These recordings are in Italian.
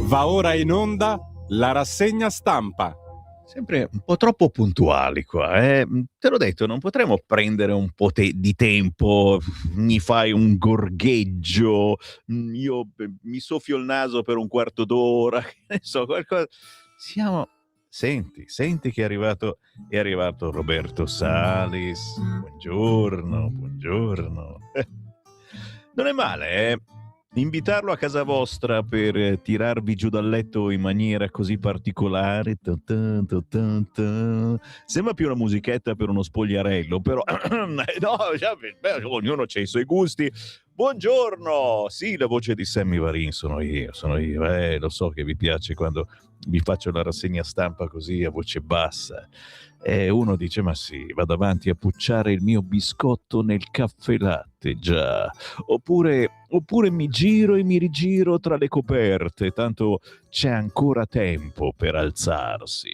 Va ora in onda la rassegna stampa. Sempre un po' troppo puntuali qua, eh? Te l'ho detto, non potremmo prendere un po' di tempo, mi fai un gorgheggio, io mi soffio il naso per un quarto d'ora, che ne so, qualcosa. Senti che è arrivato Roberto Salis. Buongiorno. Non è male, eh? Invitarlo a casa vostra per tirarvi giù dal letto in maniera così particolare. Sembra più una musichetta per uno spogliarello, però no, ognuno ha i suoi gusti. Buongiorno! Sì, la voce di Sammy Varin sono io. Lo so che vi piace quando vi faccio la rassegna stampa così a voce bassa. E uno dice, ma sì, vado avanti a pucciare il mio biscotto nel caffè latte, già. Oppure mi giro e mi rigiro tra le coperte, tanto c'è ancora tempo per alzarsi.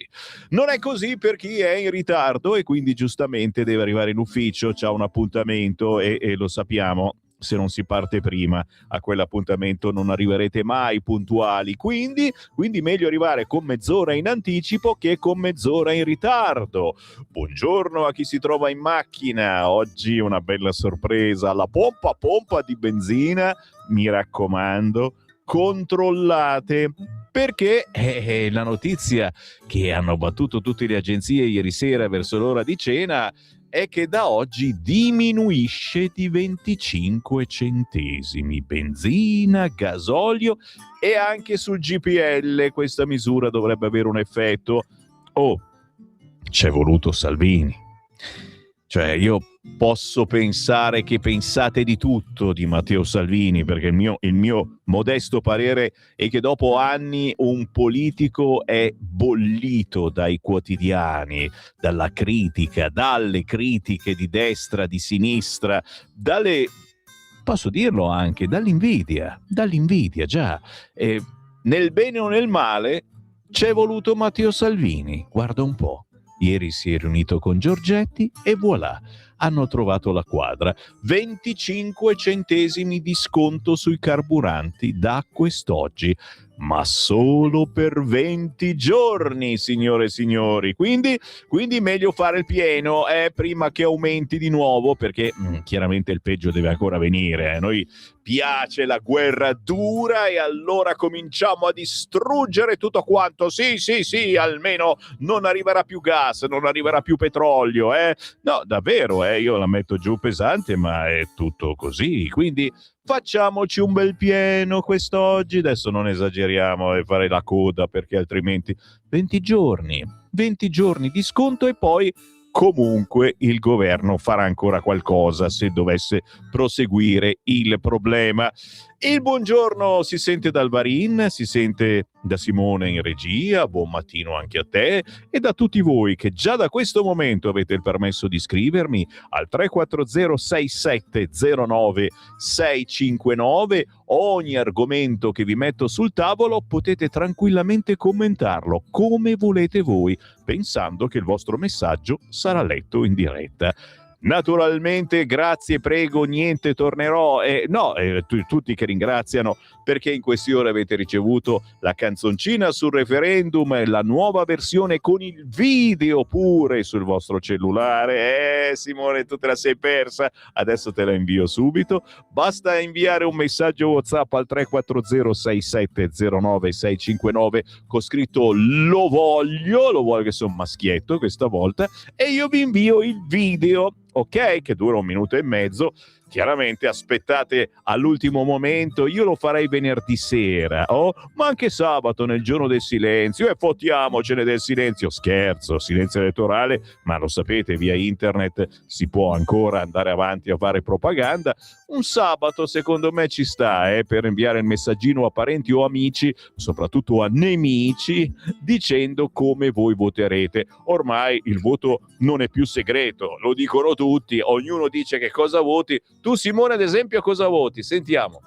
Non è così per chi è in ritardo e quindi giustamente deve arrivare in ufficio, c'ha un appuntamento e lo sappiamo. Se non si parte prima a quell'appuntamento non arriverete mai puntuali, quindi meglio arrivare con mezz'ora in anticipo che con mezz'ora in ritardo. Buongiorno a chi si trova in macchina, oggi una bella sorpresa, la pompa di benzina, mi raccomando, controllate, perché la notizia che hanno battuto tutte le agenzie ieri sera verso l'ora di cena è che da oggi diminuisce di 25 centesimi benzina, gasolio e anche sul GPL. Questa misura dovrebbe avere un effetto. Oh, c'è voluto Salvini. Cioè, io posso pensare che pensate di tutto di Matteo Salvini, perché il mio modesto parere è che dopo anni un politico è bollito dai quotidiani, dalle critiche di destra, di sinistra, posso dirlo anche, dall'invidia, già. Nel bene o nel male c'è voluto Matteo Salvini, guarda un po'. Ieri si è riunito con Giorgetti e voilà, hanno trovato la quadra. 25 centesimi di sconto sui carburanti da quest'oggi, ma solo per 20 giorni, signore e signori. Quindi meglio fare il pieno prima che aumenti di nuovo, perché chiaramente il peggio deve ancora venire. Noi piace la guerra dura e allora cominciamo a distruggere tutto quanto. Sì, almeno non arriverà più gas, non arriverà più petrolio. No, davvero, io la metto giù pesante, ma è tutto così. Quindi facciamoci un bel pieno quest'oggi. Adesso non esageriamo e fare la coda, perché altrimenti 20 giorni di sconto e poi comunque il governo farà ancora qualcosa se dovesse proseguire il problema. Il buongiorno si sente dal Varin, si sente da Simone in regia, buon mattino anche a te e da tutti voi che già da questo momento avete il permesso di scrivermi al 340 6709 659. Ogni argomento che vi metto sul tavolo potete tranquillamente commentarlo come volete voi, pensando che il vostro messaggio sarà letto in diretta. Naturalmente, grazie, prego, niente, tornerò. Tutti che ringraziano perché in queste ore avete ricevuto la canzoncina sul referendum e la nuova versione con il video pure sul vostro cellulare. Simone, tu te la sei persa, adesso te la invio subito. Basta inviare un messaggio WhatsApp al 340 6709 659 con scritto lo voglio che sono maschietto questa volta, e io vi invio il video, ok? Che dura 1 minuto e mezzo. Chiaramente aspettate all'ultimo momento, io lo farei venerdì sera, ma anche sabato nel giorno del silenzio, e fottiamocene del silenzio. Scherzo, silenzio elettorale, ma lo sapete, via internet si può ancora andare avanti a fare propaganda. Un sabato secondo me ci sta, per inviare il messaggino a parenti o amici, soprattutto a nemici, dicendo come voi voterete. Ormai il voto non è più segreto, lo dicono tutti, ognuno dice che cosa voti. Tu, Simone, ad esempio, cosa voti? Sentiamo.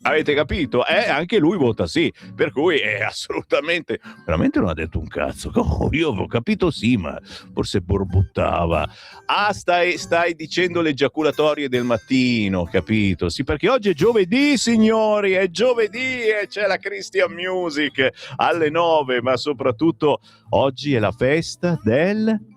Avete capito? Anche lui vota sì, per cui è assolutamente, veramente non ha detto un cazzo. Oh, io avevo capito sì, ma forse borbottava. Ah, stai dicendo le giaculatorie del mattino, capito? Sì, perché oggi è giovedì, signori, è giovedì e c'è la Christian Music alle 9, ma soprattutto oggi è la festa del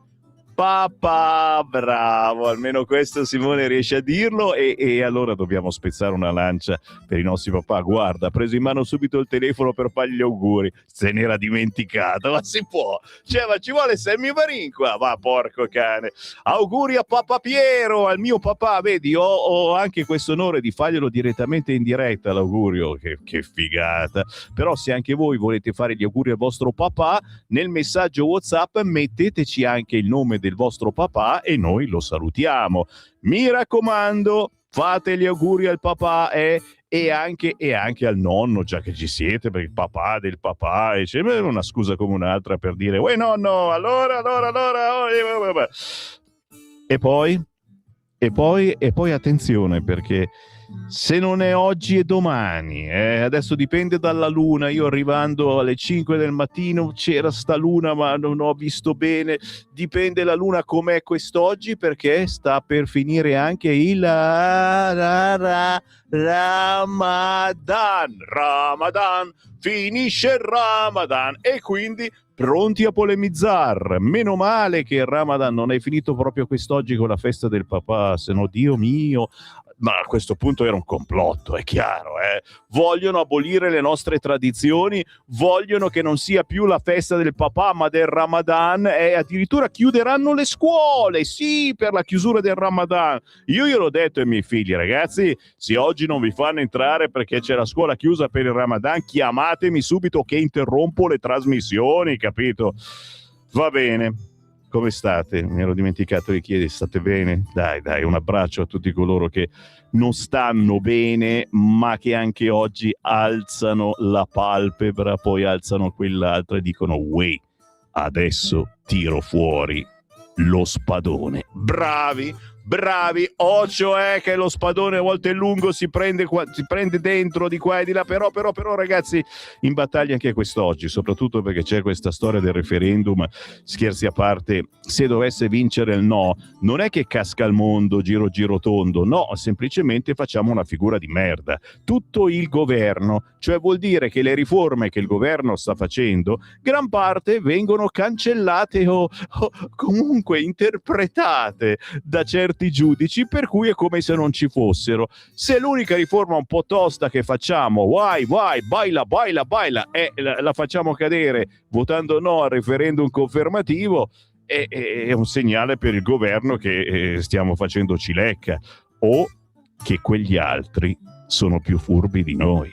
papà, bravo, almeno questo Simone riesce a dirlo e allora dobbiamo spezzare una lancia per i nostri papà. Guarda, ha preso in mano subito il telefono per fargli gli auguri, se n'era dimenticato, ma si può, cioè ma ci vuole Sammy Varin qua, va porco cane. Auguri a Papà Piero, al mio papà, vedi, ho anche questo onore di farglielo direttamente in diretta l'augurio, che figata. Però se anche voi volete fare gli auguri al vostro papà, nel messaggio WhatsApp metteteci anche il nome del vostro papà e noi lo salutiamo. Mi raccomando, fate gli auguri al papà e anche al nonno, già che ci siete, perché il papà del papà è una scusa come un'altra per dire uè nonno, allora. E poi attenzione, perché se non è oggi è domani, adesso dipende dalla luna. Io arrivando alle 5 del mattino c'era sta luna ma non ho visto bene, dipende la luna com'è quest'oggi, perché sta per finire anche il Ramadan, finisce il Ramadan e quindi pronti a polemizzare. Meno male che il Ramadan non è finito proprio quest'oggi con la festa del papà, se no Dio mio. Ma a questo punto era un complotto, è chiaro, vogliono abolire le nostre tradizioni, vogliono che non sia più la festa del papà ma del Ramadan, e addirittura chiuderanno le scuole, sì, per la chiusura del Ramadan. Io gliel'ho detto ai miei figli: ragazzi, se oggi non vi fanno entrare perché c'è la scuola chiusa per il Ramadan, chiamatemi subito che interrompo le trasmissioni, capito? Va bene. Come state? Mi ero dimenticato di chiedere, state bene? Dai, un abbraccio a tutti coloro che non stanno bene, ma che anche oggi alzano la palpebra, poi alzano quell'altra e dicono: uè, adesso tiro fuori lo spadone. Bravi, cioè che lo spadone a volte è lungo, si prende dentro di qua e di là, però ragazzi, in battaglia anche quest'oggi, soprattutto perché c'è questa storia del referendum. Scherzi a parte, se dovesse vincere il no, non è che casca il mondo giro tondo, no, semplicemente facciamo una figura di merda, tutto il governo, cioè vuol dire che le riforme che il governo sta facendo, gran parte vengono cancellate o comunque interpretate da certi giudici, per cui è come se non ci fossero. Se l'unica riforma un po' tosta che facciamo, vai, baila, la facciamo cadere votando no al referendum confermativo, è un segnale per il governo che stiamo facendo cilecca, o che quegli altri sono più furbi di noi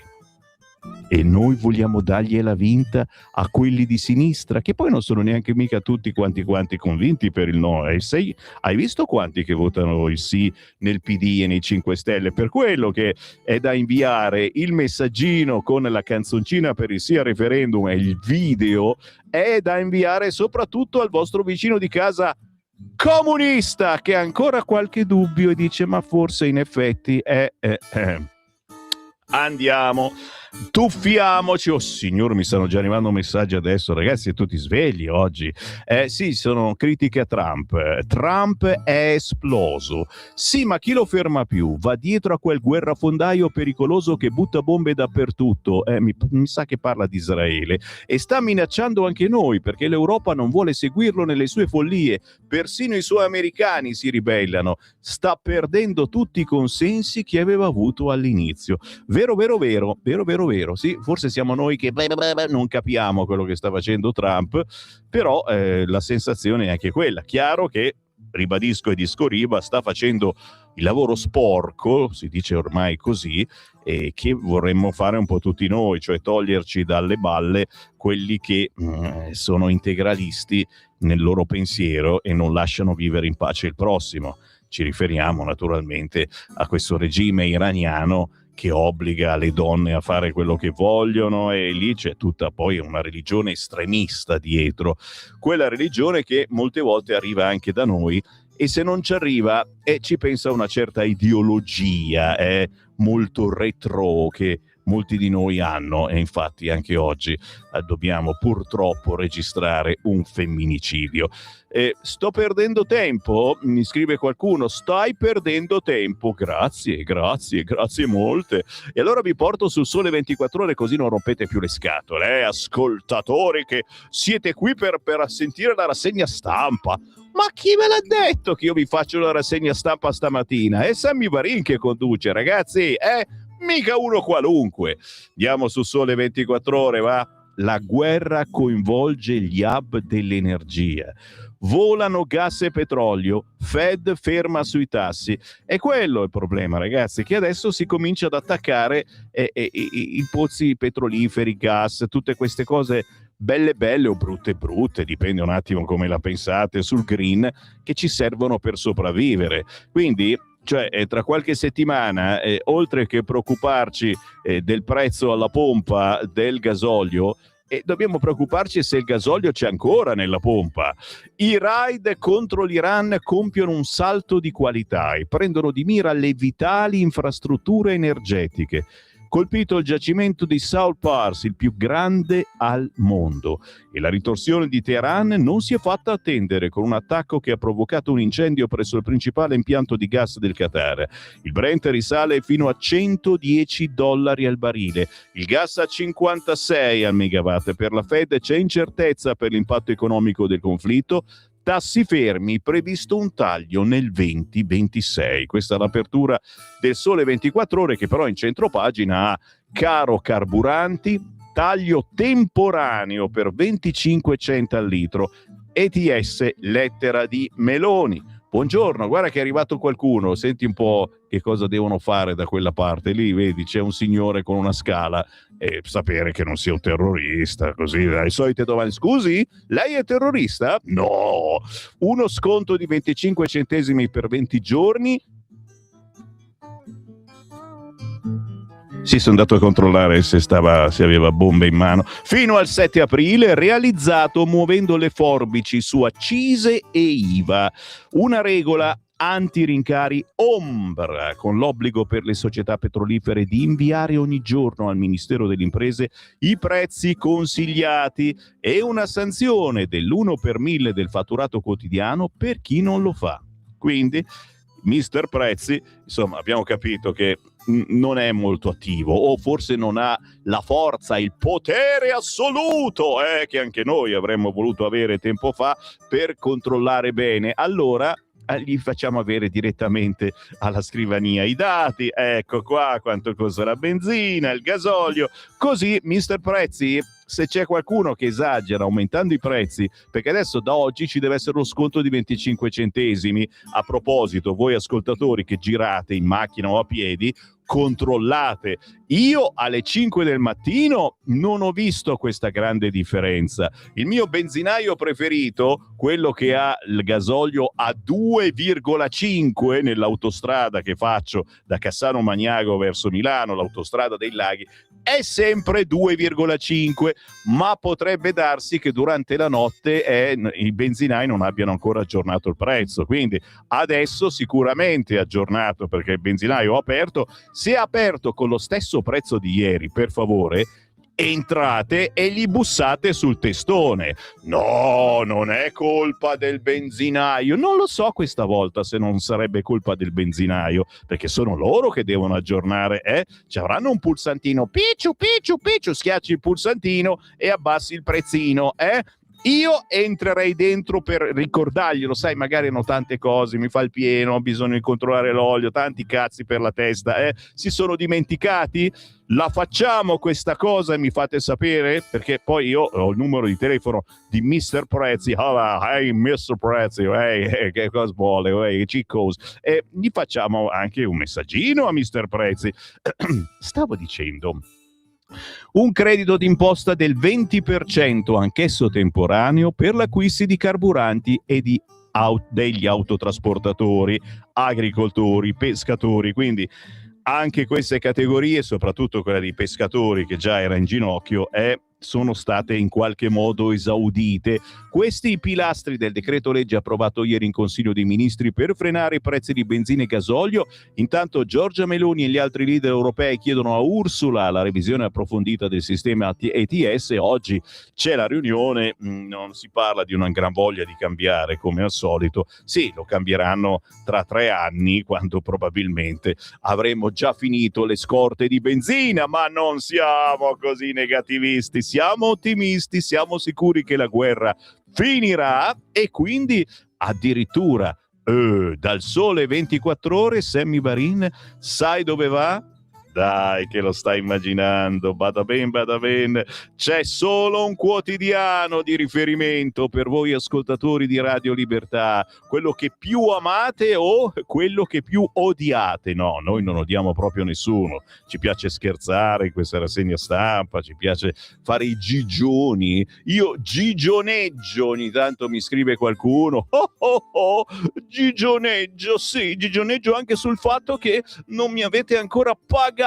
e noi vogliamo dargliela vinta a quelli di sinistra, che poi non sono neanche mica tutti quanti convinti per il no. Hai visto quanti che votano il sì nel PD e nei 5 Stelle? Per quello che è da inviare il messaggino con la canzoncina per il sì al referendum e il video, è da inviare soprattutto al vostro vicino di casa comunista che ha ancora qualche dubbio e dice: ma forse in effetti andiamo, tuffiamoci. Oh signore, mi stanno già arrivando messaggi adesso, ragazzi, tutti svegli oggi. Sì, sono critiche a Trump è esploso. Sì, ma chi lo ferma più? Va dietro a quel guerrafondaio pericoloso che butta bombe dappertutto. Mi sa che parla di Israele e sta minacciando anche noi, perché l'Europa non vuole seguirlo nelle sue follie. Persino i suoi americani si ribellano. Sta perdendo tutti i consensi che aveva avuto all'inizio. Vero. Sì, forse siamo noi che non capiamo quello che sta facendo Trump, però la sensazione è anche quella. Chiaro che, ribadisco e discoriba, sta facendo il lavoro sporco, si dice ormai così, e che vorremmo fare un po' tutti noi, cioè toglierci dalle balle quelli che sono integralisti nel loro pensiero e non lasciano vivere in pace il prossimo. Ci riferiamo naturalmente a questo regime iraniano che obbliga le donne a fare quello che vogliono, e lì c'è tutta poi una religione estremista dietro, quella religione che molte volte arriva anche da noi e se non ci arriva ci pensa una certa ideologia molto retro che molti di noi hanno, e infatti anche oggi dobbiamo purtroppo registrare un femminicidio. Sto perdendo tempo? Mi scrive qualcuno. Stai perdendo tempo. Grazie molte. E allora vi porto sul Sole 24 Ore, così non rompete più le scatole, ascoltatori che siete qui per sentire la rassegna stampa. Ma chi ve l'ha detto che io vi faccio la rassegna stampa stamattina? È Sammy Varin che conduce, ragazzi, mica uno qualunque. Andiamo su Sole 24 Ore, va? La guerra coinvolge gli hub dell'energia. Volano gas e petrolio, Fed ferma sui tassi. È quello il problema, ragazzi, che adesso si comincia ad attaccare i pozzi petroliferi, gas, tutte queste cose belle o brutte, dipende un attimo come la pensate, sul green, che ci servono per sopravvivere. Quindi tra qualche settimana, oltre che preoccuparci del prezzo alla pompa del gasolio, dobbiamo preoccuparci se il gasolio c'è ancora nella pompa. I raid contro l'Iran compiono un salto di qualità e prendono di mira le vitali infrastrutture energetiche. Colpito il giacimento di Saul Pars, il più grande al mondo, e la ritorsione di Teheran non si è fatta attendere, con un attacco che ha provocato un incendio presso il principale impianto di gas del Qatar. Il Brent risale fino a $110 al barile, il gas a 56 al megawatt. Per la Fed c'è incertezza per l'impatto economico del conflitto. Tassi fermi, previsto un taglio nel 2026. Questa è l'apertura del Sole 24 Ore, che però in centropagina ha: caro carburanti, taglio temporaneo per 25 centi al litro, ETS, lettera di Meloni. Buongiorno, guarda che è arrivato qualcuno, senti un po' che cosa devono fare da quella parte lì, vedi, c'è un signore con una scala, e sapere che non sia un terrorista, così, dai solite domande. Scusi, lei è terrorista? No! Uno sconto di 25 centesimi per 20 giorni. Sì, sono andato a controllare se aveva bombe in mano. Fino al 7 aprile, realizzato muovendo le forbici su accise e IVA. Una regola anti-rincari ombra, con l'obbligo per le società petrolifere di inviare ogni giorno al Ministero delle Imprese i prezzi consigliati, e una sanzione dell'1 per 1000 del fatturato quotidiano per chi non lo fa. Quindi Mister Prezzi, insomma, abbiamo capito che non è molto attivo, o forse non ha la forza, il potere assoluto che anche noi avremmo voluto avere tempo fa per controllare bene. Allora gli facciamo avere direttamente alla scrivania i dati, ecco qua quanto costa la benzina, il gasolio, così Mister Prezzi, se c'è qualcuno che esagera aumentando i prezzi, perché adesso da oggi ci deve essere lo sconto di 25 centesimi. A proposito, voi ascoltatori che girate in macchina o a piedi, controllate. Io alle 5 del mattino non ho visto questa grande differenza. Il mio benzinaio preferito, quello che ha il gasolio a 2,5 nell'autostrada che faccio da Cassano Magnago verso Milano, l'autostrada dei laghi, è sempre 2,5, ma potrebbe darsi che durante la notte i benzinai non abbiano ancora aggiornato il prezzo, quindi adesso sicuramente è aggiornato, perché il benzinaio è aperto. Se è aperto con lo stesso prezzo di ieri, per favore entrate e gli bussate sul testone. No, non è colpa del benzinaio. Non lo so questa volta se non sarebbe colpa del benzinaio, perché sono loro che devono aggiornare. Ci avranno un pulsantino, picciu, schiacci il pulsantino e abbassi il prezzino. Io entrerei dentro per ricordarglielo, sai, magari hanno tante cose, mi fa il pieno, ho bisogno di controllare l'olio, tanti cazzi per la testa, si sono dimenticati? La facciamo questa cosa e mi fate sapere? Perché poi io ho il numero di telefono di Mr. Prezzi. Hey Mr. Prezzi, che cosa vuole, chicos? E gli facciamo anche un messaggino a Mr. Prezzi. Stavo dicendo, un credito d'imposta del 20%, anch'esso temporaneo, per l'acquisto di carburanti e degli autotrasportatori, agricoltori, pescatori, quindi anche queste categorie, soprattutto quella dei pescatori che già era in ginocchio, sono state in qualche modo esaudite. Questi i pilastri del decreto legge approvato ieri in Consiglio dei Ministri per frenare i prezzi di benzina e gasolio. Intanto Giorgia Meloni e gli altri leader europei chiedono a Ursula la revisione approfondita del sistema ETS. Oggi c'è la riunione, non si parla di una gran voglia di cambiare come al solito. Sì, lo cambieranno tra 3 anni, quando probabilmente avremo già finito le scorte di benzina, ma non siamo così negativisti, siamo ottimisti, siamo sicuri che la guerra finirà e quindi addirittura dal Sole 24 Ore Sammy Varin sai dove va? Dai che lo stai immaginando, bada ben, c'è solo un quotidiano di riferimento per voi ascoltatori di Radio Libertà, quello che più amate o quello che più odiate. No, noi non odiamo proprio nessuno, ci piace scherzare in questa rassegna stampa, ci piace fare i gigioni, io gigioneggio, ogni tanto mi scrive qualcuno, gigioneggio, sì, gigioneggio anche sul fatto che non mi avete ancora pagato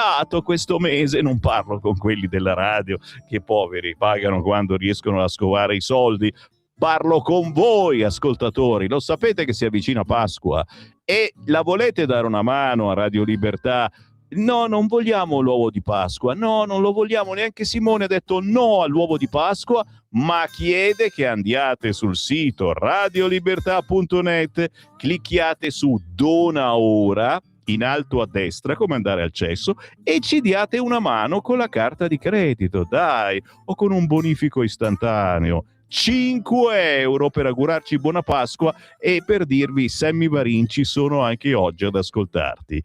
questo mese. Non parlo con quelli della radio che poveri pagano quando riescono a scovare i soldi, parlo con voi ascoltatori. Lo sapete che si avvicina Pasqua e la volete dare una mano a Radio Libertà? No, non vogliamo l'uovo di Pasqua, no, non lo vogliamo, neanche Simone ha detto no all'uovo di Pasqua, ma chiede che andiate sul sito radiolibertà.net, clicchiate su Dona Ora in alto a destra come andare al cesso e ci diate una mano con la carta di credito, dai, o con un bonifico istantaneo. 5 euro per augurarci buona Pasqua e per dirvi Sammy Varin ci sono anche oggi ad ascoltarti.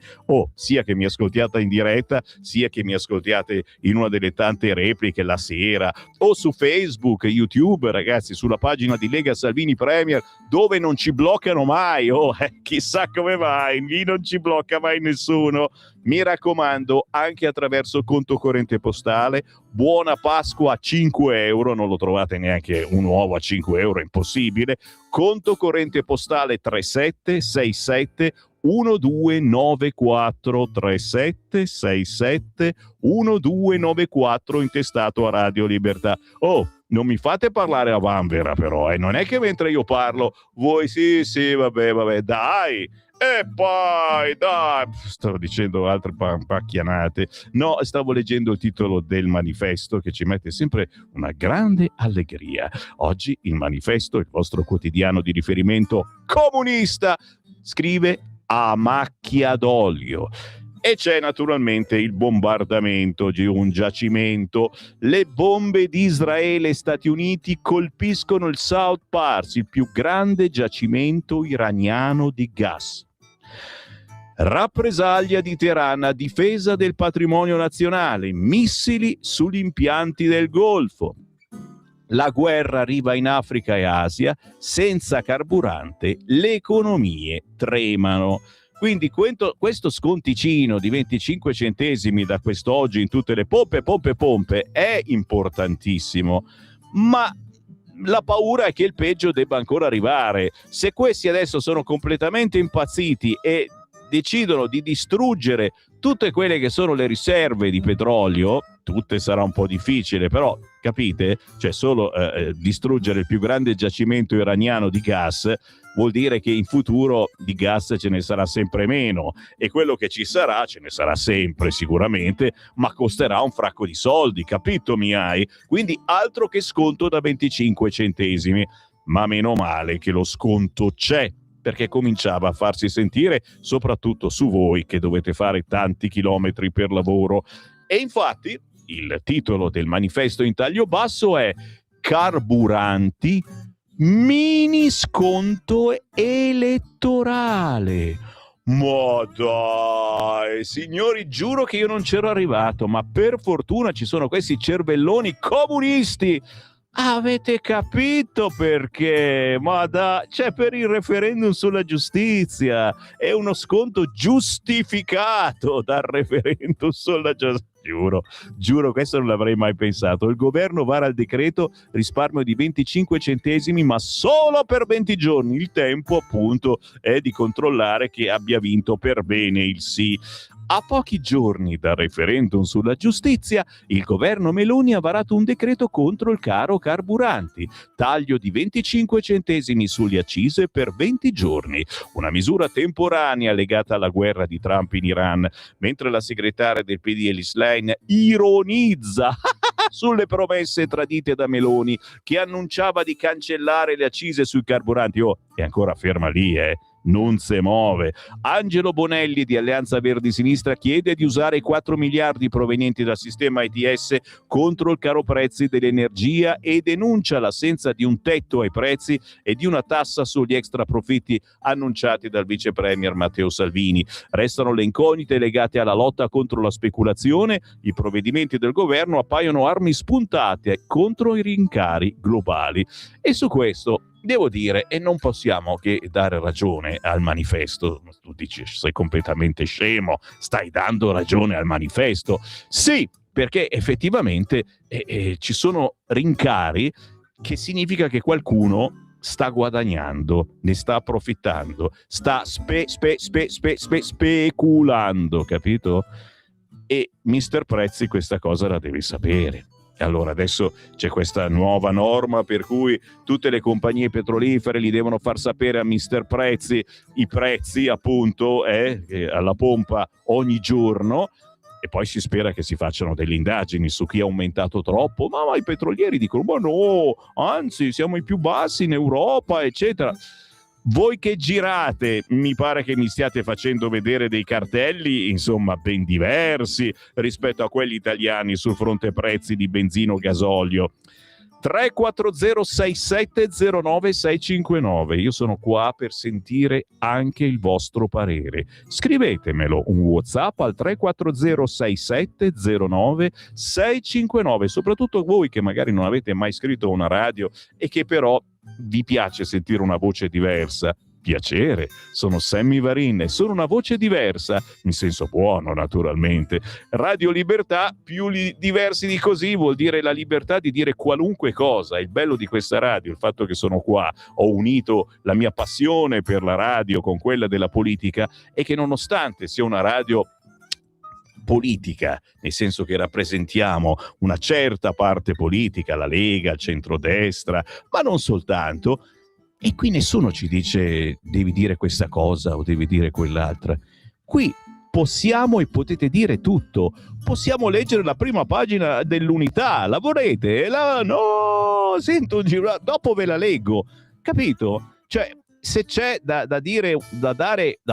Sia che mi ascoltiate in diretta, sia che mi ascoltiate in una delle tante repliche la sera, o su Facebook, YouTube, ragazzi, sulla pagina di Lega Salvini Premier, dove non ci bloccano mai. Chissà come mai, lì non ci blocca mai nessuno. Mi raccomando, anche attraverso conto corrente postale, buona Pasqua a 5 euro, non lo trovate neanche un uovo a 5 euro, è impossibile. Conto corrente postale 3767 1294 3767 1294 intestato a Radio Libertà. Non mi fate parlare a vanvera però, non è che mentre io parlo voi sì, vabbè, dai. E poi, dai, stavo dicendo altre pacchianate. No, stavo leggendo il titolo del manifesto che ci mette sempre una grande allegria. Oggi il manifesto, il vostro quotidiano di riferimento comunista, scrive a macchia d'olio. E c'è naturalmente il bombardamento di un giacimento. Le bombe di Israele e Stati Uniti colpiscono il South Pars, il più grande giacimento iraniano di gas. Rappresaglia di Teheran a difesa del patrimonio nazionale, missili sugli impianti del Golfo. La guerra arriva in Africa e Asia, senza carburante le economie tremano. Quindi questo sconticino di 25 centesimi da quest'oggi in tutte le pompe è importantissimo, ma la paura è che il peggio debba ancora arrivare. Se questi adesso sono completamente impazziti e decidono di distruggere tutte quelle che sono le riserve di petrolio, tutte sarà un po' difficile, però capite? Cioè solo distruggere il più grande giacimento iraniano di gas vuol dire che in futuro di gas ce ne sarà sempre meno e quello che ci sarà ce ne sarà sempre sicuramente, ma costerà un fracco di soldi, capito mi hai? Quindi altro che sconto da 25 centesimi, ma meno male che lo sconto c'è, perché cominciava a farsi sentire soprattutto su voi che dovete fare tanti chilometri per lavoro. E infatti il titolo del manifesto in taglio basso è Carburanti, mini sconto elettorale. Ma dai, signori, giuro che io non c'ero arrivato, ma per fortuna ci sono questi cervelloni comunisti. Avete capito perché? C'è per il referendum sulla giustizia, è uno sconto giustificato dal referendum sulla giustizia. Giuro, questo non l'avrei mai pensato. Il governo vara il decreto risparmio di 25 centesimi, ma solo per 20 giorni. Il tempo, appunto, è di controllare che abbia vinto per bene il sì. A pochi giorni dal referendum sulla giustizia, il governo Meloni ha varato un decreto contro il caro carburanti, taglio di 25 centesimi sulle accise per 20 giorni, una misura temporanea legata alla guerra di Trump in Iran, mentre la segretaria del PD Ellis Line ironizza sulle promesse tradite da Meloni, che annunciava di cancellare le accise sui carburanti. Oh, è ancora ferma lì, non se muove. Angelo Bonelli di Alleanza Verdi Sinistra chiede di usare i 4 miliardi provenienti dal sistema ETS contro il caro prezzi dell'energia e denuncia l'assenza di un tetto ai prezzi e di una tassa sugli extra profitti annunciati dal vice premier Matteo Salvini. Restano le incognite legate alla lotta contro la speculazione. I provvedimenti del governo appaiono armi spuntate contro i rincari globali. E su questo devo dire, e non possiamo che dare ragione al manifesto. Tu dici, sei completamente scemo, stai dando ragione al manifesto. Sì, perché effettivamente ci sono rincari, che significa che qualcuno sta guadagnando, ne sta approfittando, sta speculando, capito? E Mister Prezzi questa cosa la devi sapere. Allora adesso c'è questa nuova norma per cui tutte le compagnie petrolifere li devono far sapere a Mister Prezzi i prezzi, appunto, alla pompa ogni giorno, e poi si spera che si facciano delle indagini su chi ha aumentato troppo. Ma i petrolieri dicono: ma no, anzi siamo i più bassi in Europa, eccetera. Voi che girate, mi pare che mi stiate facendo vedere dei cartelli, insomma, ben diversi rispetto a quelli italiani sul fronte prezzi di benzina o gasolio. 3406709 Io sono qua per sentire anche il vostro parere. Scrivetemelo un WhatsApp al 3406709 soprattutto voi che magari non avete mai scritto a una radio e che però vi piace sentire una voce diversa. Piacere, sono Sammy Varin e sono una voce diversa, in senso buono naturalmente. Radio Libertà, più diversi di così vuol dire la libertà di dire qualunque cosa. Il bello di questa radio, il fatto che sono qua, ho unito la mia passione per la radio con quella della politica, e che nonostante sia una radio politica, nel senso che rappresentiamo una certa parte politica, la Lega, il centrodestra, ma non soltanto, e qui nessuno ci dice devi dire questa cosa o devi dire quell'altra. Qui possiamo e potete dire tutto. Possiamo leggere la prima pagina dell'Unità, la vorrete? No, sento un giro, dopo ve la leggo, capito? Cioè, se c'è da dire, da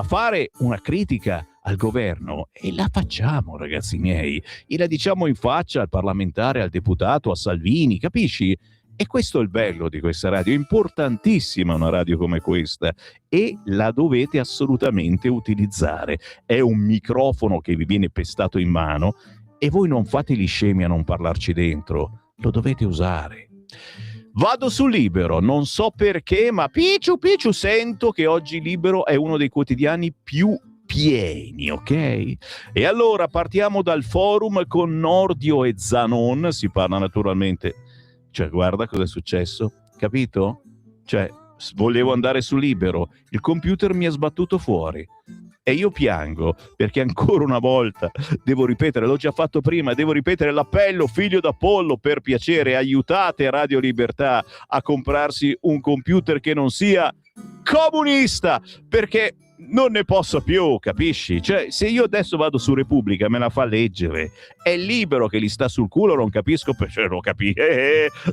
fare una critica al governo, e la facciamo, ragazzi miei, e la diciamo in faccia al parlamentare, al deputato, a Salvini, capisci? E questo è il bello di questa radio, è importantissima una radio come questa, e la dovete assolutamente utilizzare. È un microfono che vi viene pestato in mano e voi non fate gli scemi a non parlarci dentro, lo dovete usare. Vado su Libero, non so perché, ma Picciu, sento che oggi Libero è uno dei quotidiani più pieni, ok? E allora partiamo dal forum con Nordio e Zanon, si parla naturalmente, cioè guarda cosa è successo, capito? Cioè volevo andare su Libero, il computer mi ha sbattuto fuori e io piango perché ancora una volta devo ripetere, l'ho già fatto prima, devo ripetere l'appello: figlio d'Apollo, per piacere aiutate Radio Libertà a comprarsi un computer che non sia comunista, perché non ne posso più, capisci? Cioè, se io adesso vado su Repubblica, me la fa leggere, è Libero che gli sta sul culo, non capisco, perché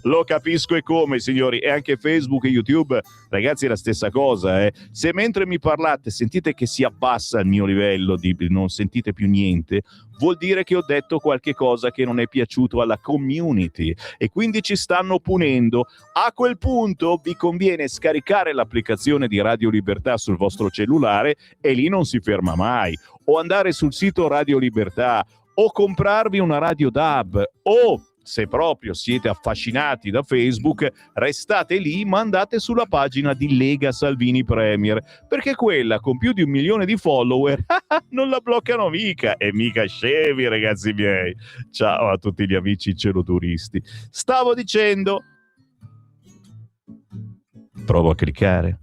lo capisco e come, signori. E anche Facebook e YouTube, ragazzi, è la stessa cosa, Se mentre mi parlate sentite che si abbassa il mio livello, non sentite più niente, vuol dire che ho detto qualche cosa che non è piaciuto alla community e quindi ci stanno punendo. A quel punto vi conviene scaricare l'applicazione di Radio Libertà sul vostro cellulare, e lì non si ferma mai, o andare sul sito Radio Libertà, o comprarvi una radio DAB, o se proprio siete affascinati da Facebook, restate lì, ma andate sulla pagina di Lega Salvini Premier, perché quella con più di 1 milione di follower non la bloccano mica, e mica scemi, ragazzi miei. Ciao a tutti gli amici celoturisti. Stavo dicendo, provo a cliccare,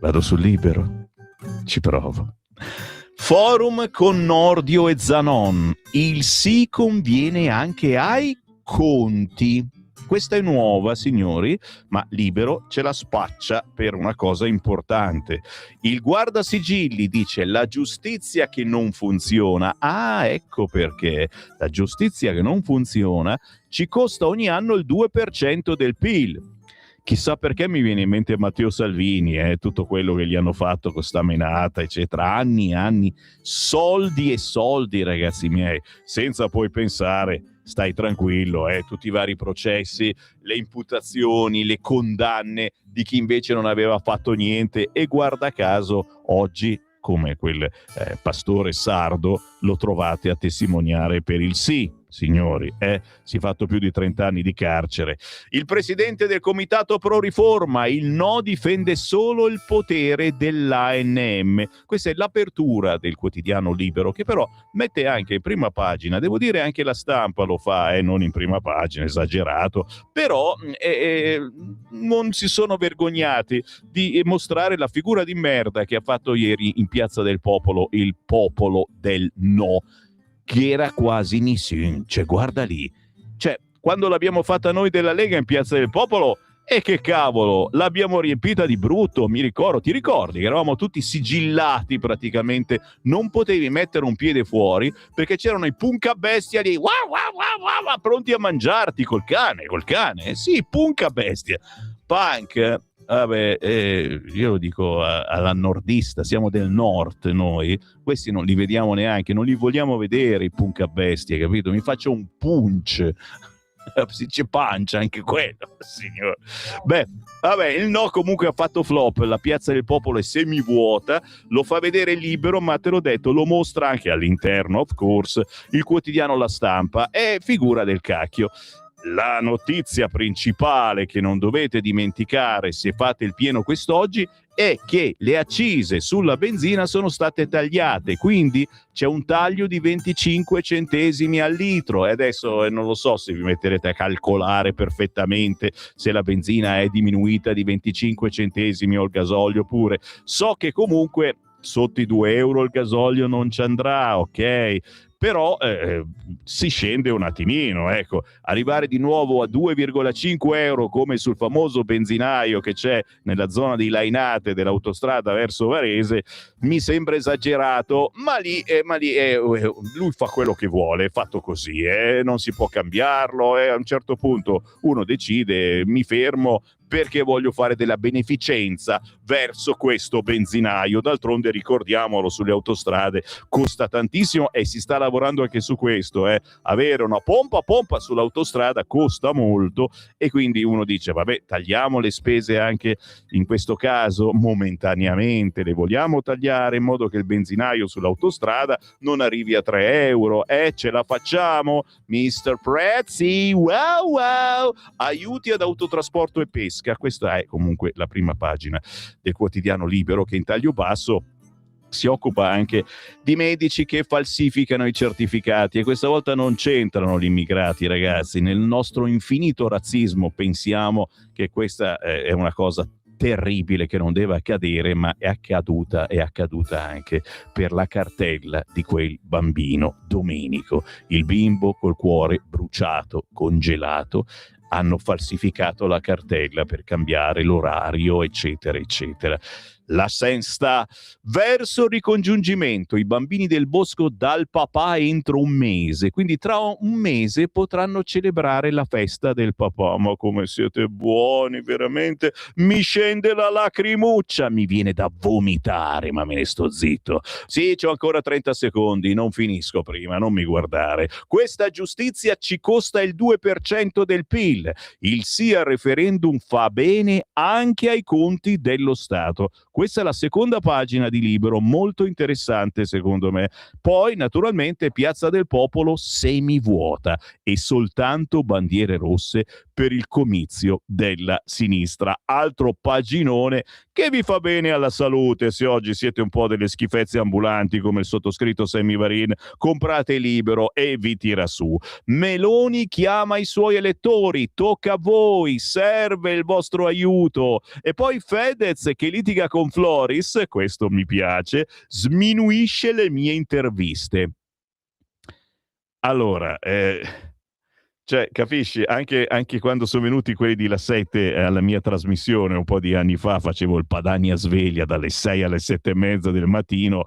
vado sul Libero, ci provo. Forum con Nordio e Zanon. Il sì conviene anche ai conti. Questa è nuova, signori, ma Libero ce la spaccia per una cosa importante. Il guardasigilli dice la giustizia che non funziona. Ah, ecco perché. La giustizia che non funziona ci costa ogni anno il 2% del PIL. Chissà perché mi viene in mente Matteo Salvini, tutto quello che gli hanno fatto con sta menata, eccetera. Anni e anni, soldi e soldi, ragazzi miei, senza poi pensare, stai tranquillo, tutti i vari processi, le imputazioni, le condanne di chi invece non aveva fatto niente e guarda caso oggi, come quel pastore sardo, lo trovate a testimoniare per il sì, signori, si è fatto più di 30 anni di carcere. Il presidente del comitato pro riforma, il no difende solo il potere dell'ANM. Questa è l'apertura del quotidiano Libero, che però mette anche in prima pagina, devo dire anche La Stampa lo fa, non in prima pagina, esagerato, però non si sono vergognati di mostrare la figura di merda che ha fatto ieri in Piazza del Popolo il popolo del no, che era quasi nissin, cioè guarda lì, cioè quando l'abbiamo fatta noi della Lega in Piazza del Popolo, e che cavolo, l'abbiamo riempita di brutto, mi ricordo, ti ricordi che eravamo tutti sigillati praticamente, non potevi mettere un piede fuori perché c'erano i punca bestia lì, pronti a mangiarti col cane, sì, punca bestia, punk. Vabbè, io lo dico alla nordista, siamo del nord noi, questi non li vediamo neanche, non li vogliamo vedere i punca bestie, capito? Mi faccio un punch, si c'è pancia anche quello, signore. Beh, vabbè, il no comunque ha fatto flop, la Piazza del Popolo è semivuota, lo fa vedere Libero, ma te l'ho detto, lo mostra anche all'interno, of course, il quotidiano La Stampa, è figura del cacchio. La notizia principale che non dovete dimenticare se fate il pieno quest'oggi è che le accise sulla benzina sono state tagliate, quindi c'è un taglio di 25 centesimi al litro e adesso non lo so se vi metterete a calcolare perfettamente se la benzina è diminuita di 25 centesimi o il gasolio pure. So che comunque sotto i 2 euro il gasolio non ci andrà, ok? Però si scende un attimino, ecco, arrivare di nuovo a 2,5 euro come sul famoso benzinaio che c'è nella zona di Lainate dell'autostrada verso Varese mi sembra esagerato, ma lì lui fa quello che vuole, è fatto così, non si può cambiarlo, a un certo punto uno decide, mi fermo perché voglio fare della beneficenza verso questo benzinaio. D'altronde ricordiamolo, sulle autostrade costa tantissimo e si sta lavorando anche su questo, avere una pompa sull'autostrada costa molto e quindi uno dice vabbè, tagliamo le spese anche in questo caso momentaneamente, le vogliamo tagliare in modo che il benzinaio sull'autostrada non arrivi a 3 euro, ce la facciamo Mr. Prezzi, wow, aiuti ad autotrasporto e pesca. Questa è comunque la prima pagina del quotidiano Libero, che in taglio basso si occupa anche di medici che falsificano i certificati e questa volta non c'entrano gli immigrati, ragazzi. Nel nostro infinito razzismo pensiamo che questa è una cosa terribile che non deve accadere, ma è accaduta anche per la cartella di quel bambino Domenico, il bimbo col cuore bruciato, congelato. Hanno falsificato la cartella per cambiare l'orario, eccetera, eccetera. La Sensta verso il ricongiungimento, i bambini del bosco dal papà entro un mese, quindi tra un mese potranno celebrare la festa del papà. Ma come siete buoni, veramente, mi scende la lacrimuccia, mi viene da vomitare, ma me ne sto zitto. Sì, c'ho ancora 30 secondi, non finisco prima, non mi guardare. Questa giustizia ci costa il 2% del PIL, il sì al referendum fa bene anche ai conti dello Stato. Questa è la seconda pagina di Libero, molto interessante secondo me. Poi naturalmente Piazza del Popolo semivuota e soltanto bandiere rosse per il comizio della sinistra. Altro paginone che vi fa bene alla salute. Se oggi siete un po' delle schifezze ambulanti come il sottoscritto Sammy Varin, comprate Libero e vi tira su. Meloni chiama i suoi elettori, tocca a voi, serve il vostro aiuto. E poi Fedez che litiga con Floris, questo mi piace, sminuisce le mie interviste. Allora, cioè, capisci? Anche quando sono venuti quelli di La 7 alla mia trasmissione un po' di anni fa, facevo il Padania Sveglia dalle 6 alle 7:30 del mattino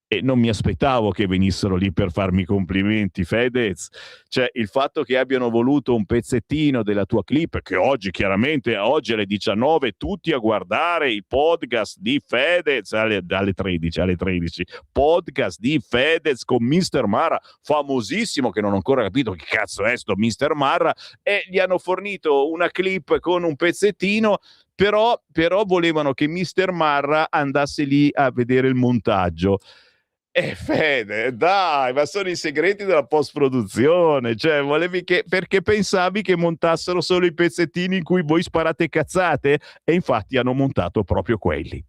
e non mi aspettavo che venissero lì per farmi complimenti, Fedez. Cioè, il fatto che abbiano voluto un pezzettino della tua clip, che oggi chiaramente, oggi alle 19, tutti a guardare il podcast di Fedez, alle 13, podcast di Fedez con Mr. Marra, famosissimo, che non ho ancora capito che cazzo è sto Mr. Marra, e gli hanno fornito una clip con un pezzettino, però volevano che Mr. Marra andasse lì a vedere il montaggio. Fede, dai, ma sono i segreti della post-produzione. Cioè, perché pensavi che montassero solo i pezzettini in cui voi sparate cazzate? E infatti hanno montato proprio quelli.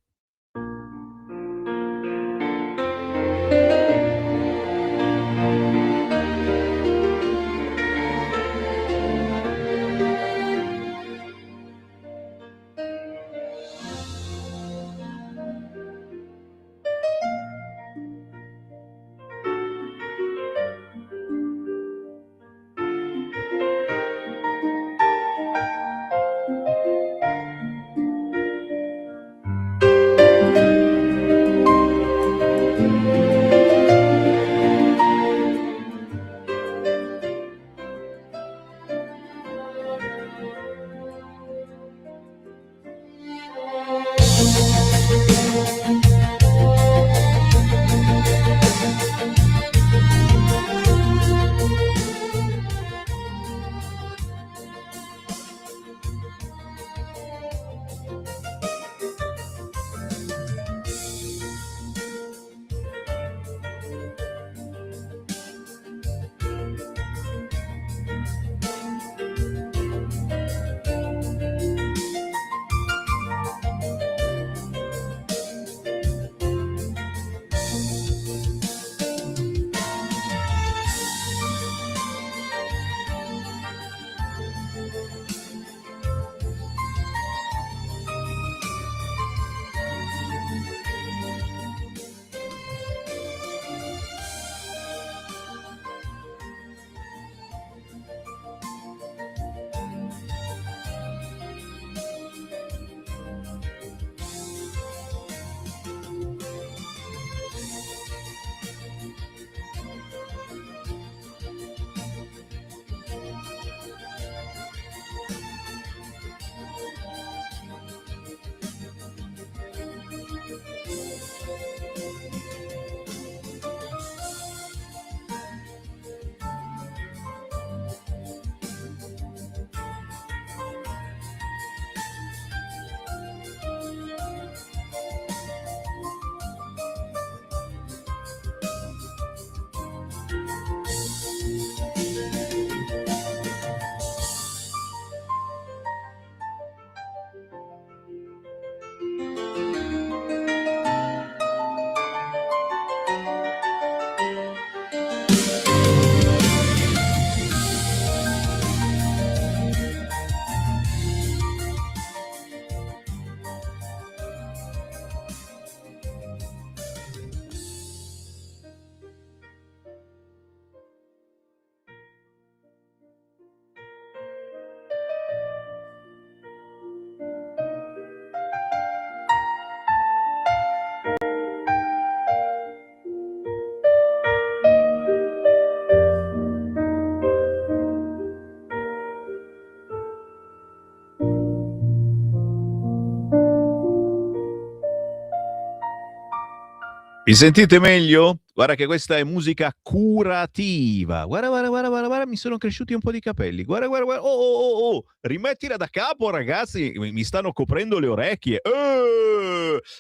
Mi sentite meglio? Guarda che questa è musica curativa. Guarda, mi sono cresciuti un po' di capelli. Guarda. Oh. Rimettila da capo, ragazzi. Mi stanno coprendo le orecchie.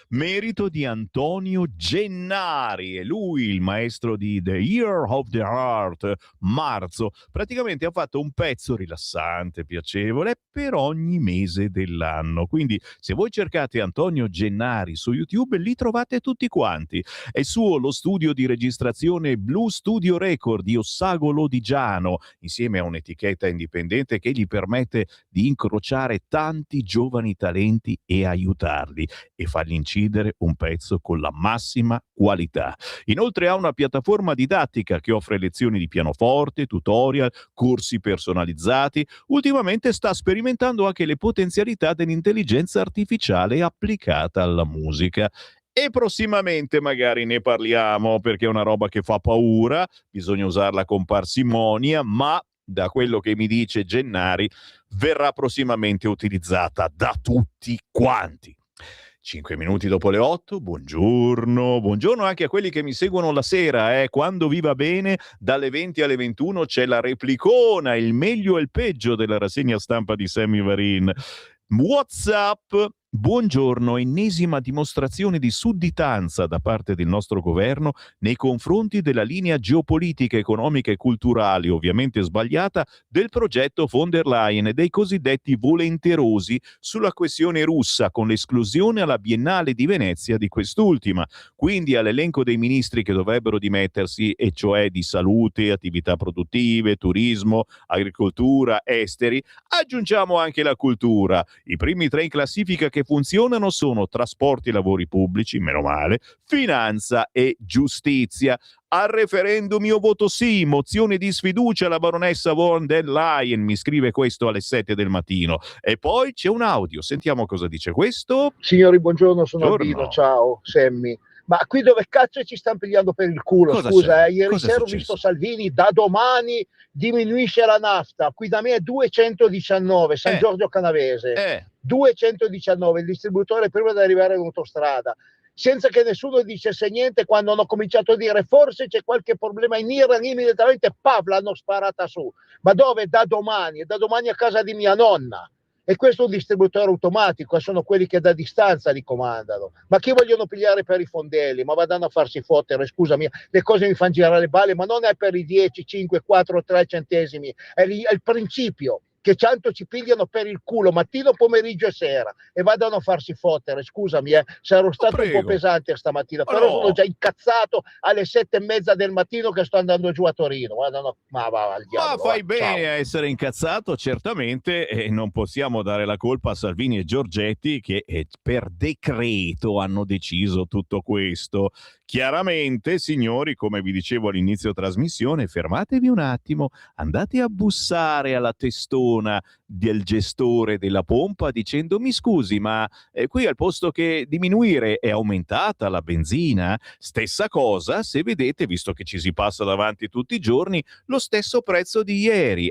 merito di Antonio Gennari, e lui il maestro di The Year of the Heart, marzo. Praticamente ha fatto un pezzo rilassante, piacevole per ogni mese dell'anno, quindi se voi cercate Antonio Gennari su YouTube li trovate tutti quanti. È suo lo studio di registrazione Blue Studio Record di Ossago Lodigiano, insieme a un'etichetta indipendente che gli permette di incrociare tanti giovani talenti e aiutarli e fargli incidere un pezzo con la massima qualità. Inoltre ha una piattaforma didattica che offre lezioni di pianoforte, tutorial, corsi personalizzati. Ultimamente sta sperimentando anche le potenzialità dell'intelligenza artificiale applicata alla musica. E prossimamente magari ne parliamo, perché è una roba che fa paura, bisogna usarla con parsimonia, ma da quello che mi dice Gennari verrà prossimamente utilizzata da tutti quanti. 5 minuti dopo le 8, buongiorno anche a quelli che mi seguono la sera, quando vi va bene, dalle 20 alle 21 c'è la replicona, il meglio e il peggio della rassegna stampa di Sammy Varin. WhatsApp, buongiorno, ennesima dimostrazione di sudditanza da parte del nostro governo nei confronti della linea geopolitica, economica e culturale, ovviamente sbagliata, del progetto von der Leyen e dei cosiddetti volenterosi sulla questione russa, con l'esclusione alla Biennale di Venezia di quest'ultima. Quindi all'elenco dei ministri che dovrebbero dimettersi, e cioè di salute, attività produttive, turismo, agricoltura, esteri, aggiungiamo anche la cultura. I primi 3 in classifica che funzionano sono trasporti e lavori pubblici, meno male, finanza e giustizia. Al referendum io voto sì, mozione di sfiducia alla baronessa von der Leyen, mi scrive questo alle 7 del mattino. E poi c'è un audio, sentiamo cosa dice questo. Signori, buongiorno, sono Buongiorno. Albino, ciao Sammy. Ma qui dove cazzo ci stanno pigliando per il culo? Cosa Scusa, c'è? ieri Cosa è sera ho successo? visto Salvini, da domani diminuisce la nafta, qui da me è 219, San Giorgio Canavese, 219, il distributore prima di arrivare in autostrada, senza che nessuno dicesse niente. Quando hanno cominciato a dire forse c'è qualche problema in Iran, immediatamente l'hanno sparata su. Ma dove? Da domani a casa di mia nonna. E questo è un distributore automatico, sono quelli che da distanza li comandano. Ma chi vogliono pigliare per i fondelli? Ma vadano a farsi fottere, scusami, le cose mi fanno girare le balle, ma non è per i 10, 5, 4, 3 centesimi, è il principio, che tanto ci pigliano per il culo mattino, pomeriggio e sera, e vadano a farsi fottere. Scusami, sarò stato un po' pesante stamattina, però sono già incazzato alle 7:30 del mattino che sto andando giù a Torino. Ma va al diavolo. Ma fai bene ciao. a essere incazzato, certamente, e non possiamo dare la colpa a Salvini e Giorgetti che per decreto hanno deciso tutto questo. Chiaramente, signori, come vi dicevo all'inizio trasmissione, fermatevi un attimo, andate a bussare alla testona del gestore della pompa dicendo: mi scusi, ma qui al posto che diminuire è aumentata la benzina? Stessa cosa se vedete, visto che ci si passa davanti tutti i giorni, lo stesso prezzo di ieri.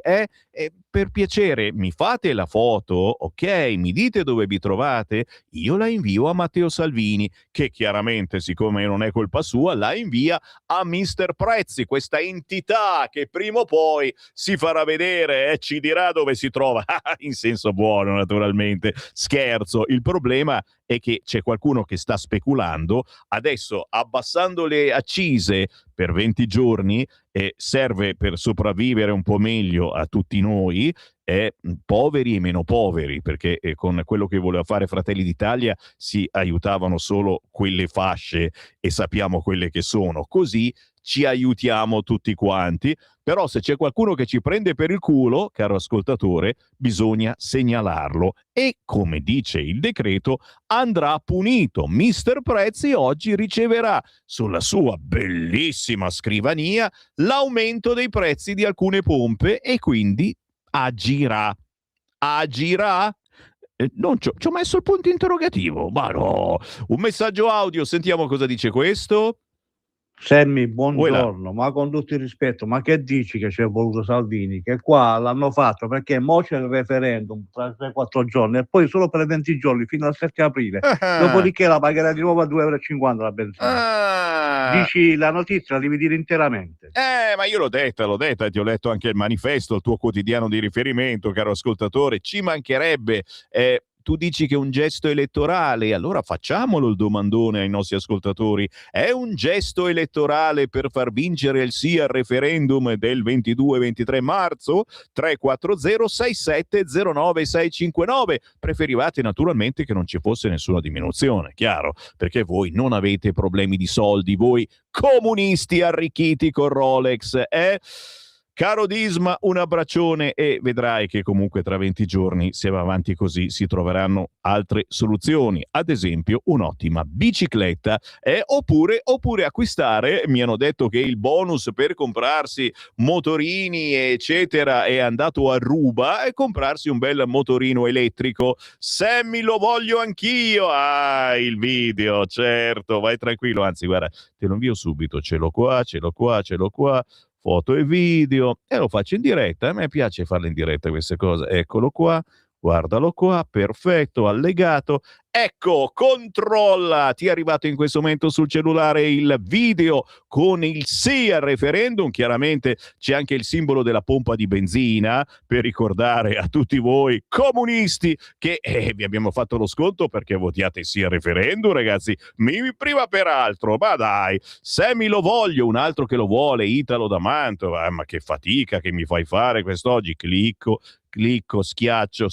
Per piacere mi fate la foto, ok, mi dite dove vi trovate, io la invio a Matteo Salvini, che chiaramente, siccome non è colpa sua, la invia a Mister Prezzi, questa entità che prima o poi si farà vedere e ci dirà dove si trova. In senso buono, naturalmente, scherzo. Il problema è che c'è qualcuno che sta speculando adesso, abbassando le accise per 20 giorni, serve per sopravvivere un po' meglio a tutti noi, poveri e meno poveri, perché con quello che voleva fare Fratelli d'Italia si aiutavano solo quelle fasce e sappiamo quelle che sono, così ci aiutiamo tutti quanti. Però se c'è qualcuno che ci prende per il culo, caro ascoltatore, bisogna segnalarlo e, come dice il decreto, andrà punito. Mister Prezzi oggi riceverà sulla sua bellissima scrivania l'aumento dei prezzi di alcune pompe e quindi agirà. Agirà? Non ci ho messo il punto interrogativo, ma no. Un messaggio audio, sentiamo cosa dice questo. Sammy, buongiorno, ma con tutto il rispetto, ma che dici che c'è voluto Salvini? Che qua l'hanno fatto perché mo c'è il referendum tra 3-4 giorni e poi solo per 20 giorni fino al 7 aprile. Dopodiché la pagherà di nuovo a 2,50 € la benzina. Dici la notizia, la devi dire interamente. Ma io l'ho detta, ti ho letto anche il manifesto, il tuo quotidiano di riferimento, caro ascoltatore, ci mancherebbe. tu dici che è un gesto elettorale, allora facciamolo il domandone ai nostri ascoltatori. È un gesto elettorale per far vincere il sì al referendum del 22-23 marzo? 340-6709-659. Preferivate naturalmente che non ci fosse nessuna diminuzione, chiaro, perché voi non avete problemi di soldi, voi comunisti arricchiti con Rolex, Caro Disma, un abbraccione e vedrai che comunque tra 20 giorni, se va avanti così, si troveranno altre soluzioni. Ad esempio, un'ottima bicicletta oppure acquistare, mi hanno detto che il bonus per comprarsi motorini, eccetera, è andato a ruba e comprarsi un bel motorino elettrico. Sammy, lo voglio anch'io! Ah, il video, certo, vai tranquillo, anzi, guarda, te lo invio subito, ce l'ho qua, foto e video, e lo faccio in diretta. A me piace farle in diretta queste cose. Eccolo qua, guardalo qua, perfetto, allegato. Ecco, controlla, ti è arrivato in questo momento sul cellulare il video con il sì al referendum. Chiaramente c'è anche il simbolo della pompa di benzina per ricordare a tutti voi comunisti che vi abbiamo fatto lo sconto perché votiate sì al referendum, ragazzi. Prima peraltro, ma dai, Sammy lo voglio, un altro che lo vuole, Italo da Mantova, ma che fatica che mi fai fare quest'oggi, clicco, schiaccio,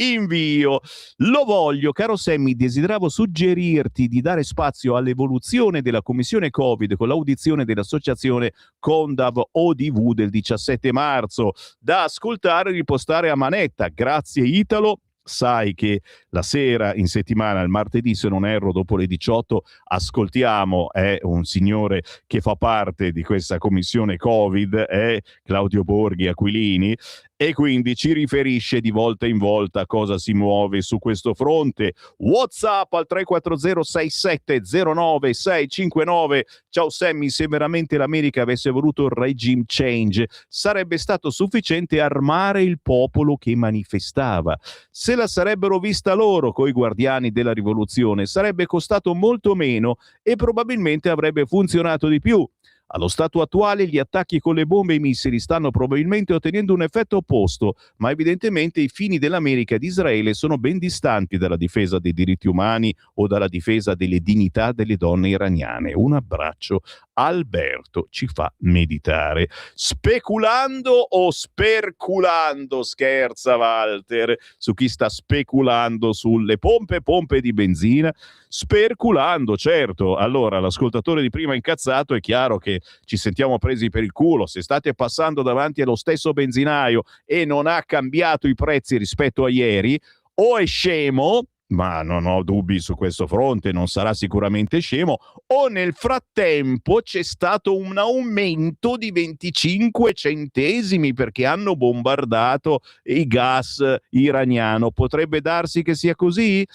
invio. Lo voglio, caro Sammy, desideravo suggerirti di dare spazio all'evoluzione della commissione Covid con l'audizione dell'associazione Condav ODV del 17 marzo, da ascoltare e ripostare a manetta. Grazie Italo. Sai che la sera in settimana, il martedì se non erro dopo le 18, ascoltiamo un signore che fa parte di questa commissione Covid, Claudio Borghi Aquilini, e quindi ci riferisce di volta in volta cosa si muove su questo fronte. WhatsApp al 340-6709-659. Ciao Sammy, se veramente l'America avesse voluto il regime change, sarebbe stato sufficiente armare il popolo che manifestava. Se la sarebbero vista loro coi guardiani della rivoluzione, sarebbe costato molto meno e probabilmente avrebbe funzionato di più. Allo stato attuale gli attacchi con le bombe e i missili stanno probabilmente ottenendo un effetto opposto, ma evidentemente i fini dell'America e di Israele sono ben distanti dalla difesa dei diritti umani o dalla difesa delle dignità delle donne iraniane. Un abbraccio. Alberto ci fa meditare. Speculando o sperculando? Scherza Walter su chi sta speculando sulle pompe di benzina. Sperculando, certo. Allora, l'ascoltatore di prima incazzato, è chiaro che ci sentiamo presi per il culo. Se state passando davanti allo stesso benzinaio e non ha cambiato i prezzi rispetto a ieri, o è scemo, ma non ho dubbi su questo fronte, non sarà sicuramente scemo, o nel frattempo c'è stato un aumento di 25 centesimi perché hanno bombardato il gas iraniano. Potrebbe darsi che sia così?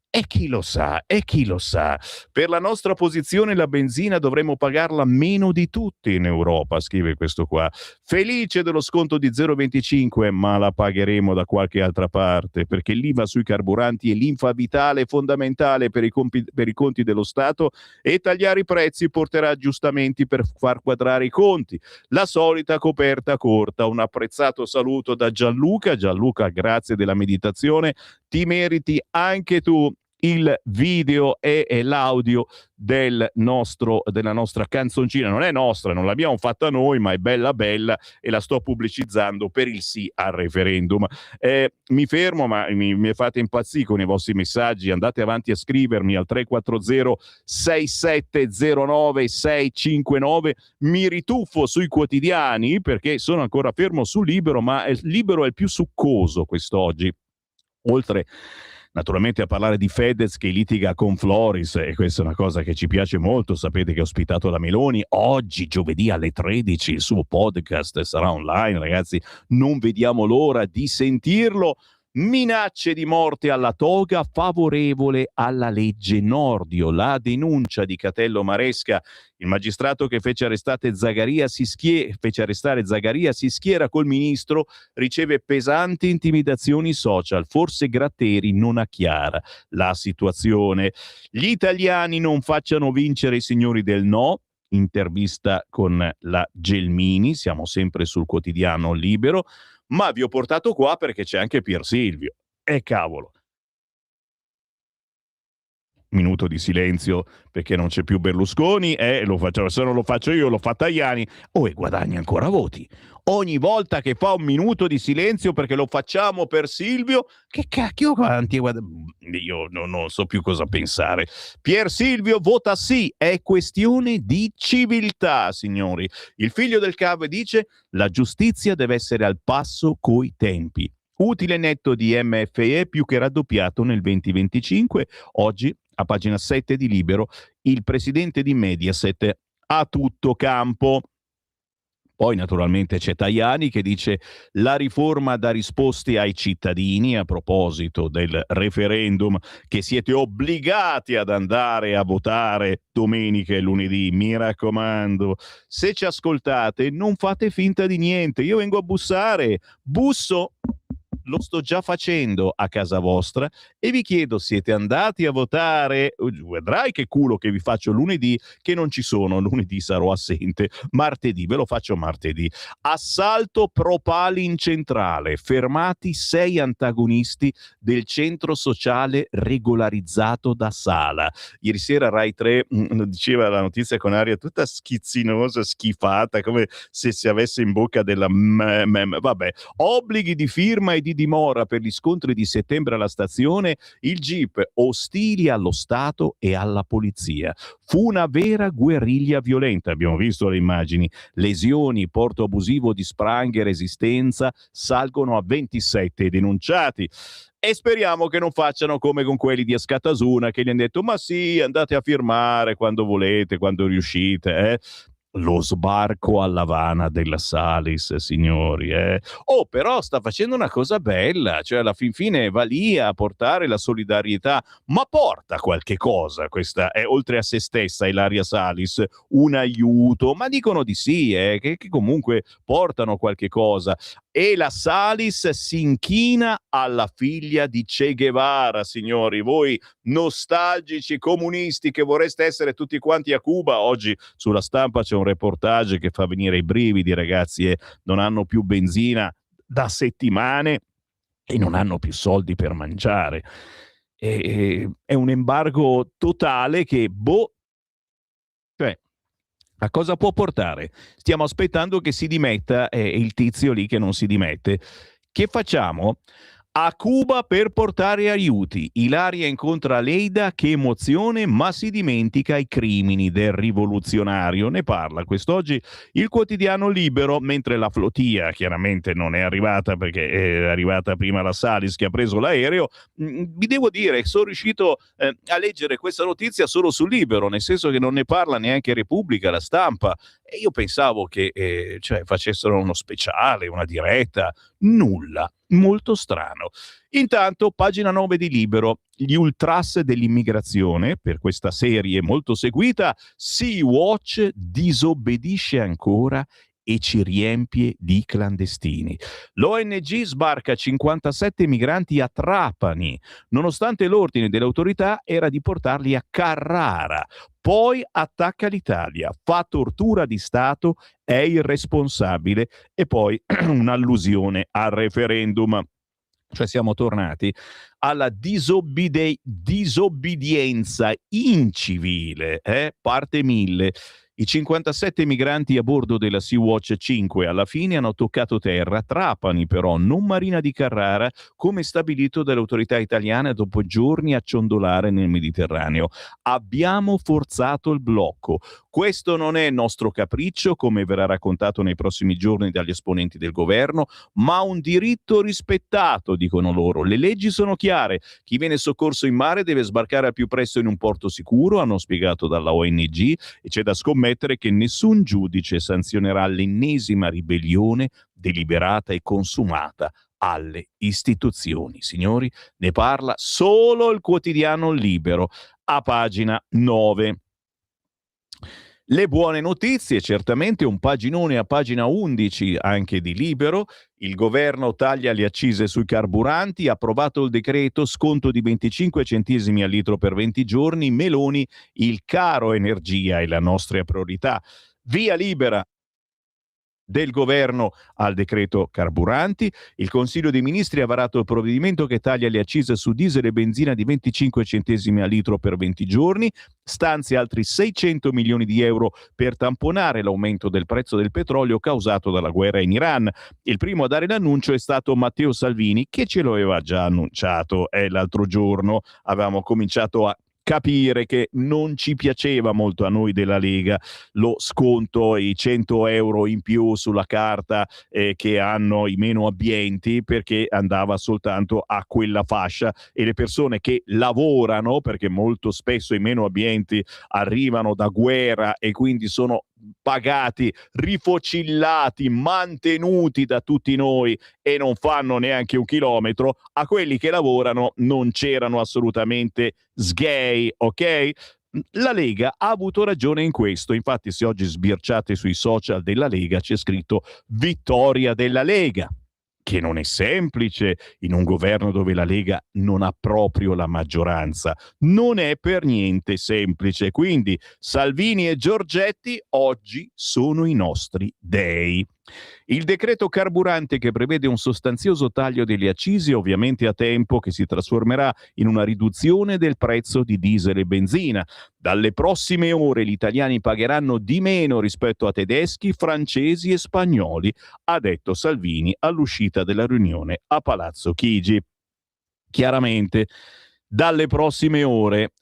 E chi lo sa, Per la nostra posizione la benzina dovremmo pagarla meno di tutti in Europa, scrive questo qua. Felice dello sconto di 0,25, ma la pagheremo da qualche altra parte, perché l'IVA sui carburanti è linfa vitale fondamentale per i conti dello Stato, e tagliare i prezzi porterà aggiustamenti per far quadrare i conti. La solita coperta corta. Un apprezzato saluto da Gianluca. Gianluca, grazie della meditazione. Ti meriti anche tu il video e l'audio della nostra canzoncina. Non è nostra, non l'abbiamo fatta noi, ma è bella e la sto pubblicizzando per il sì al referendum. Mi fermo, ma mi fate impazzire con i vostri messaggi. Andate avanti a scrivermi al 340-6709-659. Mi rituffo sui quotidiani perché sono ancora fermo su Libero, ma Libero è il più succoso quest'oggi. Oltre naturalmente a parlare di Fedez che litiga con Floris, e questa è una cosa che ci piace molto. Sapete che ho ospitato la Meloni oggi, giovedì alle 13, il suo podcast sarà online, ragazzi, non vediamo l'ora di sentirlo. Minacce di morte alla toga, favorevole alla legge Nordio. La denuncia di Catello Maresca, il magistrato che fece arrestare Zagaria si schiera col ministro, riceve pesanti intimidazioni social. Forse Gratteri non chiara la situazione. Gli italiani non facciano vincere i signori del no. Intervista con la Gelmini, siamo sempre sul quotidiano Libero. Ma vi ho portato qua perché c'è anche Pier Silvio. E cavolo, minuto di silenzio perché non c'è più Berlusconi, lo faccio, se non lo faccio io lo fa Tajani, e guadagna ancora voti. Ogni volta che fa un minuto di silenzio perché lo facciamo per Silvio, che cacchio quanti io non so più cosa pensare. Pier Silvio vota sì, è questione di civiltà, signori. Il figlio del Cave dice: la giustizia deve essere al passo coi tempi. Utile netto di MFE più che raddoppiato nel 2025. Oggi, a pagina 7 di Libero, il presidente di Mediaset a tutto campo. Poi naturalmente c'è Tajani che dice: la riforma dà risposte ai cittadini a proposito del referendum che siete obbligati ad andare a votare domenica e lunedì. Mi raccomando, se ci ascoltate non fate finta di niente. Io vengo a bussare, busso, lo sto già facendo a casa vostra e vi chiedo: siete andati a votare? Vedrai che culo che vi faccio lunedì, che non ci sono, lunedì sarò assente, martedì ve lo faccio martedì. Assalto Propali in centrale, fermati 6 antagonisti del centro sociale regolarizzato da Sala. Ieri sera Rai 3 diceva la notizia con aria tutta schizzinosa, schifata, come se si avesse in bocca della vabbè. Obblighi di firma e di dimora per gli scontri di settembre alla stazione, il GIP ostili allo Stato e alla polizia. Fu una vera guerriglia violenta, abbiamo visto le immagini, lesioni, porto abusivo di spranghe e resistenza salgono a 27 denunciati. E speriamo che non facciano come con quelli di Askatasuna che gli hanno detto: ma sì, andate a firmare quando volete, quando riuscite, Lo sbarco a Lavana della Salis, signori. Però sta facendo una cosa bella, cioè alla fin fine va lì a portare la solidarietà, ma porta qualche cosa questa, oltre a se stessa, Ilaria Salis, un aiuto, ma dicono di sì, che comunque portano qualche cosa. E la Salis si inchina alla figlia di Che Guevara, signori. Voi nostalgici comunisti che vorreste essere tutti quanti a Cuba, oggi sulla Stampa c'è un reportage che fa venire i brividi, ragazzi, non hanno più benzina da settimane e non hanno più soldi per mangiare. È un embargo totale che, cioè, a cosa può portare? Stiamo aspettando che si dimetta il tizio lì che non si dimette. Che facciamo? A Cuba per portare aiuti. Ilaria incontra Leida, che emozione, ma si dimentica i crimini del rivoluzionario. Ne parla quest'oggi il quotidiano Libero, mentre la flotilla chiaramente non è arrivata perché è arrivata prima la Salis che ha preso l'aereo. Vi devo dire, sono riuscito a leggere questa notizia solo sul Libero, nel senso che non ne parla neanche Repubblica, La Stampa, e io pensavo che facessero uno speciale, una diretta, nulla. Molto strano. Intanto, pagina 9 di Libero, gli ultras dell'immigrazione, per questa serie molto seguita, Sea-Watch disobbedisce ancora e ci riempie di clandestini. L'ONG sbarca 57 migranti a Trapani, nonostante l'ordine dell'autorità era di portarli a Carrara. Poi attacca l'Italia, fa tortura di Stato, è irresponsabile, e poi un'allusione al referendum. Cioè siamo tornati alla disobbedienza incivile, parte 1000. I 57 migranti a bordo della Sea-Watch 5 alla fine hanno toccato terra, Trapani però, non Marina di Carrara, come stabilito dalle autorità italiane dopo giorni a ciondolare nel Mediterraneo. Abbiamo forzato il blocco. Questo non è nostro capriccio, come verrà raccontato nei prossimi giorni dagli esponenti del governo, ma un diritto rispettato, dicono loro. Le leggi sono chiare. Chi viene soccorso in mare deve sbarcare al più presto in un porto sicuro, hanno spiegato dalla ONG, e c'è da scommettere che nessun giudice sanzionerà l'ennesima ribellione deliberata e consumata alle istituzioni. Signori, ne parla solo il quotidiano Libero, a pagina 9. Le buone notizie, certamente un paginone a pagina 11 anche di Libero. Il governo taglia le accise sui carburanti, ha approvato il decreto, sconto di 25 centesimi al litro per 20 giorni. Meloni, il caro energia è la nostra priorità. Via libera del governo al decreto carburanti. Il Consiglio dei Ministri ha varato il provvedimento che taglia le accise su diesel e benzina di 25 centesimi a litro per 20 giorni, stanzia altri 600 milioni di euro per tamponare l'aumento del prezzo del petrolio causato dalla guerra in Iran. Il primo a dare l'annuncio è stato Matteo Salvini, che ce lo aveva già annunciato l'altro giorno. Avevamo cominciato a capire che non ci piaceva molto a noi della Lega lo sconto, i 100 euro in più sulla carta che hanno i meno abbienti, perché andava soltanto a quella fascia, e le persone che lavorano, perché molto spesso i meno abbienti arrivano da guerra e quindi sono pagati, rifocillati, mantenuti da tutti noi e non fanno neanche un chilometro, a quelli che lavorano non c'erano assolutamente sgay, ok? La Lega ha avuto ragione in questo, infatti se oggi sbirciate sui social della Lega c'è scritto vittoria della Lega, che non è semplice in un governo dove la Lega non ha proprio la maggioranza. Non è per niente semplice. Quindi Salvini e Giorgetti oggi sono i nostri dei. Il decreto carburante, che prevede un sostanzioso taglio delle accise, ovviamente a tempo, che si trasformerà in una riduzione del prezzo di diesel e benzina. Dalle prossime ore gli italiani pagheranno di meno rispetto a tedeschi, francesi e spagnoli, ha detto Salvini all'uscita della riunione a Palazzo Chigi. Chiaramente, dalle prossime ore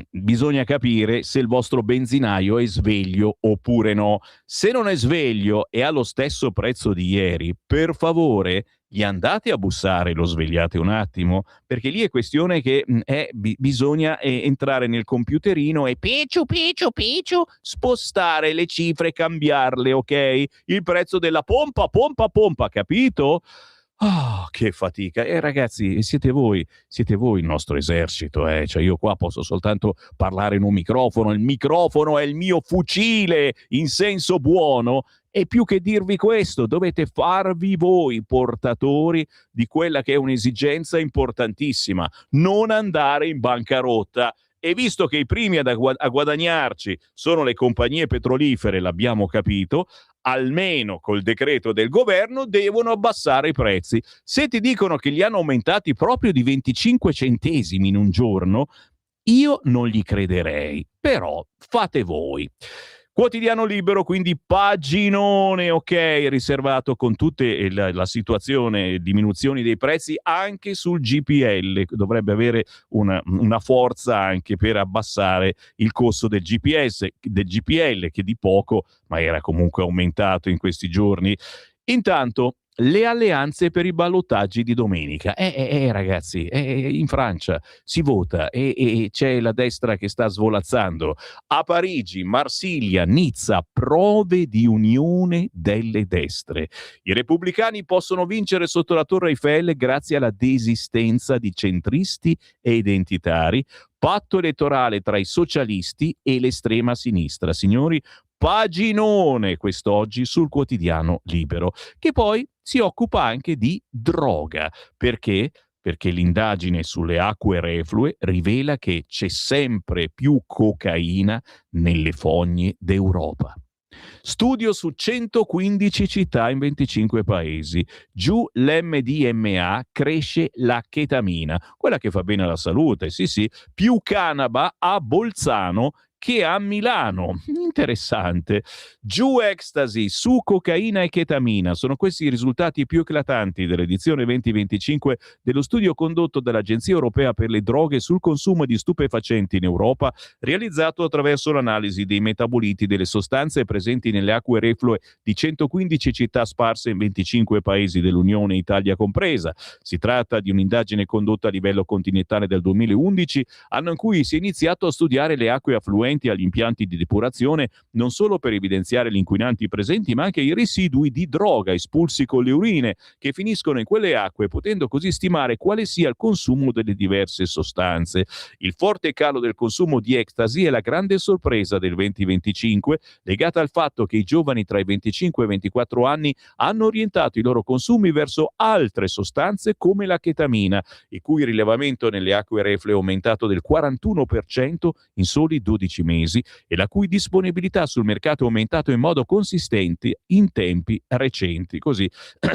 bisogna capire se il vostro benzinaio è sveglio oppure no. Se non è sveglio e ha lo stesso prezzo di ieri, per favore gli andate a bussare, lo svegliate un attimo, perché lì è questione che bisogna entrare nel computerino e picciu, spostare le cifre, cambiarle, ok? Il prezzo della pompa, capito? Oh, che fatica. Ragazzi, siete voi il nostro esercito, Cioè io qua posso soltanto parlare in un microfono, il microfono è il mio fucile in senso buono, e più che dirvi questo, dovete farvi voi portatori di quella che è un'esigenza importantissima, non andare in bancarotta. E visto che i primi a guadagnarci sono le compagnie petrolifere, l'abbiamo capito, almeno col decreto del governo devono abbassare i prezzi. Se ti dicono che li hanno aumentati proprio di 25 centesimi in un giorno, io non gli crederei, però fate voi. Quotidiano Libero, quindi paginone, ok, riservato con tutte la situazione, diminuzioni dei prezzi anche sul GPL, dovrebbe avere una forza anche per abbassare il costo del GPL, che di poco, ma era comunque aumentato in questi giorni. Intanto le alleanze per i ballottaggi di domenica. Ragazzi, in Francia si vota e c'è la destra che sta svolazzando. A Parigi, Marsiglia, Nizza, prove di unione delle destre. I repubblicani possono vincere sotto la Torre Eiffel grazie alla desistenza di centristi e identitari. Patto elettorale tra i socialisti e l'estrema sinistra. Signori, paginone quest'oggi sul quotidiano Libero, che poi si occupa anche di droga. Perché? Perché l'indagine sulle acque reflue rivela che c'è sempre più cocaina nelle fogne d'Europa. Studio su 115 città in 25 paesi. Giù l'MDMA, cresce la chetamina, quella che fa bene alla salute, sì, più canapa a Bolzano che a Milano. Interessante. Giù ecstasy, su cocaina e chetamina. Sono questi i risultati più eclatanti dell'edizione 2025 dello studio condotto dall'Agenzia Europea per le Droghe sul consumo di stupefacenti in Europa, realizzato attraverso l'analisi dei metaboliti delle sostanze presenti nelle acque reflue di 115 città sparse in 25 paesi dell'Unione, Italia compresa. Si tratta di un'indagine condotta a livello continentale del 2011, anno in cui si è iniziato a studiare le acque affluenti agli impianti di depurazione, non solo per evidenziare gli inquinanti presenti, ma anche i residui di droga espulsi con le urine che finiscono in quelle acque, potendo così stimare quale sia il consumo delle diverse sostanze. Il forte calo del consumo di ecstasy è la grande sorpresa del 2025, legata al fatto che i giovani tra i 25 e i 24 anni hanno orientato i loro consumi verso altre sostanze come la chetamina, il cui rilevamento nelle acque reflue è aumentato del 41% in soli 12 12 mesi e la cui disponibilità sul mercato è aumentato in modo consistente in tempi recenti. Così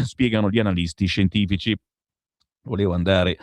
spiegano gli analisti scientifici. Volevo andare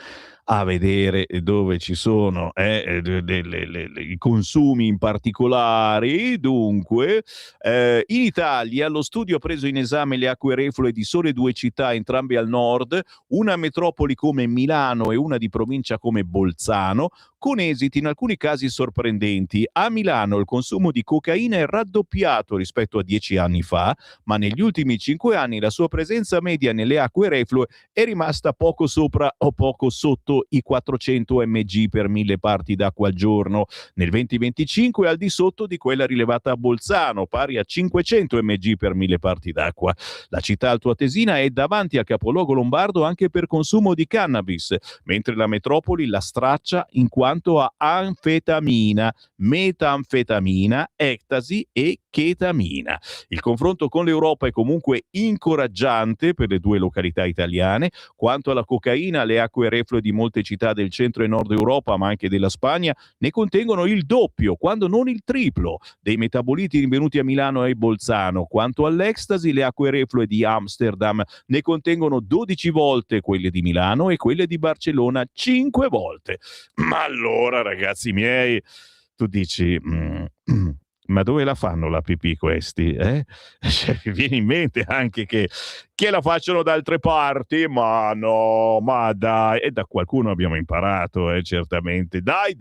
a vedere dove ci sono i consumi in particolare. Dunque, in Italia lo studio ha preso in esame le acque reflue di sole 2 città, entrambe al nord, una metropoli come Milano e una di provincia come Bolzano, con esiti in alcuni casi sorprendenti. A Milano il consumo di cocaina è raddoppiato rispetto a 10 anni fa, ma negli ultimi 5 anni la sua presenza media nelle acque reflue è rimasta poco sopra o poco sotto i 400 mg per 1000 parti d'acqua al giorno. Nel 2025 è al di sotto di quella rilevata a Bolzano, pari a 500 mg per 1000 parti d'acqua. La città altoatesina è davanti al capoluogo lombardo anche per consumo di cannabis, mentre la metropoli la straccia in quanto a anfetamina, metanfetamina, ecstasy e chetamina. Il confronto con l'Europa è comunque incoraggiante per le due località italiane. Quanto alla cocaina, le acque reflue di molte città del centro e nord Europa, ma anche della Spagna, ne contengono il doppio, quando non il triplo, dei metaboliti rinvenuti a Milano e Bolzano. Quanto all'ecstasy, le acque reflue di Amsterdam ne contengono 12 volte quelle di Milano e quelle di Barcellona 5 volte. Ma allora, ragazzi miei, tu dici... ma dove la fanno la pipì questi? Cioè, viene in mente anche che la facciano da altre parti, ma no, ma dai, e da qualcuno abbiamo imparato, certamente. Dai,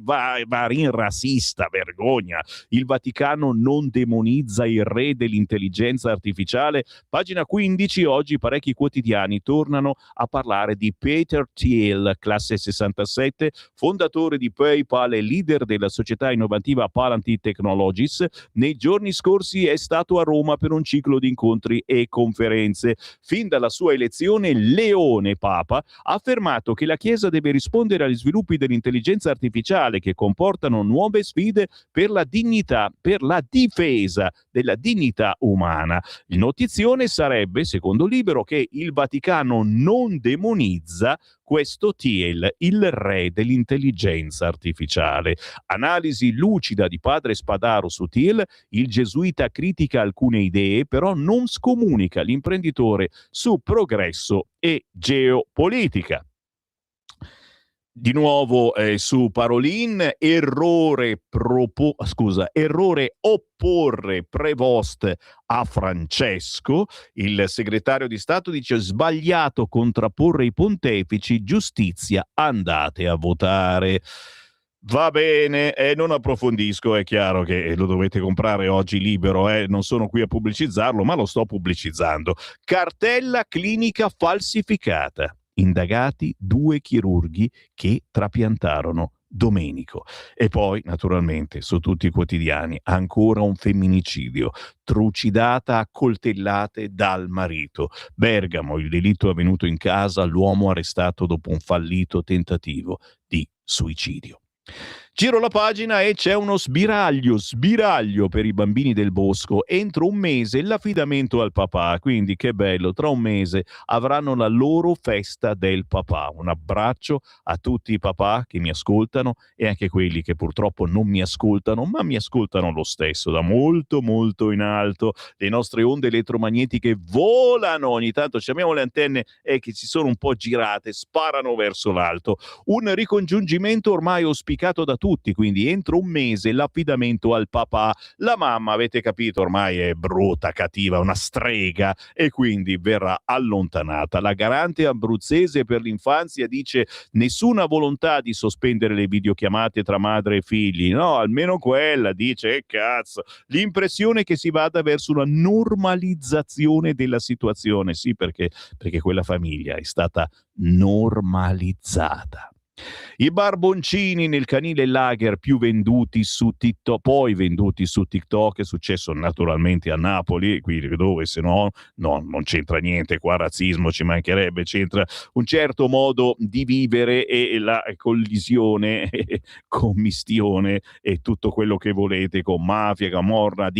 Varin razzista, vergogna. Il Vaticano non demonizza il re dell'intelligenza artificiale. Pagina 15, oggi parecchi quotidiani tornano a parlare di Peter Thiel, classe 67, fondatore di PayPal e leader della società innovativa Palantir Technologies. Nei giorni scorsi è stato a Roma per un ciclo di incontri e conferenze. Fin dalla sua elezione, Leone Papa ha affermato che la Chiesa deve rispondere agli sviluppi dell'intelligenza artificiale che comportano nuove sfide per la dignità, per la difesa della dignità umana. Il notizione sarebbe, secondo Libero, che il Vaticano non demonizza questo Thiel, il re dell'intelligenza artificiale. Analisi lucida di padre Spadaro su Thiel, il gesuita critica alcune idee, però non scomunica l'imprenditore su progresso e geopolitica. Di nuovo su Parolin, errore opporre Prevost a Francesco. Il segretario di Stato dice: sbagliato contrapporre i pontefici, giustizia, andate a votare. Va bene, non approfondisco, è chiaro che lo dovete comprare oggi Libero, non sono qui a pubblicizzarlo, ma lo sto pubblicizzando. Cartella clinica falsificata. Indagati 2 chirurghi che trapiantarono Domenico. E poi, naturalmente, su tutti i quotidiani, ancora un femminicidio. Trucidata a coltellate dal marito. Bergamo, il delitto avvenuto in casa, l'uomo arrestato dopo un fallito tentativo di suicidio. Giro la pagina e c'è uno sbiraglio per i bambini del bosco. Entro un mese l'affidamento al papà, quindi che bello, tra un mese avranno la loro festa del papà. Un abbraccio a tutti i papà che mi ascoltano e anche quelli che purtroppo non mi ascoltano, ma mi ascoltano lo stesso, da molto molto in alto. Le nostre onde elettromagnetiche volano, ogni tanto abbiamo le antenne che si sono un po' girate, sparano verso l'alto. Un ricongiungimento ormai auspicato da tutti, quindi entro un mese l'affidamento al papà. La mamma, avete capito, ormai è brutta, cattiva, una strega e quindi verrà allontanata. La garante abruzzese per l'infanzia dice: nessuna volontà di sospendere le videochiamate tra madre e figli, no, almeno quella, dice, cazzo, l'impressione che si vada verso una normalizzazione della situazione, sì, perché quella famiglia è stata normalizzata. I barboncini nel canile lager più venduti su TikTok, poi venduti su TikTok, è successo naturalmente a Napoli, qui dove se no non c'entra niente, qua razzismo ci mancherebbe, c'entra un certo modo di vivere e la collisione, commistione e tutto quello che volete con mafia, camorra, va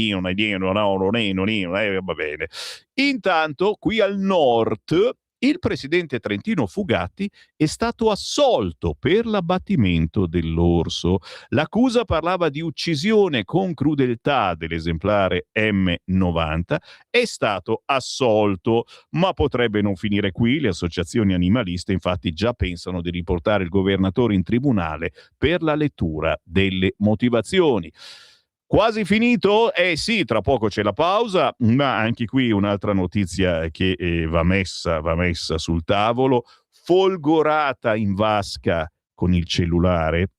bene. Intanto qui al nord il presidente trentino Fugatti è stato assolto per l'abbattimento dell'orso. L'accusa parlava di uccisione con crudeltà dell'esemplare M90, è stato assolto, ma potrebbe non finire qui. Le associazioni animaliste infatti già pensano di riportare il governatore in tribunale per la lettura delle motivazioni. Quasi finito? Eh sì, tra poco c'è la pausa, ma anche qui un'altra notizia che va messa sul tavolo. Folgorata in vasca con il cellulare,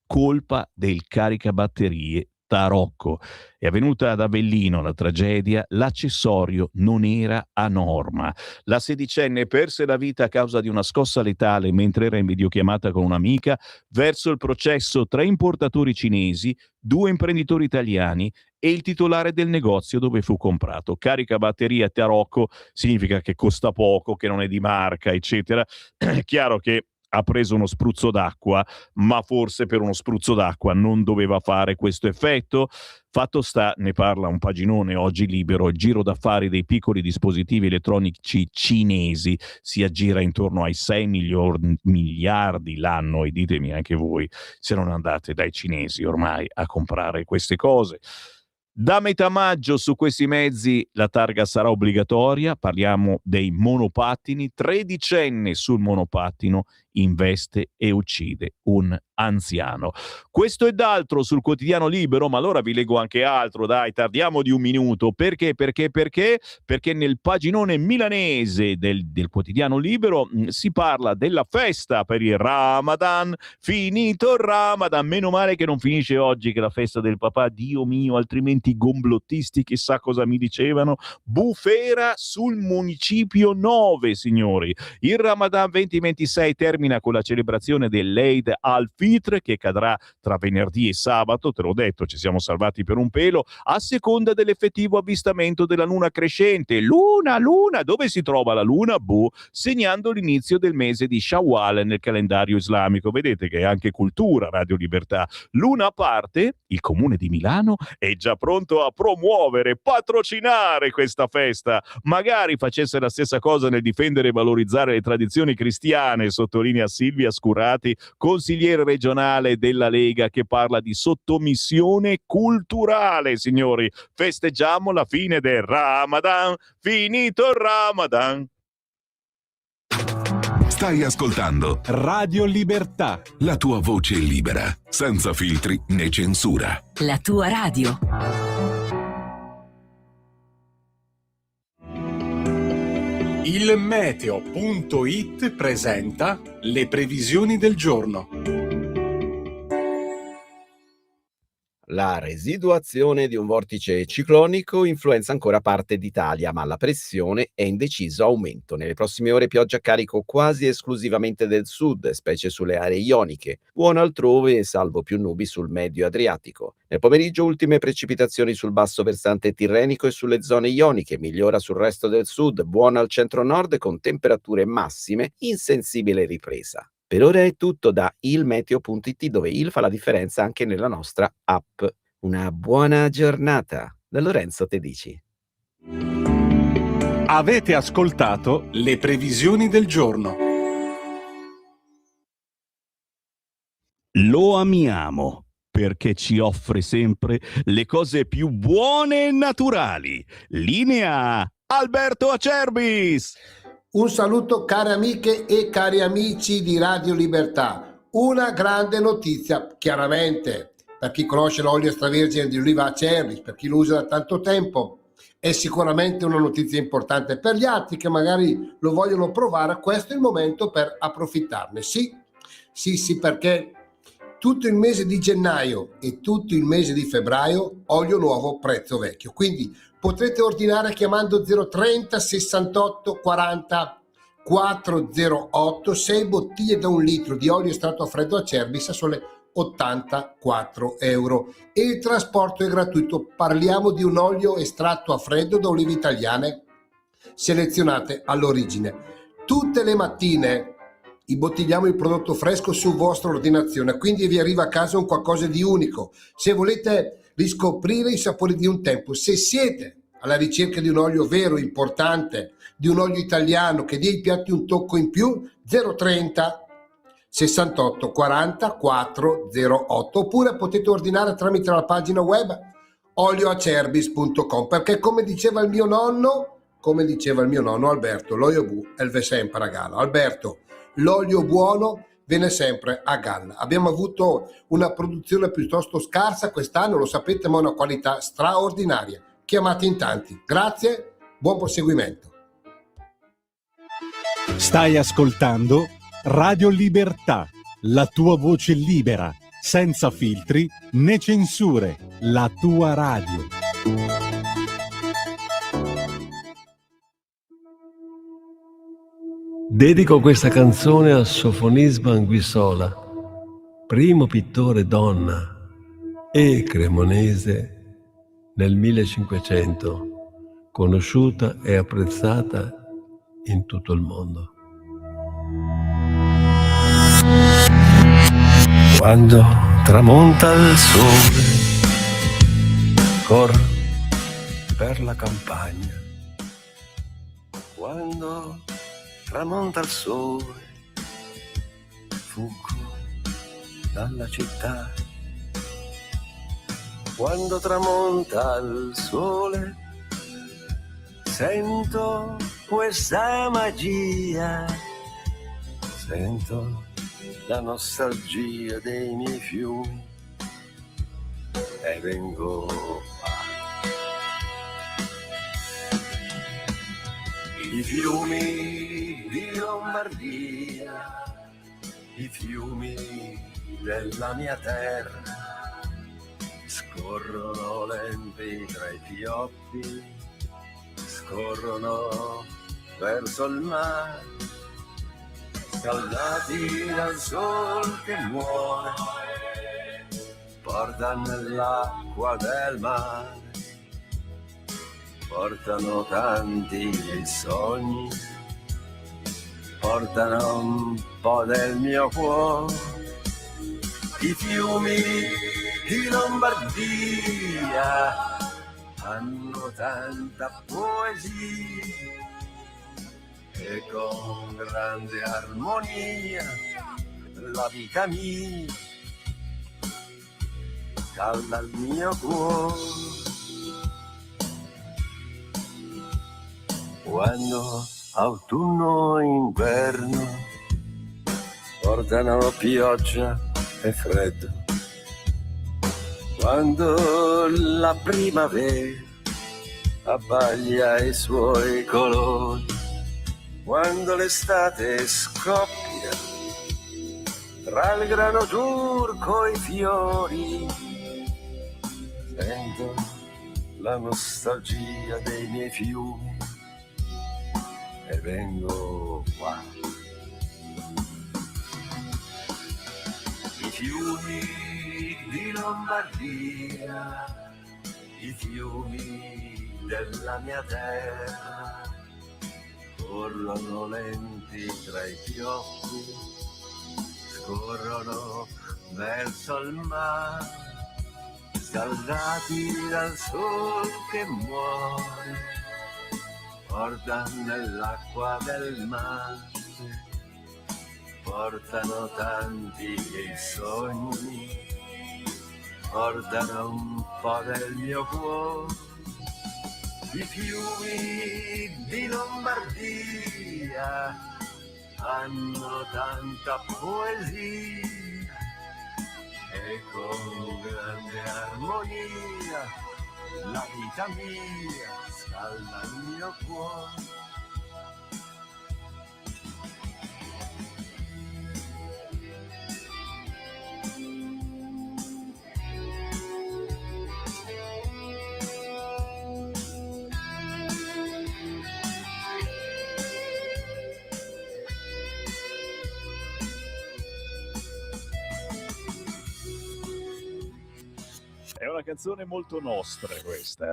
colpa del caricabatterie tarocco. È avvenuta ad Avellino la tragedia, l'accessorio non era a norma. La sedicenne perse la vita a causa di una scossa letale mentre era in videochiamata con un'amica. Verso il processo 3 importatori cinesi, 2 imprenditori italiani e il titolare del negozio dove fu comprato. Caricabatteria tarocco significa che costa poco, che non è di marca, eccetera. È chiaro che ha preso uno spruzzo d'acqua, ma forse per uno spruzzo d'acqua non doveva fare questo effetto. Fatto sta, ne parla un paginone oggi Libero, il giro d'affari dei piccoli dispositivi elettronici cinesi si aggira intorno ai 6 miliardi l'anno, e ditemi anche voi se non andate dai cinesi ormai a comprare queste cose. Da metà maggio su questi mezzi la targa sarà obbligatoria, parliamo dei monopattini, 13enne sul monopattino investe e uccide un anziano. Questo ed altro sul quotidiano Libero, ma allora vi leggo anche altro, dai, tardiamo di un minuto. Perché? Perché nel paginone milanese del quotidiano Libero si parla della festa per il Ramadan, finito il Ramadan, meno male che non finisce oggi, che è la festa del papà, Dio mio, altrimenti i gomblottisti chissà cosa mi dicevano. Bufera sul municipio 9, signori. Il Ramadan 2026 termina con la celebrazione dell'Eid al-Fitr, che cadrà tra venerdì e sabato, te l'ho detto, ci siamo salvati per un pelo, a seconda dell'effettivo avvistamento della luna crescente. Luna, dove si trova la luna? Segnando l'inizio del mese di Shawwal nel calendario islamico. Vedete che è anche cultura, Radio Libertà. Luna a parte, il Comune di Milano è già pronto a promuovere, patrocinare questa festa. Magari facesse la stessa cosa nel difendere e valorizzare le tradizioni cristiane, sottolinea Silvia Scurati, consigliere regionale della Lega, che parla di sottomissione culturale, signori. Festeggiamo la fine del Ramadan, finito il Ramadan. Stai ascoltando Radio Libertà, la tua voce libera, senza filtri né censura. La tua radio. il meteo.it presenta le previsioni del giorno. La residuazione di un vortice ciclonico influenza ancora parte d'Italia, ma la pressione è in deciso aumento. Nelle prossime ore pioggia a carico quasi esclusivamente del sud, specie sulle aree ioniche. Buono altrove, salvo più nubi sul medio Adriatico. Nel pomeriggio ultime precipitazioni sul basso versante tirrenico e sulle zone ioniche. Migliora sul resto del sud, buona al centro-nord con temperature massime in sensibile ripresa. Per ora è tutto da ilmeteo.it, dove il fa la differenza anche nella nostra app. Una buona giornata da Lorenzo Tedici. Avete ascoltato le previsioni del giorno. Lo amiamo perché ci offre sempre le cose più buone e naturali. Linea Alberto Acerbis. Un saluto care amiche e cari amici di Radio Libertà. Una grande notizia, chiaramente, per chi conosce l'olio extravergine di oliva Acerbis, per chi lo usa da tanto tempo, è sicuramente una notizia importante. Per gli altri che magari lo vogliono provare, questo è il momento per approfittarne. Sì, perché tutto il mese di gennaio e tutto il mese di febbraio, olio nuovo, prezzo vecchio. Quindi potrete ordinare chiamando 030 68 40 408 6 bottiglie da 1 litro di olio estratto a freddo Acerbis a sole 84 euro. E il trasporto è gratuito. Parliamo di un olio estratto a freddo da olive italiane selezionate all'origine. Tutte le mattine imbottigliamo il prodotto fresco su vostra ordinazione, quindi vi arriva a casa un qualcosa di unico. Se volete riscoprire i sapori di un tempo, se siete alla ricerca di un olio vero, importante, di un olio italiano che dia ai piatti un tocco in più, 030 68 40 408, oppure potete ordinare tramite la pagina web olioacerbis.com, perché come diceva il mio nonno Alberto, l'olio è sempre a galla. Alberto, l'olio buono viene sempre a galla. Abbiamo avuto una produzione piuttosto scarsa quest'anno, lo sapete, ma una qualità straordinaria. Chiamate in tanti. Grazie, buon proseguimento. Stai ascoltando Radio Libertà, la tua voce libera, senza filtri né censure, la tua radio. Dedico questa canzone a Sofonisba Anguissola, primo pittore donna e cremonese nel 1500, conosciuta e apprezzata in tutto il mondo. Quando tramonta il sole, corro per la campagna. Quando tramonta il sole, fuggo dalla città. Quando tramonta il sole, sento questa magia, sento la nostalgia dei miei fiumi e vengo qua. I fiumi di Lombardia, i fiumi della mia terra, scorrono lenti tra i pioppi, scorrono verso il mare, scaldati dal sol che muore, portano nell'acqua del mare, portano tanti miei sogni, portano un po' del mio cuore. I fiumi di Lombardia hanno tanta poesia e con grande armonia la vita mia calda il mio cuore. Quando autunno e inverno portano pioggia e freddo, quando la primavera abbaglia i suoi colori, quando l'estate scoppia tra il grano turco e i fiori, sento la nostalgia dei miei fiumi e vengo qua. I fiumi di Lombardia, i fiumi della mia terra, corrono lenti tra i pioppi, scorrono verso il mare, scaldati dal sol che muore, portano nell'acqua del mare, portano tanti miei sogni, portano un po' del mio cuore. I fiumi di Lombardia hanno tanta poesia e con grande armonia la vita mia scalda il mio cuore. una canzone molto nostra questa,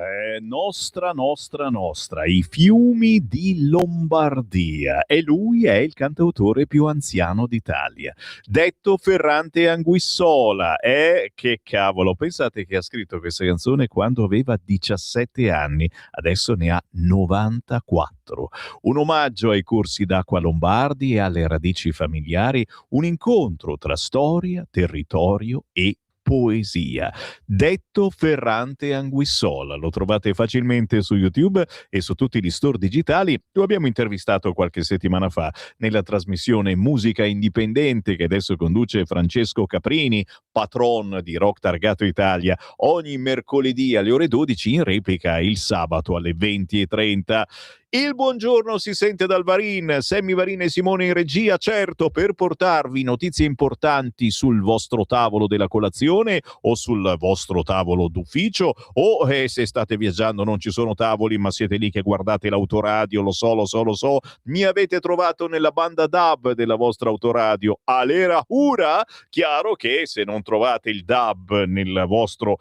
nostra, i fiumi di Lombardia, e lui è il cantautore più anziano d'Italia, detto Ferrante Anguissola. Che cavolo, pensate che ha scritto questa canzone quando aveva 17 anni, adesso ne ha 94. Un omaggio ai corsi d'acqua lombardi e alle radici familiari, un incontro tra storia, territorio e poesia. Detto Ferrante Anguissola, lo trovate facilmente su YouTube e su tutti gli store digitali. Lo abbiamo intervistato qualche settimana fa nella trasmissione Musica Indipendente che adesso conduce Francesco Caprini, patron di Rock Targato Italia, ogni mercoledì alle ore 12, in replica il sabato alle 20:30. Il buongiorno si sente dal Varin, Sammy Varin e Simone in regia, certo, per portarvi notizie importanti sul vostro tavolo della colazione o sul vostro tavolo d'ufficio, o se state viaggiando non ci sono tavoli ma siete lì che guardate l'autoradio, lo so, mi avete trovato nella banda DAB della vostra autoradio, Alera Hura. Chiaro che se non trovate il DAB nel vostro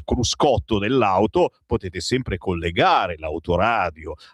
cruscotto dell'auto, potete sempre collegare l'autoradio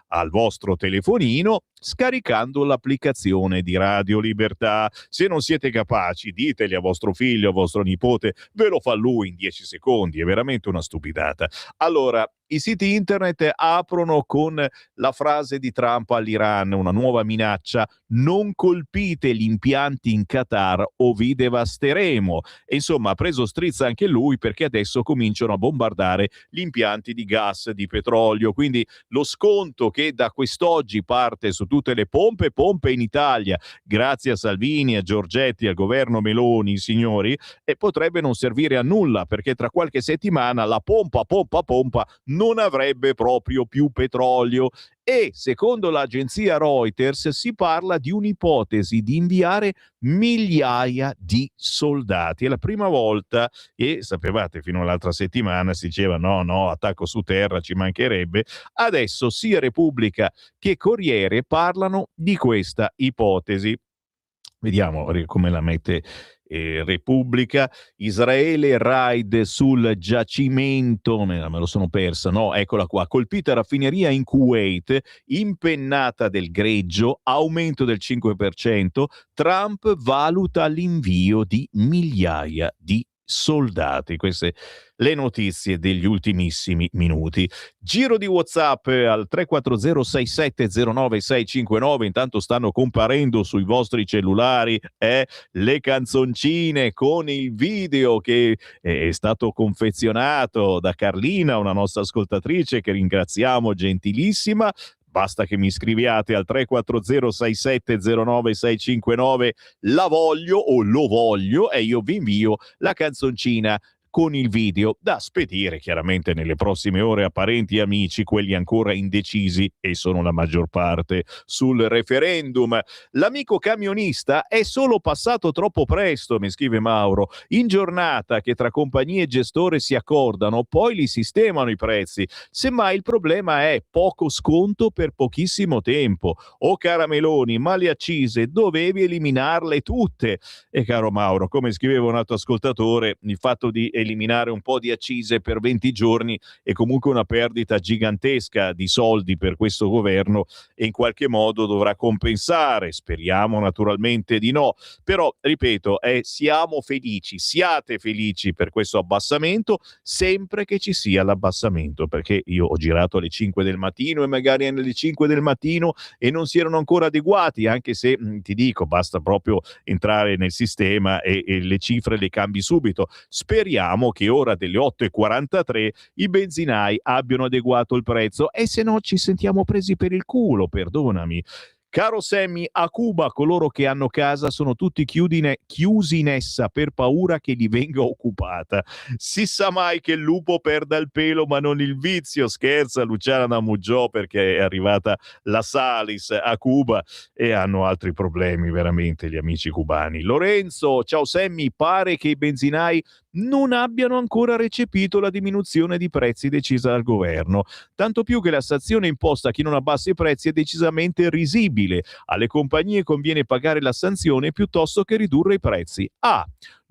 al vostro telefonino scaricando l'applicazione di Radio Libertà. Se non siete capaci, diteli a vostro figlio, a vostro nipote, ve lo fa lui in 10 secondi, è veramente una stupidata. Allora, i siti internet aprono con la frase di Trump all'Iran, una nuova minaccia: non colpite gli impianti in Qatar o vi devasteremo. E insomma ha preso strizza anche lui, perché adesso cominciano a bombardare gli impianti di gas, di petrolio, quindi lo sconto che da quest'oggi parte su tutte le pompe in Italia, grazie a Salvini, a Giorgetti, al governo Meloni, signori, e potrebbe non servire a nulla, perché tra qualche settimana la pompa non avrebbe proprio più petrolio. E secondo l'agenzia Reuters si parla di un'ipotesi di inviare migliaia di soldati. È la prima volta, e sapevate fino all'altra settimana si diceva no, attacco su terra, ci mancherebbe. Adesso sia Repubblica che Corriere parlano di questa ipotesi. Vediamo come la mette Repubblica. Israele raid sul giacimento, me lo sono persa, no, eccola qua, colpita raffineria in Kuwait, impennata del greggio, aumento del 5%, Trump valuta l'invio di migliaia di soldati. Queste le notizie degli ultimissimi minuti. Giro di WhatsApp al 34067096659. Intanto stanno comparendo sui vostri cellulari le canzoncine con il video che è stato confezionato da Carlina, una nostra ascoltatrice che ringraziamo, gentilissima. Basta che mi scriviate al 34067096659 la voglio o lo voglio e io vi invio la canzoncina con il video, da spedire chiaramente nelle prossime ore a parenti e amici, quelli ancora indecisi, e sono la maggior parte, sul referendum. L'amico camionista è solo passato troppo presto, mi scrive Mauro, in giornata che tra compagnie e gestore si accordano, poi li sistemano i prezzi. Semmai il problema è poco sconto per pochissimo tempo. Oh cara Meloni, ma le accise dovevi eliminarle tutte. E caro Mauro, come scriveva un altro ascoltatore, il fatto di eliminare un po' di accise per 20 giorni è comunque una perdita gigantesca di soldi per questo governo e in qualche modo dovrà compensare, speriamo naturalmente di no, però ripeto, siamo felici, siate felici per questo abbassamento, sempre che ci sia l'abbassamento, perché io ho girato alle 5 del mattino e magari alle 5 del mattino e non si erano ancora adeguati, anche se ti dico, basta proprio entrare nel sistema e le cifre le cambi subito. Speriamo che ora delle 8:43 i benzinai abbiano adeguato il prezzo, e se no ci sentiamo presi per il culo, perdonami. Caro Sammy, a Cuba coloro che hanno casa sono tutti chiusi in essa per paura che gli venga occupata. Si sa mai che il lupo perda il pelo ma non il vizio, scherza Luciana da Muggiò, perché è arrivata la Salis a Cuba e hanno altri problemi veramente gli amici cubani. Lorenzo, ciao Sammy, pare che i benzinai non abbiano ancora recepito la diminuzione di prezzi decisa dal governo. Tanto più che la sanzione imposta a chi non abbassa i prezzi è decisamente risibile. Alle compagnie conviene pagare la sanzione piuttosto che ridurre i prezzi.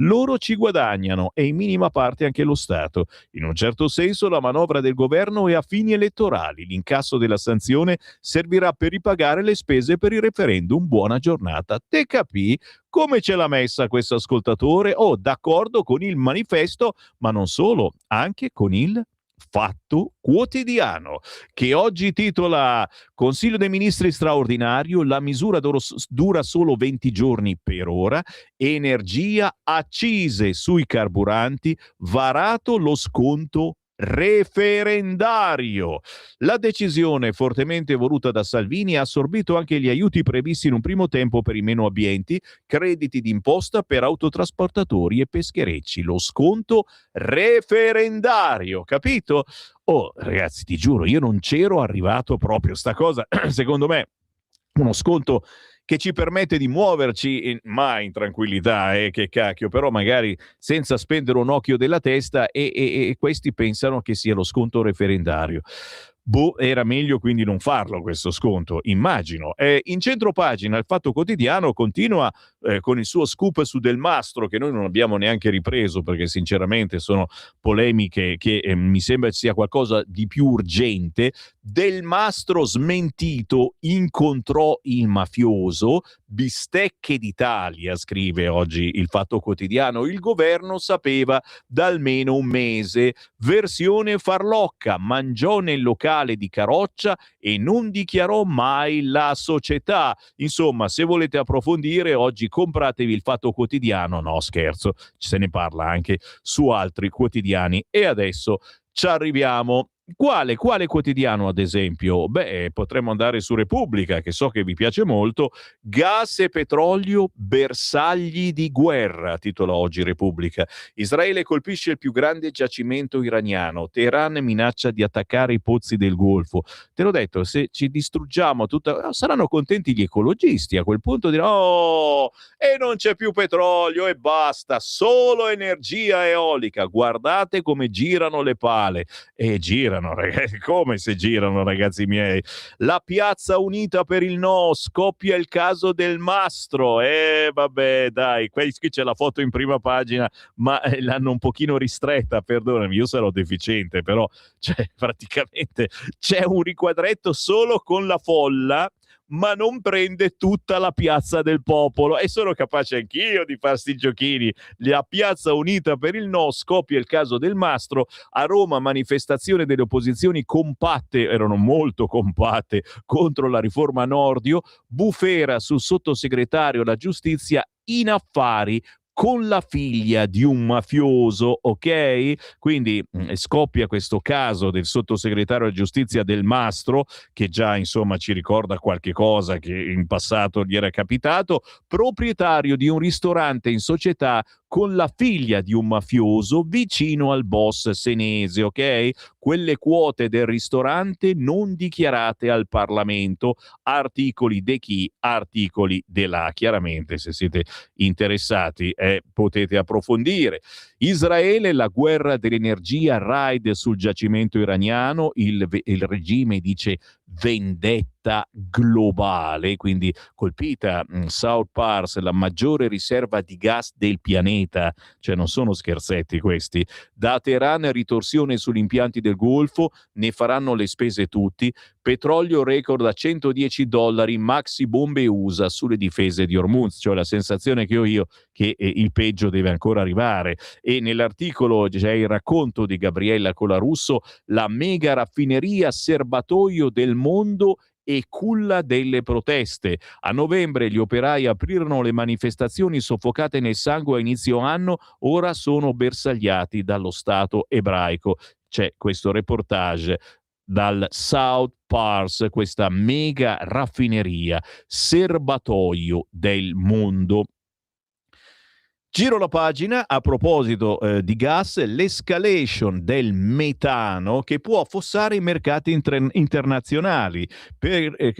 Loro ci guadagnano e in minima parte anche lo Stato. In un certo senso la manovra del governo è a fini elettorali. L'incasso della sanzione servirà per ripagare le spese per il referendum. Buona giornata. Te capì? Come ce l'ha messa questo ascoltatore? D'accordo con il manifesto, ma non solo, anche con il Fatto Quotidiano, che oggi titola Consiglio dei Ministri straordinario, la misura dura solo 20 giorni per ora, energia, accise sui carburanti, varato lo sconto referendario. La decisione fortemente voluta da Salvini ha assorbito anche gli aiuti previsti in un primo tempo per i meno abbienti, crediti d'imposta per autotrasportatori e pescherecci, lo sconto referendario, capito? Ragazzi, ti giuro, io non c'ero arrivato proprio sta cosa, secondo me uno sconto che ci permette di muoverci mai in tranquillità, che cacchio, però magari senza spendere un occhio della testa e questi pensano che sia lo sconto referendario. Era meglio quindi non farlo questo sconto, immagino. In centro pagina il Fatto Quotidiano continua con il suo scoop su Del Mastro, che noi non abbiamo neanche ripreso perché sinceramente sono polemiche che mi sembra ci sia qualcosa di più urgente. Del Mastro smentito incontrò il mafioso, bistecche d'Italia, scrive oggi il Fatto Quotidiano. Il governo sapeva da almeno un mese. Versione farlocca, mangiò nel locale di Caroccia e non dichiarò mai la società. Insomma, se volete approfondire oggi compratevi il Fatto Quotidiano. No, scherzo, se ne parla anche su altri quotidiani. E adesso ci arriviamo. Quale quotidiano, ad esempio? Potremmo andare su Repubblica, che so che vi piace molto. Gas e petrolio, bersagli di guerra, titola oggi Repubblica. Israele colpisce il più grande giacimento iraniano. Teheran minaccia di attaccare i pozzi del Golfo. Te l'ho detto, se ci distruggiamo saranno contenti gli ecologisti. A quel punto diranno: e non c'è più petrolio e basta, solo energia eolica. Guardate come girano le pale. E girano, ragazzi, come se girano, ragazzi miei. La piazza unita per il no, scoppia il caso Del Mastro. Vabbè, dai, qui c'è la foto in prima pagina, ma l'hanno un pochino ristretta, perdonami, io sarò deficiente, però praticamente c'è un riquadretto solo con la folla, ma non prende tutta la piazza del popolo, e sono capace anch'io di fare sti giochini. La piazza unita per il no, scoppia il caso Del Mastro. A Roma manifestazione delle opposizioni compatte, erano molto compatte, contro la riforma Nordio. Bufera sul sottosegretario alla giustizia in affari con la figlia di un mafioso, ok? Quindi scoppia questo caso del sottosegretario alla giustizia Del Mastro, che già insomma ci ricorda qualche cosa che in passato gli era capitato, proprietario di un ristorante in società con la figlia di un mafioso vicino al boss senese, ok? Quelle quote del ristorante non dichiarate al Parlamento, articoli de chi, articoli de là. Chiaramente, se siete interessati, potete approfondire. Israele, la guerra dell'energia, raid sul giacimento iraniano, il regime dice vendetta globale, quindi colpita South Pars, la maggiore riserva di gas del pianeta, cioè non sono scherzetti questi. Da Teheran ritorsione sugli impianti del Golfo, ne faranno le spese tutti. Petrolio record a $110, maxi bombe USA sulle difese di Hormuz, cioè la sensazione che ho io che il peggio deve ancora arrivare. E nell'articolo c'è il racconto di Gabriella Colarusso, la mega raffineria serbatoio del mondo e culla delle proteste. A novembre gli operai aprirono le manifestazioni soffocate nel sangue a inizio anno, ora sono bersagliati dallo Stato ebraico. C'è questo reportage dal South Pars, questa mega raffineria, serbatoio del mondo. Giro la pagina a proposito di gas, l'escalation del metano che può affossare i mercati internazionali.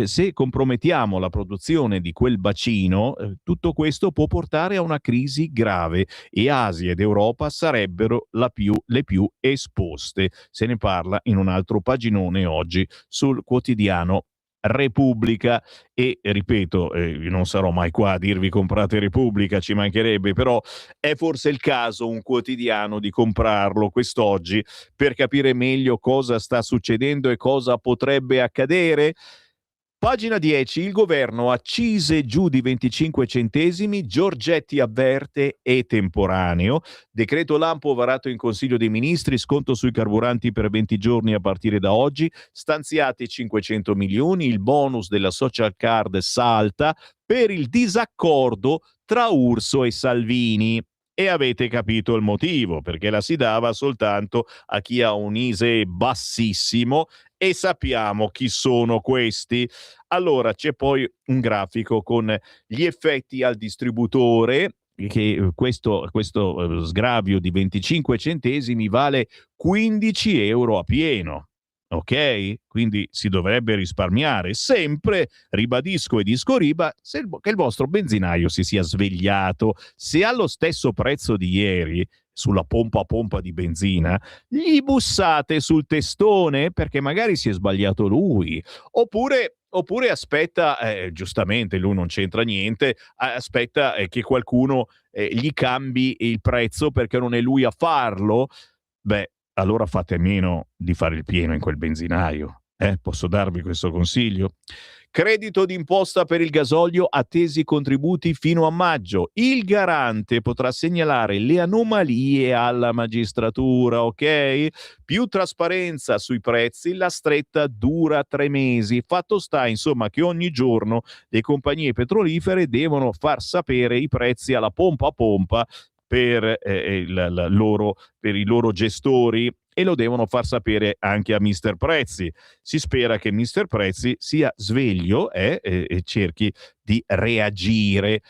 Se compromettiamo la produzione di quel bacino, tutto questo può portare a una crisi grave e Asia ed Europa sarebbero le più esposte. Se ne parla in un altro paginone oggi sul quotidiano Repubblica. E ripeto, non sarò mai qua a dirvi comprate Repubblica, ci mancherebbe, però è forse il caso un quotidiano di comprarlo quest'oggi per capire meglio cosa sta succedendo e cosa potrebbe accadere. Pagina 10, il governo accise giù di 25 centesimi, Giorgetti avverte è temporaneo, decreto lampo varato in Consiglio dei Ministri, sconto sui carburanti per 20 giorni a partire da oggi, stanziati 500 milioni, il bonus della social card salta per il disaccordo tra Urso e Salvini. E avete capito il motivo, perché la si dava soltanto a chi ha un ISEE bassissimo e sappiamo chi sono questi. Allora c'è poi un grafico con gli effetti al distributore, che questo sgravio di 25 centesimi vale 15 euro a pieno. Ok? Quindi si dovrebbe risparmiare. Sempre, ribadisco e discoriba, che il vostro benzinaio si sia svegliato. Se allo stesso prezzo di ieri, sulla pompa a pompa di benzina, gli bussate sul testone perché magari si è sbagliato lui. Oppure aspetta, giustamente lui non c'entra niente, aspetta che qualcuno gli cambi il prezzo perché non è lui a farlo. Beh, allora fate a meno di fare il pieno in quel benzinaio. Posso darvi questo consiglio? Credito d'imposta per il gasolio, attesi contributi fino a maggio. Il garante potrà segnalare le anomalie alla magistratura, ok? Più trasparenza sui prezzi, la stretta dura 3 mesi. Fatto sta, insomma, che ogni giorno le compagnie petrolifere devono far sapere i prezzi alla pompa a pompa per i loro gestori, e lo devono far sapere anche a Mister Prezzi. Si spera che Mister Prezzi sia sveglio e cerchi di reagire.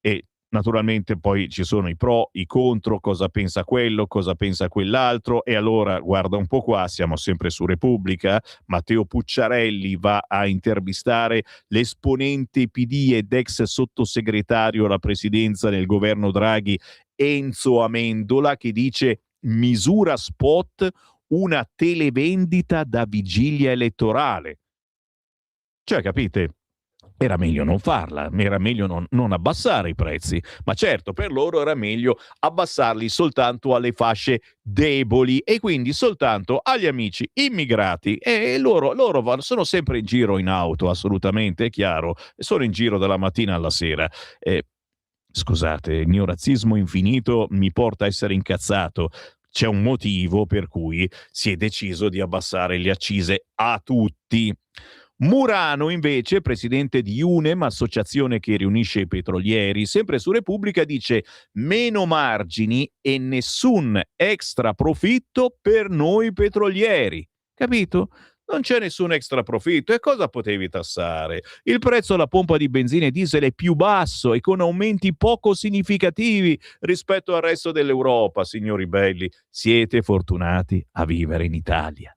E naturalmente poi ci sono i pro, i contro, cosa pensa quello, cosa pensa quell'altro. E allora, guarda un po' qua, siamo sempre su Repubblica, Matteo Pucciarelli va a intervistare l'esponente PD ed ex sottosegretario alla presidenza nel governo Draghi, Enzo Amendola, che dice: misura spot, una televendita da vigilia elettorale. Cioè, capite? Era meglio non farla, era meglio non abbassare i prezzi, ma certo per loro era meglio abbassarli soltanto alle fasce deboli e quindi soltanto agli amici immigrati, e loro sono sempre in giro in auto, assolutamente, è chiaro, sono in giro dalla mattina alla sera. Scusate, il mio razzismo infinito mi porta a essere incazzato. C'è un motivo per cui si è deciso di abbassare le accise a tutti. Murano, invece, presidente di UNEM, associazione che riunisce i petrolieri, sempre su Repubblica, dice: meno margini e nessun extra profitto per noi petrolieri. Capito? Non c'è nessun extra profitto. E cosa potevi tassare? Il prezzo alla pompa di benzina e diesel è più basso e con aumenti poco significativi rispetto al resto dell'Europa, signori belli. Siete fortunati a vivere in Italia.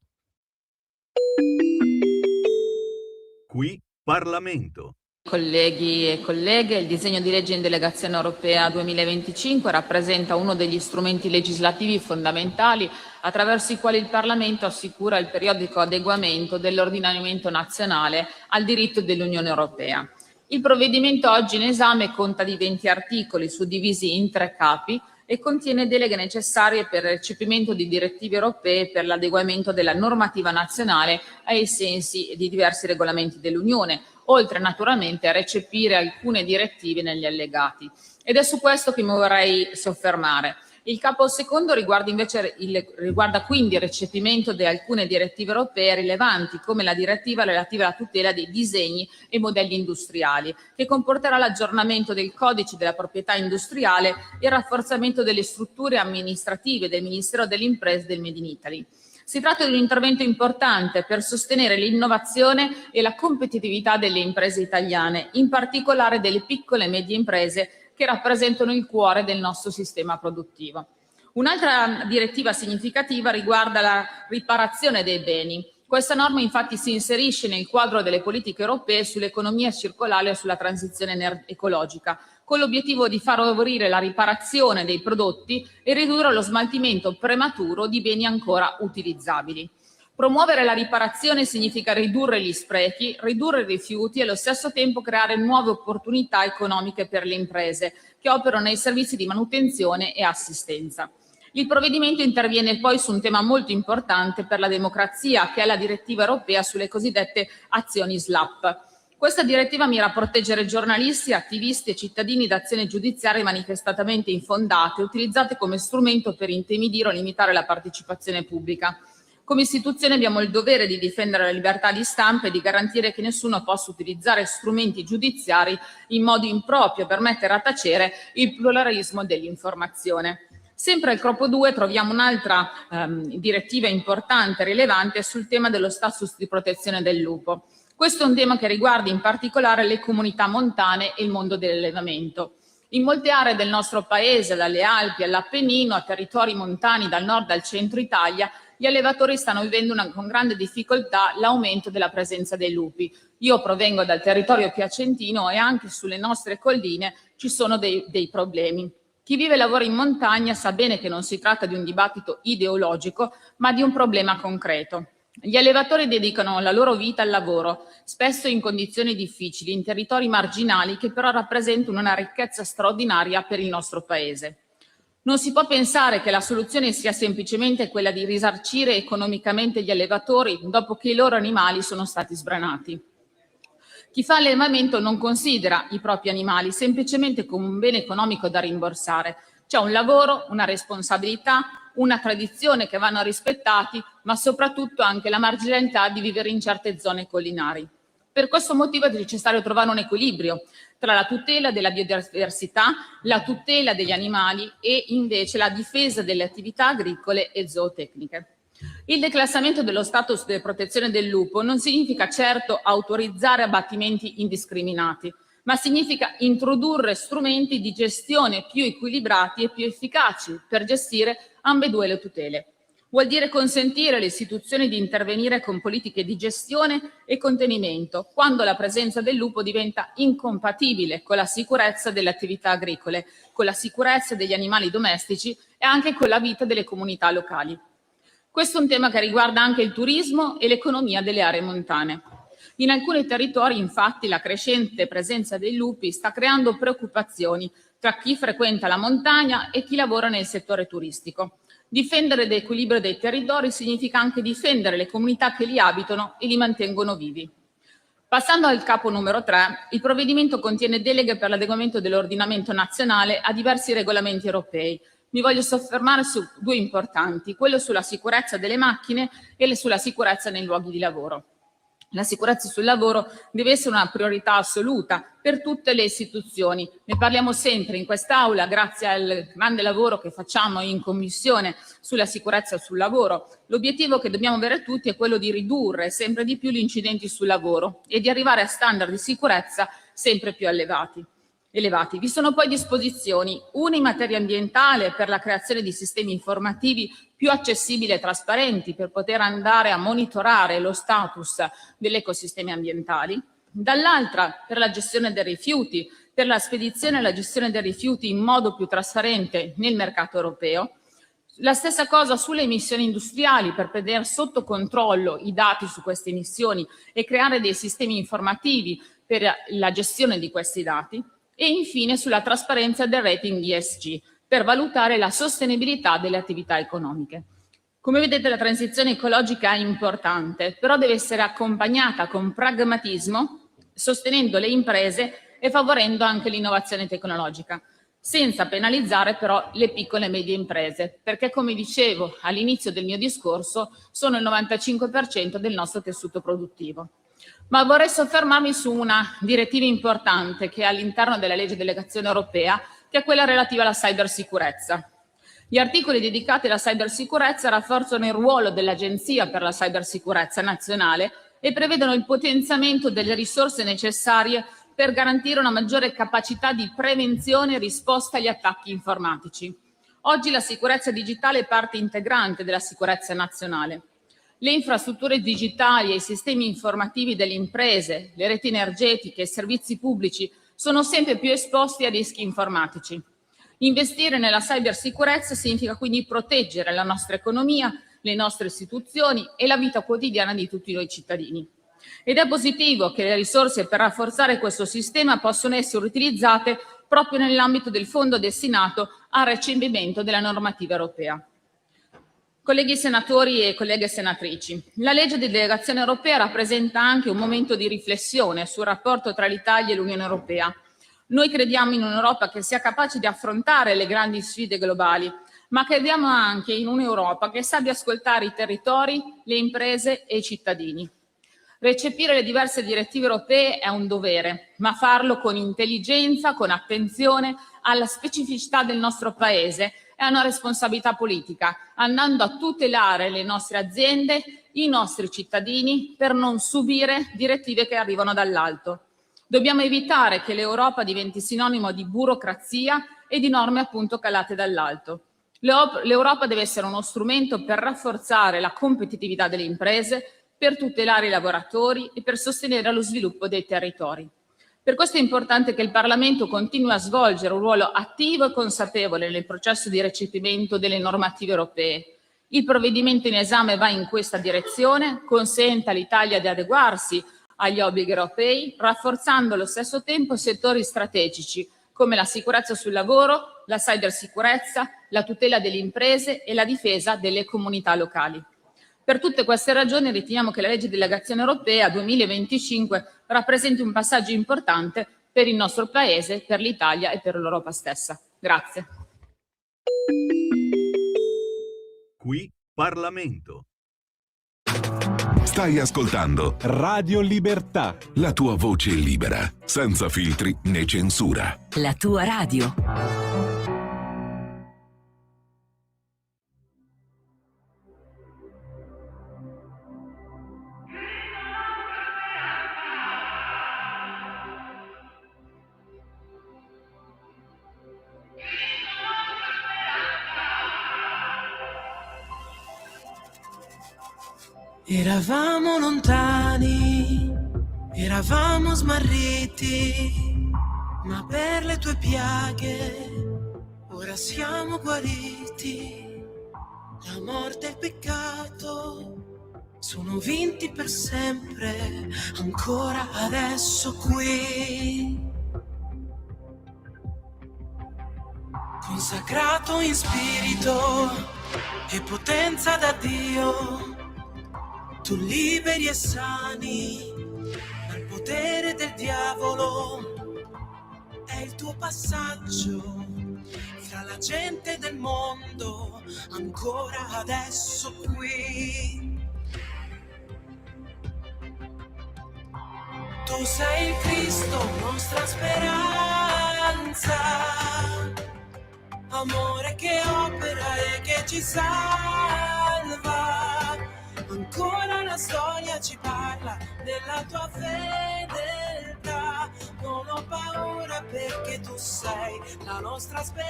Qui Parlamento. Colleghi e colleghe, il disegno di legge in delegazione europea 2025 rappresenta uno degli strumenti legislativi fondamentali attraverso i quali il Parlamento assicura il periodico adeguamento dell'ordinamento nazionale al diritto dell'Unione Europea. Il provvedimento oggi in esame conta di 20 articoli suddivisi in 3 capi e contiene deleghe necessarie per il recepimento di direttive europee per l'adeguamento della normativa nazionale ai sensi di diversi regolamenti dell'Unione, oltre naturalmente a recepire alcune direttive negli allegati. Ed è su questo che mi vorrei soffermare. Il capo secondo riguarda quindi il recepimento di alcune direttive europee rilevanti, come la direttiva relativa alla tutela dei disegni e modelli industriali, che comporterà l'aggiornamento del codice della proprietà industriale e il rafforzamento delle strutture amministrative del Ministero delle Imprese del Made in Italy. Si tratta di un intervento importante per sostenere l'innovazione e la competitività delle imprese italiane, in particolare delle piccole e medie imprese che rappresentano il cuore del nostro sistema produttivo. Un'altra direttiva significativa riguarda la riparazione dei beni. Questa norma infatti si inserisce nel quadro delle politiche europee sull'economia circolare e sulla transizione ecologica, con l'obiettivo di favorire la riparazione dei prodotti e ridurre lo smaltimento prematuro di beni ancora utilizzabili. Promuovere la riparazione significa ridurre gli sprechi, ridurre i rifiuti e allo stesso tempo creare nuove opportunità economiche per le imprese che operano nei servizi di manutenzione e assistenza. Il provvedimento interviene poi su un tema molto importante per la democrazia, che è la direttiva europea sulle cosiddette azioni SLAPP. Questa direttiva mira a proteggere giornalisti, attivisti e cittadini da azioni giudiziarie manifestamente infondate, utilizzate come strumento per intimidire o limitare la partecipazione pubblica. Come istituzione abbiamo il dovere di difendere la libertà di stampa e di garantire che nessuno possa utilizzare strumenti giudiziari in modo improprio per mettere a tacere il pluralismo dell'informazione. Sempre al corpo 2 troviamo un'altra direttiva importante e rilevante sul tema dello status di protezione del lupo. Questo è un tema che riguarda in particolare le comunità montane e il mondo dell'allevamento. In molte aree del nostro paese, dalle Alpi all'Appennino, a territori montani dal nord al centro Italia, gli allevatori stanno vivendo con grande difficoltà l'aumento della presenza dei lupi. Io provengo dal territorio piacentino e anche sulle nostre colline ci sono dei problemi. Chi vive e lavora in montagna sa bene che non si tratta di un dibattito ideologico, ma di un problema concreto. Gli allevatori dedicano la loro vita al lavoro, spesso in condizioni difficili, in territori marginali che però rappresentano una ricchezza straordinaria per il nostro paese. Non si può pensare che la soluzione sia semplicemente quella di risarcire economicamente gli allevatori dopo che i loro animali sono stati sbranati. Chi fa allevamento non considera i propri animali semplicemente come un bene economico da rimborsare. C'è un lavoro, una responsabilità, una tradizione che vanno rispettati, ma soprattutto anche la marginalità di vivere in certe zone collinari. Per questo motivo è necessario trovare un equilibrio tra la tutela della biodiversità, la tutela degli animali e invece la difesa delle attività agricole e zootecniche. Il declassamento dello status di protezione del lupo non significa certo autorizzare abbattimenti indiscriminati, ma significa introdurre strumenti di gestione più equilibrati e più efficaci per gestire ambedue le tutele. Vuol dire consentire alle istituzioni di intervenire con politiche di gestione e contenimento quando la presenza del lupo diventa incompatibile con la sicurezza delle attività agricole, con la sicurezza degli animali domestici e anche con la vita delle comunità locali. Questo è un tema che riguarda anche il turismo e l'economia delle aree montane. In alcuni territori, infatti, la crescente presenza dei lupi sta creando preoccupazioni tra chi frequenta la montagna e chi lavora nel settore turistico. Difendere l'equilibrio dei territori significa anche difendere le comunità che li abitano e li mantengono vivi. Passando al capo numero 3, il provvedimento contiene deleghe per l'adeguamento dell'ordinamento nazionale a diversi regolamenti europei. Mi voglio soffermare su due importanti, quello sulla sicurezza delle macchine e sulla sicurezza nei luoghi di lavoro. La sicurezza sul lavoro deve essere una priorità assoluta per tutte le istituzioni. Ne parliamo sempre in quest'Aula grazie al grande lavoro che facciamo in Commissione sulla sicurezza sul lavoro. L'obiettivo che dobbiamo avere tutti è quello di ridurre sempre di più gli incidenti sul lavoro e di arrivare a standard di sicurezza sempre più elevati. Vi sono poi disposizioni, una in materia ambientale per la creazione di sistemi informativi più accessibili e trasparenti per poter andare a monitorare lo status degli ecosistemi ambientali, dall'altra per la gestione dei rifiuti, per la spedizione e la gestione dei rifiuti in modo più trasparente nel mercato europeo. La stessa cosa sulle emissioni industriali per tenere sotto controllo i dati su queste emissioni e creare dei sistemi informativi per la gestione di questi dati. E infine sulla trasparenza del rating ESG per valutare la sostenibilità delle attività economiche. Come vedete, la transizione ecologica è importante, però deve essere accompagnata con pragmatismo, sostenendo le imprese e favorendo anche l'innovazione tecnologica, senza penalizzare però le piccole e medie imprese, perché come dicevo all'inizio del mio discorso sono il 95% del nostro tessuto produttivo. Ma vorrei soffermarmi su una direttiva importante che è all'interno della legge delegazione europea, che è quella relativa alla cybersicurezza. Gli articoli dedicati alla cybersicurezza rafforzano il ruolo dell'Agenzia per la cybersicurezza nazionale e prevedono il potenziamento delle risorse necessarie per garantire una maggiore capacità di prevenzione e risposta agli attacchi informatici. Oggi la sicurezza digitale è parte integrante della sicurezza nazionale. Le infrastrutture digitali e i sistemi informativi delle imprese, le reti energetiche e i servizi pubblici sono sempre più esposti a rischi informatici. Investire nella cybersicurezza significa quindi proteggere la nostra economia, le nostre istituzioni e la vita quotidiana di tutti noi cittadini. Ed è positivo che le risorse per rafforzare questo sistema possono essere utilizzate proprio nell'ambito del fondo destinato al recepimento della normativa europea. Colleghi senatori e colleghe senatrici, la legge di delegazione europea rappresenta anche un momento di riflessione sul rapporto tra l'Italia e l'Unione Europea. Noi crediamo in un'Europa che sia capace di affrontare le grandi sfide globali, ma crediamo anche in un'Europa che sappia ascoltare i territori, le imprese e i cittadini. Recepire le diverse direttive europee è un dovere, ma farlo con intelligenza, con attenzione alla specificità del nostro Paese è una responsabilità politica, andando a tutelare le nostre aziende, i nostri cittadini, per non subire direttive che arrivano dall'alto. Dobbiamo evitare che l'Europa diventi sinonimo di burocrazia e di norme appunto calate dall'alto. L'Europa deve essere uno strumento per rafforzare la competitività delle imprese, per tutelare i lavoratori e per sostenere lo sviluppo dei territori. Per questo è importante che il Parlamento continui a svolgere un ruolo attivo e consapevole nel processo di recepimento delle normative europee. Il provvedimento in esame va in questa direzione, consente all'Italia di adeguarsi agli obblighi europei, rafforzando allo stesso tempo settori strategici come la sicurezza sul lavoro, la cybersicurezza, la tutela delle imprese e la difesa delle comunità locali. Per tutte queste ragioni riteniamo che la legge di delegazione europea 2025 rappresenti un passaggio importante per il nostro Paese, per l'Italia e per l'Europa stessa. Grazie. Qui Parlamento. Stai ascoltando Radio Libertà. La tua voce libera, senza filtri né censura. La tua radio. Eravamo lontani, eravamo smarriti, ma per le tue piaghe ora siamo guariti. La morte e il peccato sono vinti per sempre, ancora adesso qui. Consacrato in spirito e potenza da Dio, tu liberi e sani dal potere del diavolo. È il tuo passaggio fra la gente del mondo, ancora adesso qui. Tu sei il Cristo, nostra speranza, amore che opera e che ci salva. Ancora la storia ci parla della tua fedeltà. Non ho paura perché tu sei la nostra speranza.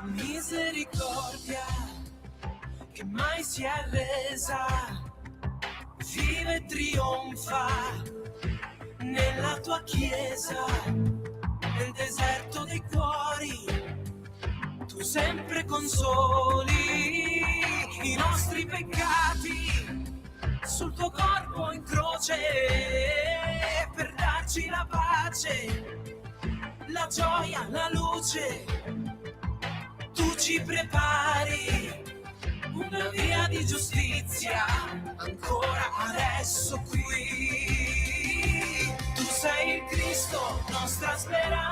Misericordia che mai si è arresa, vive e trionfa nella tua chiesa, nel deserto dei cuori. Tu sempre consoli i nostri peccati sul tuo corpo in croce per darci la pace, la gioia, la luce. Tu ci prepari una via di giustizia, ancora adesso qui. Tu sei il Cristo, nostra speranza,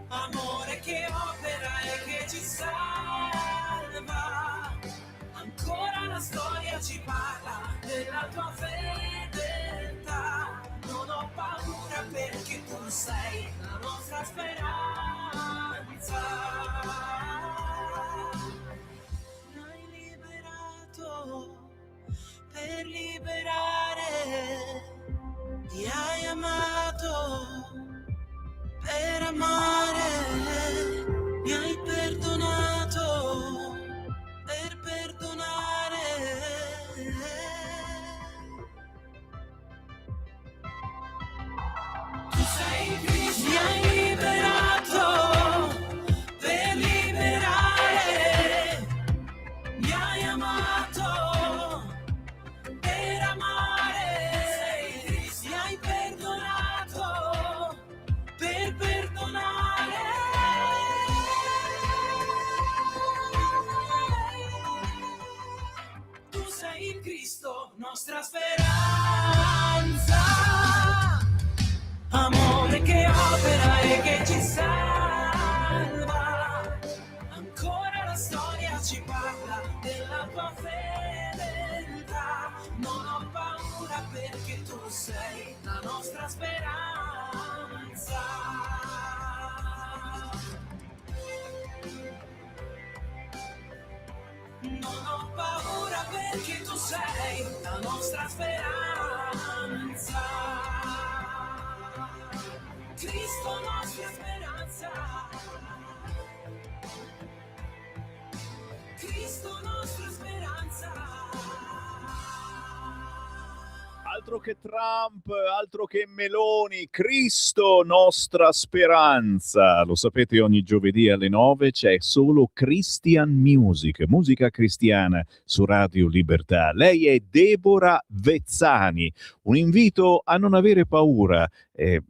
amore che opera e che ci salva. Ancora la storia ci parla della tua fedeltà. Non ho paura perché tu sei la nostra speranza. L'hai liberato per gli speranza, amore che opera e che ci salva, ancora la storia ci parla della tua fedeltà, non ho paura perché tu sei la nostra speranza. Non ho paura perché tu sei la nostra speranza. Cristo nostra speranza. Cristo nostra speranza. Altro che Trump, altro che Meloni, Cristo nostra speranza. Lo sapete, ogni giovedì alle 9 c'è solo Christian Music, musica cristiana su Radio Libertà. Lei è Deborah Vezzani. Un invito a non avere paura, è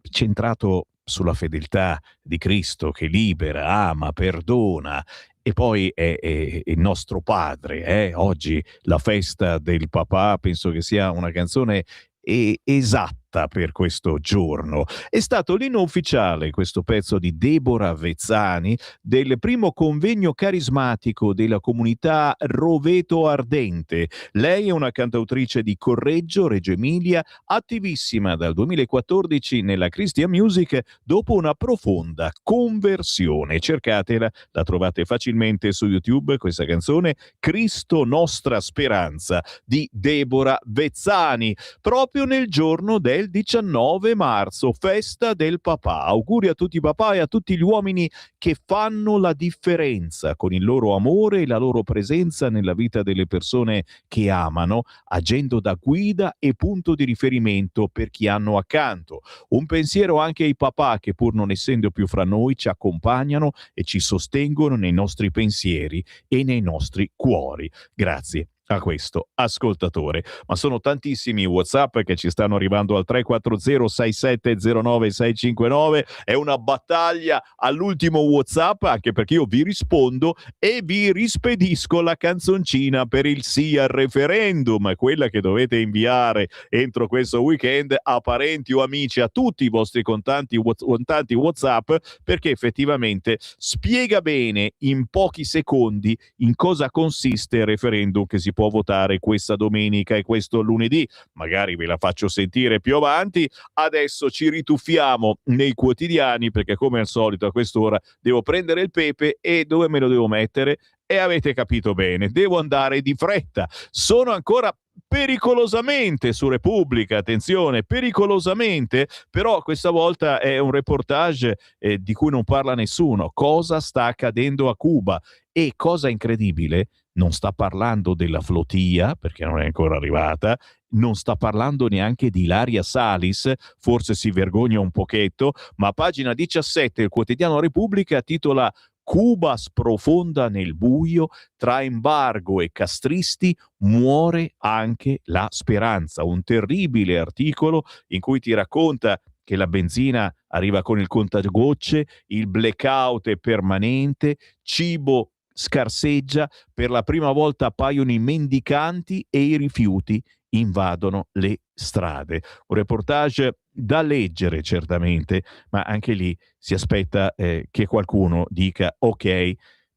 centrato sulla fedeltà di Cristo che libera, ama, perdona. E poi è il nostro padre. Oggi la festa del papà, penso che sia una canzone esatta per questo giorno. È stato l'inno ufficiale, questo pezzo di Deborah Vezzani, del primo convegno carismatico della comunità Roveto Ardente. Lei è una cantautrice di Correggio, Reggio Emilia, attivissima dal 2014 nella Christian Music dopo una profonda conversione. Cercatela, la trovate facilmente su YouTube, questa canzone Cristo nostra speranza di Deborah Vezzani, proprio nel giorno del 19 marzo, festa del papà. Auguri a tutti i papà e a tutti gli uomini che fanno la differenza con il loro amore e la loro presenza nella vita delle persone che amano, agendo da guida e punto di riferimento per chi hanno accanto. Un pensiero anche ai papà che, pur non essendo più fra noi, ci accompagnano e ci sostengono nei nostri pensieri e nei nostri cuori. Grazie a questo ascoltatore. Ma sono tantissimi WhatsApp che ci stanno arrivando al 340-6709-659. È una battaglia all'ultimo WhatsApp, anche perché io vi rispondo e vi rispedisco la canzoncina per il sì al referendum, quella che dovete inviare entro questo weekend a parenti o amici, a tutti i vostri contanti WhatsApp, perché effettivamente spiega bene in pochi secondi in cosa consiste il referendum che si può votare questa domenica e questo lunedì. Magari ve la faccio sentire più avanti. Adesso ci rituffiamo nei quotidiani, perché come al solito a quest'ora devo prendere il pepe e dove me lo devo mettere? E avete capito bene, devo andare di fretta. Sono ancora pericolosamente su Repubblica, attenzione, pericolosamente, però questa volta è un reportage di cui non parla nessuno. Cosa sta accadendo a Cuba? E cosa incredibile, non sta parlando della flotilla, perché non è ancora arrivata, non sta parlando neanche di Ilaria Salis, forse si vergogna un pochetto, ma a pagina 17 il quotidiano Repubblica titola Cuba sprofonda nel buio, tra embargo e castristi muore anche la speranza. Un terribile articolo in cui ti racconta che la benzina arriva con il contagocce, il blackout è permanente, cibo scarseggia, per la prima volta appaiono i mendicanti e i rifiuti invadono le strade. Un reportage da leggere certamente, ma anche lì si aspetta che qualcuno dica ok,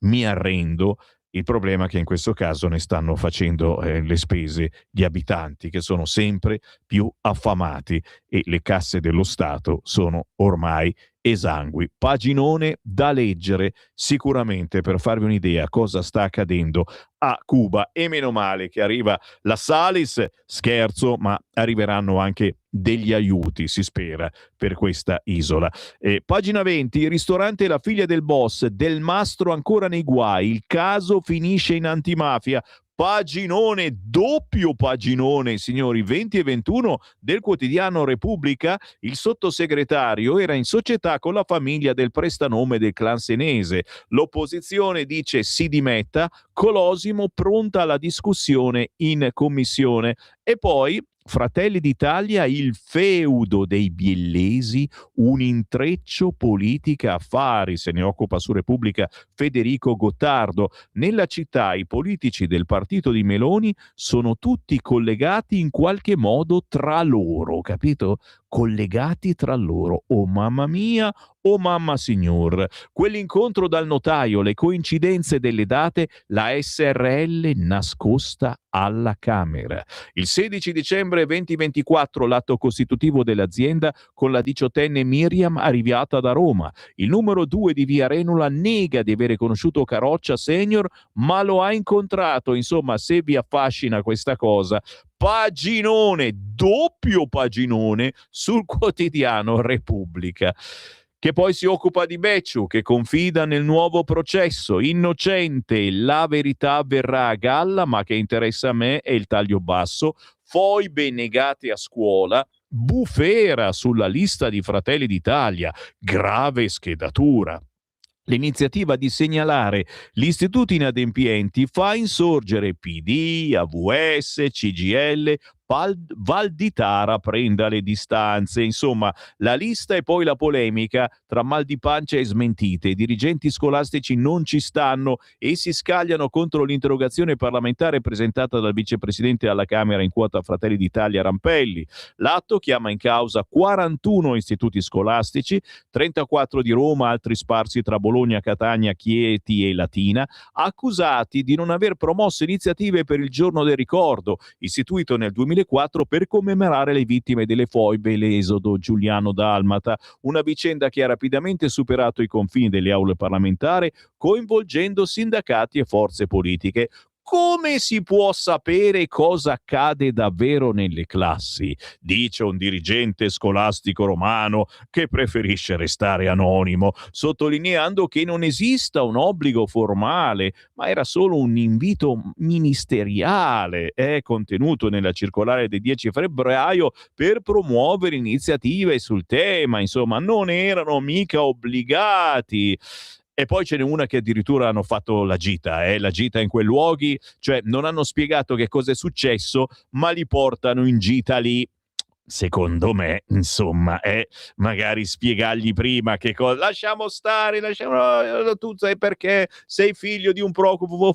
mi arrendo. Il problema è che in questo caso ne stanno facendo le spese gli abitanti, che sono sempre più affamati e le casse dello Stato sono ormai esangui. Paginone da leggere sicuramente per farvi un'idea cosa sta accadendo a Cuba, e meno male che arriva la Salis, scherzo, ma arriveranno anche degli aiuti, si spera, per questa isola. Pagina 20, ristorante La figlia del boss, Del Mastro ancora nei guai, il caso finisce in antimafia. Paginone, doppio paginone, signori, 20 e 21 del quotidiano Repubblica. Il sottosegretario era in società con la famiglia del prestanome del clan senese. L'opposizione dice si dimetta, Colosimo pronta alla discussione in commissione. E poi Fratelli d'Italia, il feudo dei biellesi, un intreccio politica affari, se ne occupa su Repubblica Federico Gottardo. Nella città i politici del partito di Meloni sono tutti collegati in qualche modo tra loro, capito? Collegati tra loro. Oh mamma mia, oh mamma signor. Quell'incontro dal notaio, le coincidenze delle date, la SRL nascosta alla Camera. Il 16 dicembre 2024 l'atto costitutivo dell'azienda con la 18enne Miriam arrivata da Roma. Il numero 2 di Via Renula nega di avere conosciuto Caroccia Senior, ma lo ha incontrato. Insomma, se vi affascina questa cosa, paginone, doppio paginone sul quotidiano Repubblica, che poi si occupa di Becciu, che confida nel nuovo processo, innocente, la verità verrà a galla, ma che interessa a me è il taglio basso, foibe negate a scuola, bufera sulla lista di Fratelli d'Italia, grave schedatura. L'iniziativa di segnalare gli istituti inadempienti fa insorgere PD, AVS, CGL, Valditara prenda le distanze. Insomma, la lista e poi la polemica tra mal di pancia e smentite. I dirigenti scolastici non ci stanno e si scagliano contro l'interrogazione parlamentare presentata dal vicepresidente alla Camera in quota Fratelli d'Italia Rampelli. L'atto chiama in causa 41 istituti scolastici, 34 di Roma, altri sparsi tra Bologna, Catania, Chieti e Latina, accusati di non aver promosso iniziative per il giorno del ricordo, istituito nel 2004 per commemorare le vittime delle foibe e l'esodo giuliano-dalmata, una vicenda che ha rapidamente superato i confini delle aule parlamentari, coinvolgendo sindacati e forze politiche. Come si può sapere cosa accade davvero nelle classi? Dice un dirigente scolastico romano che preferisce restare anonimo, sottolineando che non esista un obbligo formale, ma era solo un invito ministeriale, contenuto nella circolare del 10 febbraio per promuovere iniziative sul tema. Insomma, non erano mica obbligati. E poi ce n'è una che addirittura hanno fatto la gita in quei luoghi, cioè non hanno spiegato che cosa è successo, ma li portano in gita lì. Secondo me, insomma, magari spiegargli prima che cosa. Lasciamo stare, tu sai perché sei figlio di un profugo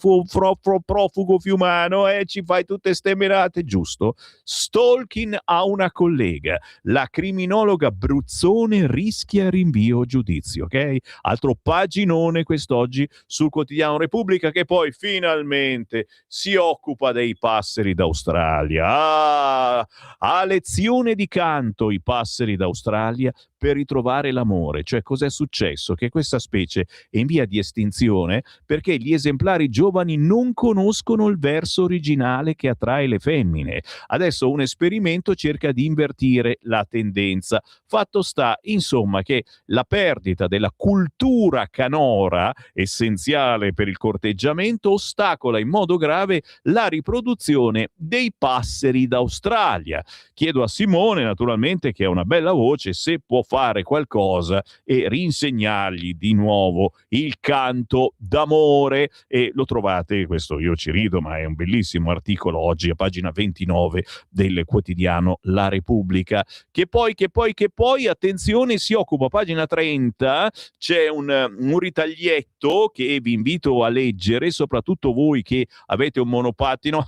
fiumano e ci fai tutte ste menate, giusto? Stalking a una collega. La criminologa Bruzzone rischia rinvio a giudizio, ok? Altro paginone quest'oggi sul quotidiano Repubblica, che poi finalmente si occupa dei passeri d'Australia. A lezione di canto i passeri d'Australia per ritrovare l'amore. Cioè, cos'è successo? Che questa specie è in via di estinzione perché gli esemplari giovani non conoscono il verso originale che attrae le femmine. Adesso un esperimento cerca di invertire la tendenza. Fatto sta, insomma, che la perdita della cultura canora, essenziale per il corteggiamento, ostacola in modo grave la riproduzione dei passeri d'Australia. Chiedo a Simone, naturalmente, che ha una bella voce, se può fare qualcosa e rinsegnargli di nuovo il canto d'amore. E lo trovate, questo io ci rido, ma è un bellissimo articolo oggi a pagina 29 del quotidiano La Repubblica, che poi attenzione, si occupa, a pagina 30 c'è un ritaglietto che vi invito a leggere, soprattutto voi che avete un monopattino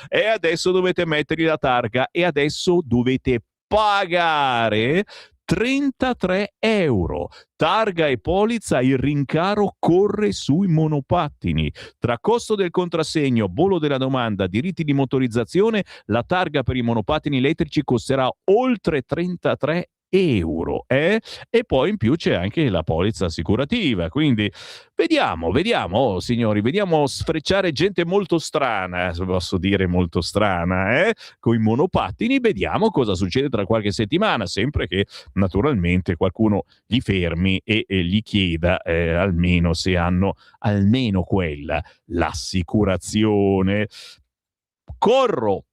e adesso dovete mettergli la targa e adesso dovete pagare 33 euro. Targa e polizza, il rincaro corre sui monopattini. Tra costo del contrassegno, bollo della domanda, diritti di motorizzazione, la targa per i monopattini elettrici costerà oltre 33 euro, e poi in più c'è anche la polizza assicurativa. Quindi vediamo, signori, vediamo sfrecciare gente molto strana, se posso dire molto strana, con i monopattini. Vediamo cosa succede tra qualche settimana, sempre che naturalmente qualcuno li fermi e gli chieda almeno se hanno almeno quella, l'assicurazione. Corro,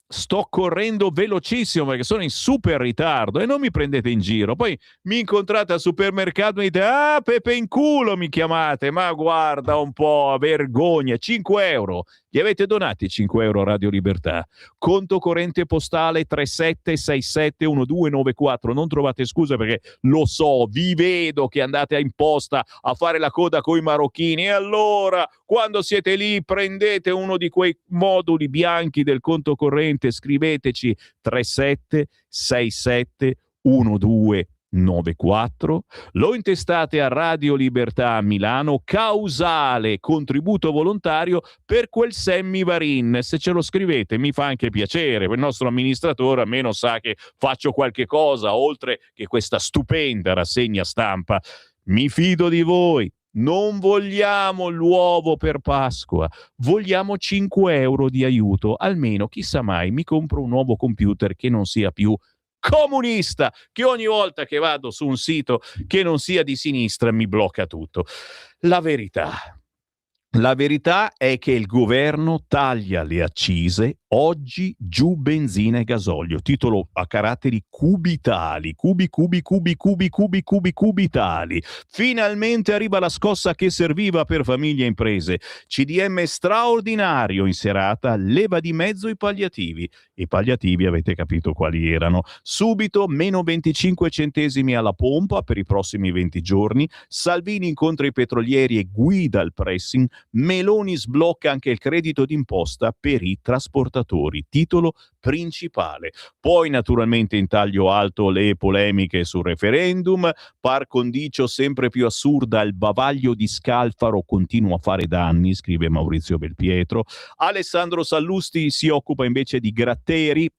sto correndo velocissimo perché sono in super ritardo e non mi prendete in giro. Poi mi incontrate al supermercato e mi dite: ah, Pepe in culo mi chiamate. Ma guarda un po', vergogna. 5 euro Gli avete donati 5 euro a Radio Libertà. Conto corrente postale 37671294. Non trovate scuse, perché lo so, vi vedo che andate in posta a fare la coda coi marocchini, e allora quando siete lì prendete uno di quei moduli bianchi del conto corrente, scriveteci 37671294, lo intestate a Radio Libertà a Milano, causale contributo volontario per quel Sammy Varin. Se ce lo scrivete mi fa anche piacere, il nostro amministratore almeno sa che faccio qualche cosa oltre che questa stupenda rassegna stampa. Mi fido di voi. Non vogliamo l'uovo per Pasqua, vogliamo 5 euro di aiuto, almeno chissà mai mi compro un nuovo computer che non sia più comunista, che ogni volta che vado su un sito che non sia di sinistra mi blocca tutto. La verità è che il governo taglia le accise, oggi giù benzina e gasolio, titolo a caratteri cubitali, cubitali. Finalmente arriva la scossa che serviva per famiglie e imprese. CDM straordinario in serata, leva di mezzo i palliativi. I palliativi avete capito quali erano. Subito meno 25 centesimi alla pompa per i prossimi 20 giorni. Salvini incontra i petrolieri e guida il pressing. Meloni sblocca anche il credito d'imposta per i trasportatori. Titolo principale. Poi naturalmente in taglio alto le polemiche sul referendum. Par condicio sempre più assurda, il bavaglio di Scalfaro continua a fare danni, scrive Maurizio Belpietro. Alessandro Sallusti si occupa invece di Gratteri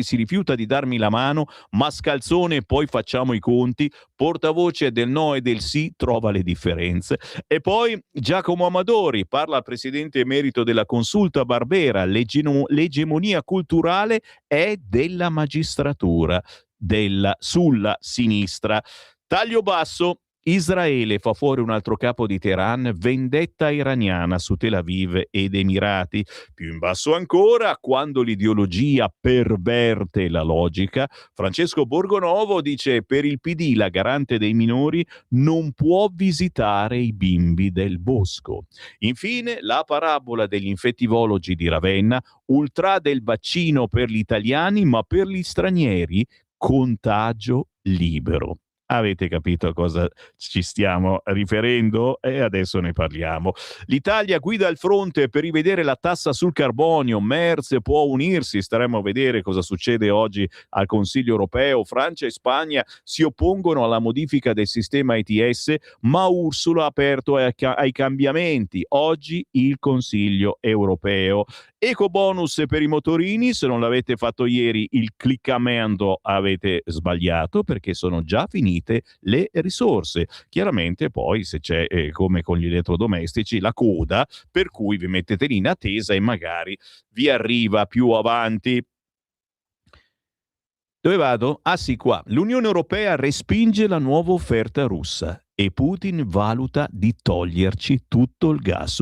si rifiuta di darmi la mano, mascalzone e poi facciamo i conti, portavoce del no e del sì trova le differenze. E poi Giacomo Amadori parla al presidente emerito della Consulta Barbera, l'egemonia culturale è della magistratura, sulla sinistra. Taglio basso. Israele fa fuori un altro capo di Teheran, vendetta iraniana su Tel Aviv ed Emirati. Più in basso ancora, quando l'ideologia perverte la logica, Francesco Borgonovo dice: per il PD la garante dei minori non può visitare i bimbi del bosco. Infine la parabola degli infettivologi di Ravenna, ultra del vaccino per gli italiani ma per gli stranieri contagio libero. Avete capito a cosa ci stiamo riferendo? E adesso ne parliamo. L'Italia guida il fronte per rivedere la tassa sul carbonio. Merz può unirsi. Staremo a vedere cosa succede oggi al Consiglio europeo. Francia e Spagna si oppongono alla modifica del sistema ETS, ma Ursula ha aperto ai cambiamenti. Oggi il Consiglio europeo. Ecobonus per i motorini, se non l'avete fatto ieri il cliccamento avete sbagliato, perché sono già finite le risorse. Chiaramente poi se c'è come con gli elettrodomestici la coda, per cui vi mettete lì in attesa e magari vi arriva più avanti. Dove vado? Ah sì, qua. L'Unione Europea respinge la nuova offerta russa e Putin valuta di toglierci tutto il gas.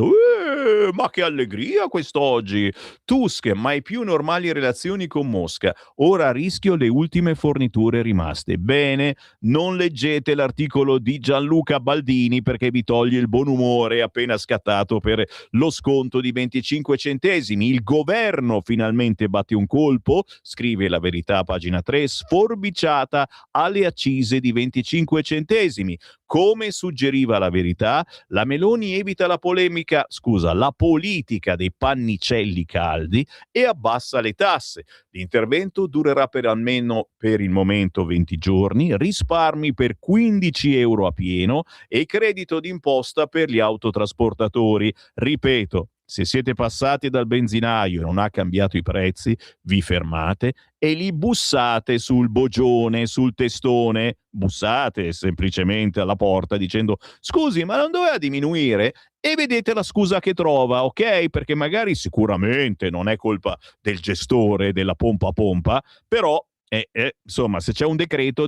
Ma che allegria quest'oggi! Tusk, mai più normali relazioni con Mosca. Ora a rischio le ultime forniture rimaste. Bene, non leggete l'articolo di Gianluca Baldini perché vi toglie il buon umore appena scattato per lo sconto di 25 centesimi. Il governo finalmente batte un colpo, scrive La Verità, pagina 3, sforbiciata alle accise di 25 centesimi. Come suggeriva La Verità, la Meloni evita la politica dei pannicelli caldi e abbassa le tasse. L'intervento durerà per almeno per il momento 20 giorni, risparmi per 15 euro a pieno e credito d'imposta per gli autotrasportatori. Ripeto, se siete passati dal benzinaio e non ha cambiato i prezzi, vi fermate e li bussate sul bogione, sul testone. Bussate semplicemente alla porta dicendo: scusi, ma non doveva diminuire? E vedete la scusa che trova, ok? Perché magari sicuramente non è colpa del gestore della pompa a pompa, però insomma, se c'è un decreto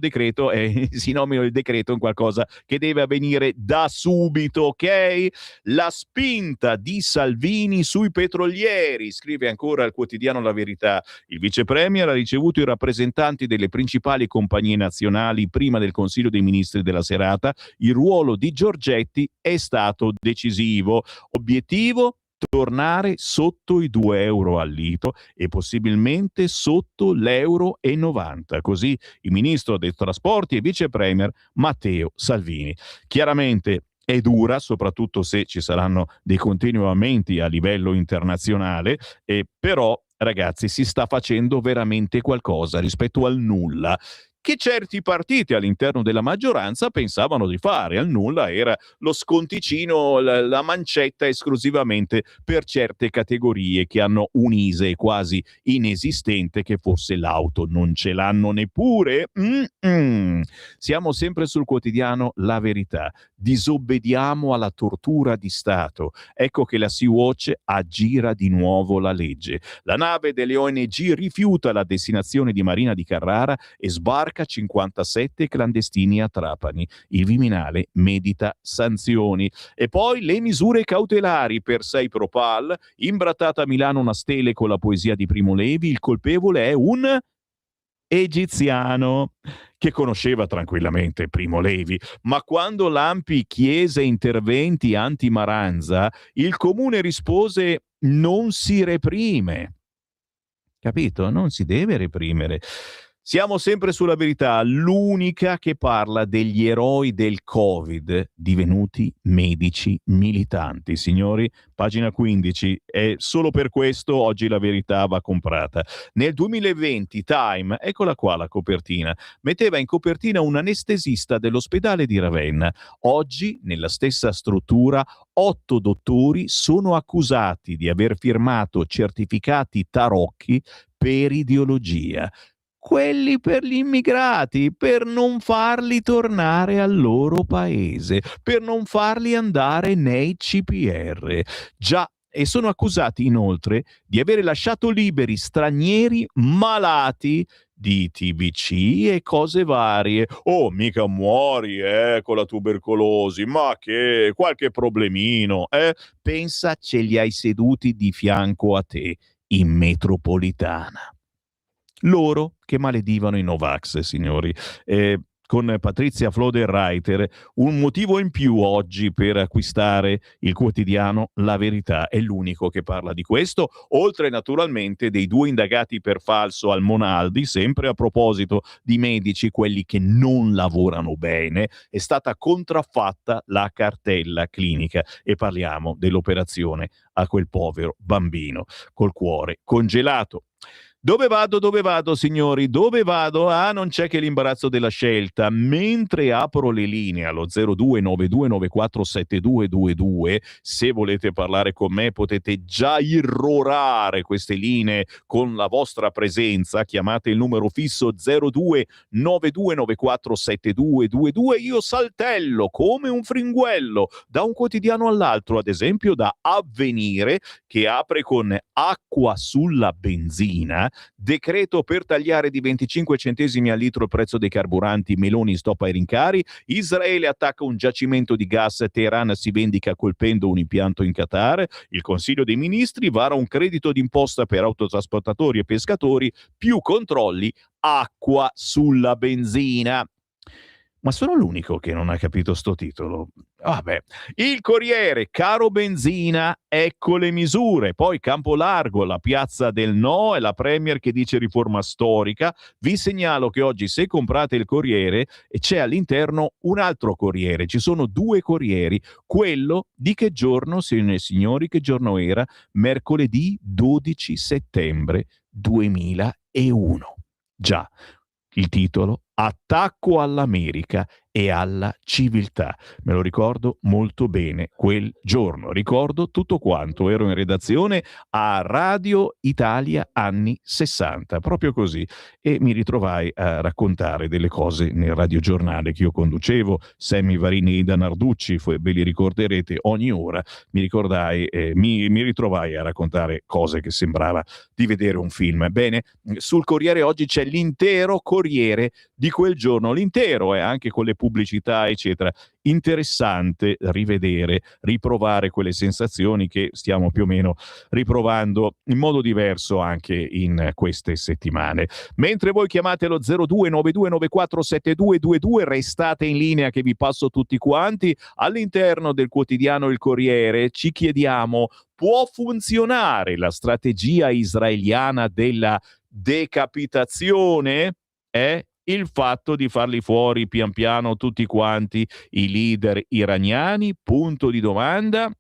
si nomina il decreto in qualcosa che deve avvenire da subito, ok? La spinta di Salvini sui petrolieri, scrive ancora il quotidiano La Verità. Il vice premier ha ricevuto i rappresentanti delle principali compagnie nazionali prima del Consiglio dei Ministri della serata. Il ruolo di Giorgetti è stato decisivo. Obiettivo? tornare sotto i 2 euro al litro e possibilmente sotto l'1,90 €. Così il ministro dei trasporti e vice premier Matteo Salvini. Chiaramente è dura, soprattutto se ci saranno dei continui aumenti a livello internazionale, però ragazzi si sta facendo veramente qualcosa rispetto al nulla che certi partiti all'interno della maggioranza pensavano di fare. Al nulla era lo sconticino, la mancetta esclusivamente per certe categorie che hanno un ISEE quasi inesistente, che forse l'auto non ce l'hanno neppure. Siamo sempre sul quotidiano La Verità. Disobbediamo alla tortura di Stato. Ecco che la Sea-Watch aggira di nuovo la legge. La nave delle ONG rifiuta la destinazione di Marina di Carrara e sbarca 57 clandestini a Trapani. Il Viminale medita sanzioni. E poi le misure cautelari per 6 Propal. Imbrattata a Milano una stele con la poesia di Primo Levi. Il colpevole è un egiziano che conosceva tranquillamente Primo Levi, ma quando l'ANPI chiese interventi anti-Maranza, il comune rispose: non si reprime. Capito? Non si deve reprimere. Siamo sempre sulla Verità, l'unica che parla degli eroi del Covid divenuti medici militanti. Signori, pagina 15, e solo per questo oggi La Verità va comprata. Nel 2020 Time, eccola qua la copertina, metteva in copertina un anestesista dell'ospedale di Ravenna. Oggi, nella stessa struttura, 8 dottori sono accusati di aver firmato certificati tarocchi per ideologia. Quelli per gli immigrati, per non farli tornare al loro paese, per non farli andare nei CPR. Già, e sono accusati inoltre di avere lasciato liberi stranieri malati di TBC e cose varie. Oh, mica muori con la tubercolosi, ma che qualche problemino, pensa ce li hai seduti di fianco a te in metropolitana. Loro che maledivano i Novax, signori. Con Patrizia Floder-Reiter, un motivo in più oggi per acquistare il quotidiano La Verità. È l'unico che parla di questo, oltre naturalmente dei 2 indagati per falso al Monaldi. Sempre a proposito di medici, quelli che non lavorano bene, è stata contraffatta la cartella clinica e parliamo dell'operazione a quel povero bambino col cuore congelato. Dove vado, signori? Dove vado? Ah, non c'è che l'imbarazzo della scelta. Mentre apro le linee allo 0292947222, se volete parlare con me potete già irrorare queste linee con la vostra presenza. Chiamate il numero fisso 0292947222. Io saltello come un fringuello da un quotidiano all'altro, ad esempio da Avvenire, che apre con acqua sulla benzina. Decreto per tagliare di 25 centesimi al litro il prezzo dei carburanti, Meloni stop ai rincari, Israele attacca un giacimento di gas, Teheran si vendica colpendo un impianto in Qatar, il Consiglio dei Ministri vara un credito d'imposta per autotrasportatori e pescatori, più controlli, acqua sulla benzina. Ma sono l'unico che non ha capito sto titolo. Vabbè. Il Corriere, caro benzina, ecco le misure. Poi Campo Largo, la piazza del no e la premier che dice riforma storica. Vi segnalo che oggi, se comprate il Corriere, c'è all'interno un altro Corriere. Ci sono 2 Corrieri. Quello di che giorno, signori, che giorno era? Mercoledì 12 settembre 2001. Già. Il titolo: Attacco all'America e alla civiltà. Me lo ricordo molto bene quel giorno. Ricordo tutto quanto. Ero in redazione a Radio Italia anni 60, proprio così. E mi ritrovai a raccontare delle cose nel radiogiornale che io conducevo. Sammy Varini e Ida Narducci, ve li ricorderete ogni ora. Mi ritrovai a raccontare cose che sembrava di vedere un film. Bene, sul Corriere oggi c'è l'intero Corriere di quel giorno. L'intero, anche con le pubblicità pubblicità, eccetera. Interessante rivedere, riprovare quelle sensazioni che stiamo più o meno riprovando in modo diverso anche in queste settimane. Mentre voi chiamate lo 0292947222, restate in linea che vi passo tutti quanti. All'interno del quotidiano Il Corriere ci chiediamo: può funzionare la strategia israeliana della decapitazione? Il fatto di farli fuori pian piano tutti quanti i leader iraniani? Punto di domanda.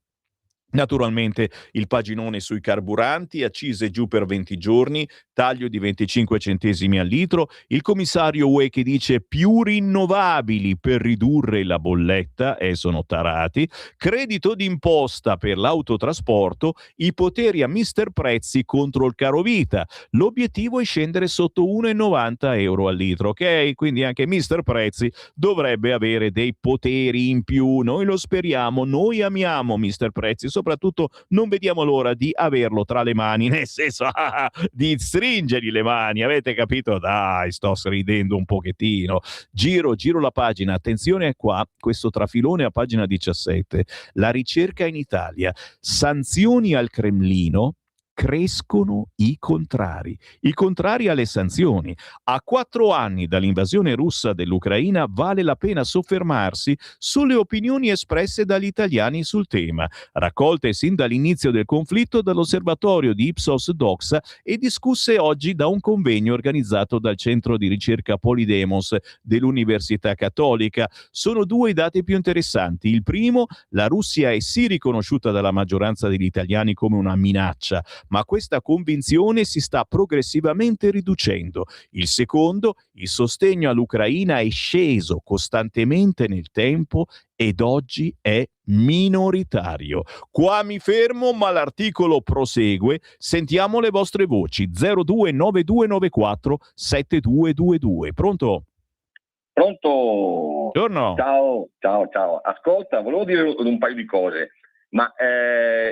Naturalmente il paginone sui carburanti, accise giù per 20 giorni, taglio di 25 centesimi al litro, il commissario UE che dice più rinnovabili per ridurre la bolletta, sono tarati, credito d'imposta per l'autotrasporto, i poteri a Mister Prezzi contro il carovita, l'obiettivo è scendere sotto 1,90 euro al litro, ok? Quindi anche Mister Prezzi dovrebbe avere dei poteri in più, noi lo speriamo, noi amiamo Mister Prezzi, soprattutto non vediamo l'ora di averlo tra le mani, nel senso di stringergli le mani, avete capito? Dai, sto ridendo un pochettino. Giro la pagina, attenzione qua, questo trafilone a pagina 17, la ricerca in Italia, sanzioni al Cremlino, crescono i contrari alle sanzioni. A 4 anni dall'invasione russa dell'Ucraina vale la pena soffermarsi sulle opinioni espresse dagli italiani sul tema, raccolte sin dall'inizio del conflitto dall'osservatorio di Ipsos Doxa e discusse oggi da un convegno organizzato dal centro di ricerca Polydemos dell'Università Cattolica. Sono 2 i dati più interessanti. Il primo, la Russia è sì riconosciuta dalla maggioranza degli italiani come una minaccia, ma questa convinzione si sta progressivamente riducendo. Il secondo, il sostegno all'Ucraina è sceso costantemente nel tempo ed oggi è minoritario. Qua mi fermo, ma l'articolo prosegue. Sentiamo le vostre voci. 0292947222. Pronto? Pronto? Buongiorno. Ciao. Ascolta, volevo dire un paio di cose. Ma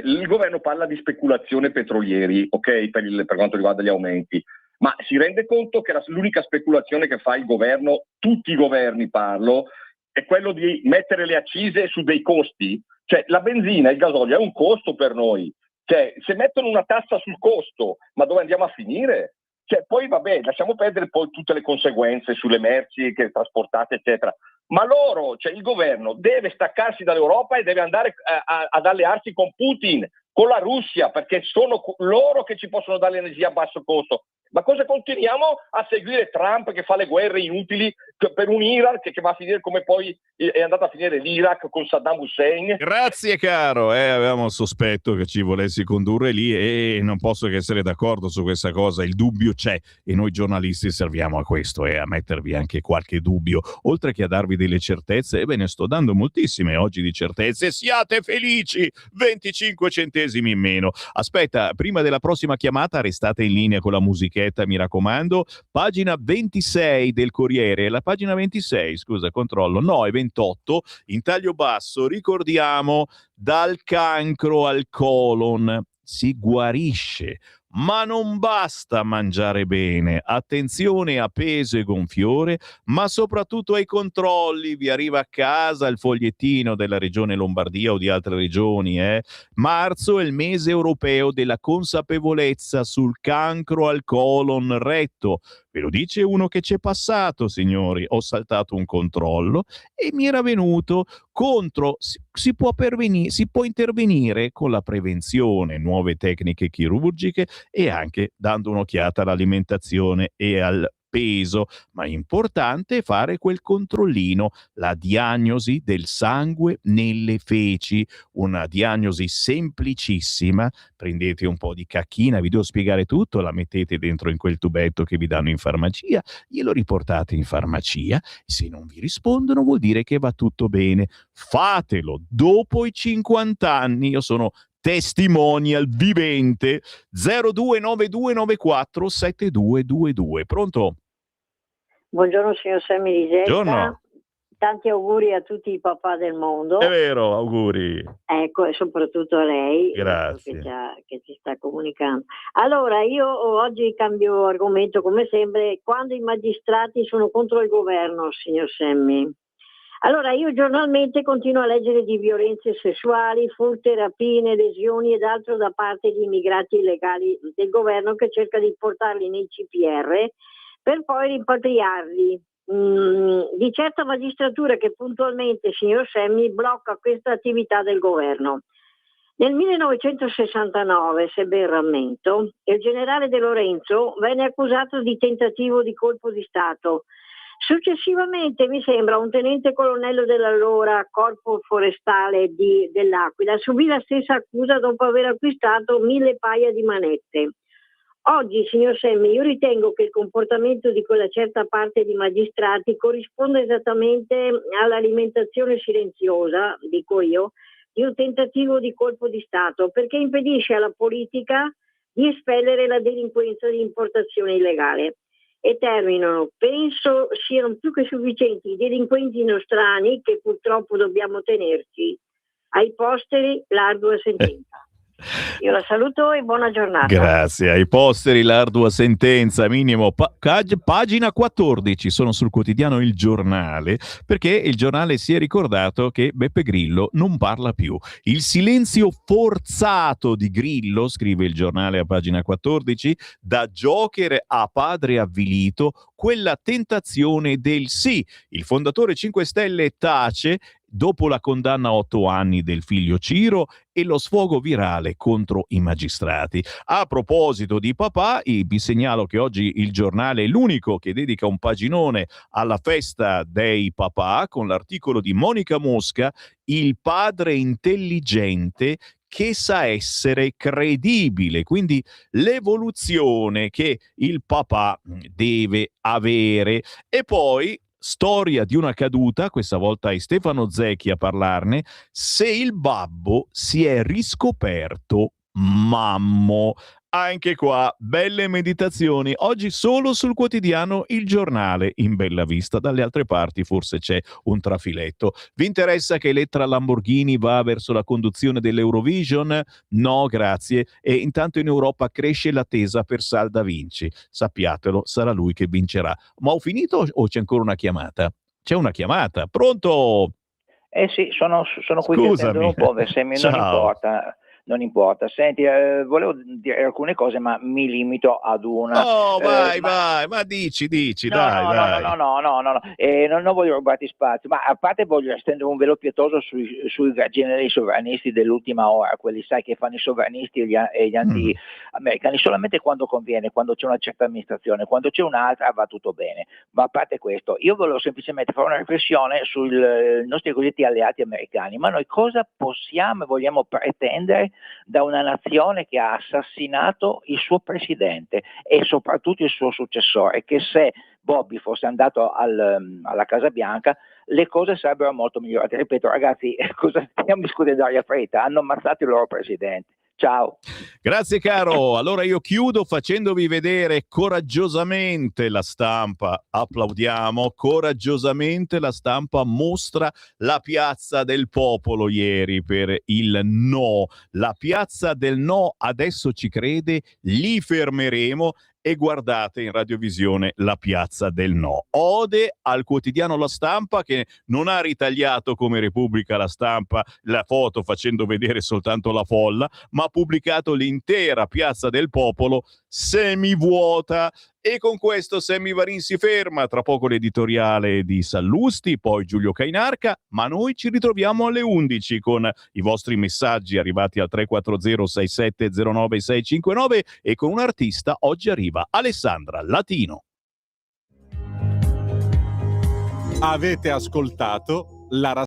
il governo parla di speculazione petrolieri, ok, per quanto riguarda gli aumenti, ma si rende conto che l'unica speculazione che fa il governo, tutti i governi parlo, è quello di mettere le accise su dei costi? Cioè la benzina, il gasolio è un costo per noi, cioè se mettono una tassa sul costo, ma dove andiamo a finire? Cioè poi vabbè, lasciamo perdere poi tutte le conseguenze sulle merci che trasportate eccetera, ma loro, cioè il governo deve staccarsi dall'Europa e deve andare ad allearsi con Putin, con la Russia, perché sono loro che ci possono dare l'energia a basso costo. Ma cosa continuiamo a seguire Trump che fa le guerre inutili per un Iraq che va a finire come poi è andato a finire l'Iraq con Saddam Hussein? Grazie caro, avevamo il sospetto che ci volessi condurre lì e non posso che essere d'accordo su questa cosa, il dubbio c'è e noi giornalisti serviamo a questo e a mettervi anche qualche dubbio, oltre che a darvi delle certezze, e ve ne sto dando moltissime oggi di certezze, siate felici, 25 centesimi in meno. Aspetta, prima della prossima chiamata restate in linea con la musichetta, mi raccomando. Pagina 26 del Corriere, la pagina 26, scusa, controllo, no, è 28, in taglio basso, ricordiamo, dal cancro al colon si guarisce, ma non basta mangiare bene, attenzione a peso e gonfiore, ma soprattutto ai controlli, vi arriva a casa il fogliettino della regione Lombardia o di altre regioni, Marzo è il mese europeo della consapevolezza sul cancro al colon retto. Ve lo dice uno che c'è passato, signori. Ho saltato un controllo e mi era venuto contro. Si può intervenire con la prevenzione, nuove tecniche chirurgiche e anche dando un'occhiata all'alimentazione e al peso, ma è importante fare quel controllino, la diagnosi del sangue nelle feci, una diagnosi semplicissima. Prendete un po' di cacchina, vi devo spiegare tutto, la mettete dentro in quel tubetto che vi danno in farmacia, glielo riportate in farmacia, se non vi rispondono vuol dire che va tutto bene. Fatelo dopo i 50 anni, io sono testimonial vivente. 0292947222. Pronto? Buongiorno signor Sammy di Getta. Buongiorno. Tanti auguri a tutti i papà del mondo. È vero, auguri. Ecco, e soprattutto a lei. Grazie. Che ci sta comunicando. Allora, io oggi cambio argomento come sempre. Quando i magistrati sono contro il governo, signor Sammy. Allora, io giornalmente continuo a leggere di violenze sessuali, furti, rapine, lesioni ed altro da parte di immigrati illegali del governo che cerca di portarli nei CPR per poi rimpatriarli. Di certa magistratura che puntualmente, signor Semmi, blocca questa attività del governo. Nel 1969, se ben rammento, il generale De Lorenzo venne accusato di tentativo di colpo di Stato. Successivamente, mi sembra, un tenente colonnello dell'allora Corpo Forestale dell'Aquila subì la stessa accusa dopo aver acquistato 1000 paia di manette. Oggi, signor Semmi, io ritengo che il comportamento di quella certa parte di magistrati corrisponda esattamente all'alimentazione silenziosa, dico io, di un tentativo di colpo di Stato, perché impedisce alla politica di espellere la delinquenza di importazione illegale. E terminano, penso siano più che sufficienti i delinquenti nostrani che purtroppo dobbiamo tenerci ai posteri l'ardua sentenza. Io la saluto e buona giornata. Grazie. Ai posteri l'ardua sentenza, minimo pagina 14, sono sul quotidiano Il Giornale, perché il giornale si è ricordato che Beppe Grillo non parla più. Il silenzio forzato di Grillo, scrive il giornale a pagina 14, da joker a padre avvilito, quella tentazione del sì. Il fondatore 5 Stelle tace dopo la condanna a 8 anni del figlio Ciro e lo sfogo virale contro i magistrati. A proposito di papà, vi segnalo che oggi il giornale è l'unico che dedica un paginone alla festa dei papà, con l'articolo di Monica Mosca, il padre intelligente che sa essere credibile, quindi l'evoluzione che il papà deve avere. E poi storia di una caduta, questa volta è Stefano Zecchi a parlarne, se il babbo si è riscoperto mammo. Anche qua, belle meditazioni, oggi solo sul quotidiano Il Giornale in bella vista, dalle altre parti forse c'è un trafiletto. Vi interessa che Elettra Lamborghini va verso la conduzione dell'Eurovision? No, grazie. E intanto in Europa cresce l'attesa per Salda Vinci. Sappiatelo, sarà lui che vincerà. Ma ho finito o c'è ancora una chiamata? C'è una chiamata, pronto? Sì, sono qui che attendo un po', se mi non importa. Non importa. Senti, volevo dire alcune cose, ma mi limito ad una. Oh, vai, ma dici, dai. No. Non voglio rubarti spazio, ma a parte voglio stendere un velo pietoso sui generi sovranisti dell'ultima ora, quelli sai che fanno i sovranisti e gli anti-americani solamente quando conviene, quando c'è una certa amministrazione, quando c'è un'altra va tutto bene. Ma a parte questo, io volevo semplicemente fare una riflessione sui nostri cosiddetti alleati americani. Ma noi cosa possiamo e vogliamo pretendere da una nazione che ha assassinato il suo presidente e soprattutto il suo successore, che se Bobby fosse andato alla Casa Bianca le cose sarebbero molto migliorate. Ripeto, ragazzi, cosa stiamo discutendo d'aria fritta? Hanno ammazzato il loro presidente. Ciao. Grazie caro. Allora io chiudo facendovi vedere coraggiosamente la stampa. Applaudiamo. Coraggiosamente la stampa mostra la piazza del popolo ieri per il no. La piazza del no, adesso ci crede, li fermeremo. E guardate in radiovisione la piazza del no. Ode al quotidiano La Stampa, che non ha ritagliato come Repubblica La Stampa la foto facendo vedere soltanto la folla, ma ha pubblicato l'intera piazza del popolo semivuota. E con questo Sammy Varin si ferma, tra poco l'editoriale di Sallusti, poi Giulio Cainarca, ma noi ci ritroviamo alle 11 con i vostri messaggi arrivati al 340-6709-659 e con un artista. Oggi arriva Alessandra Latino. Avete ascoltato la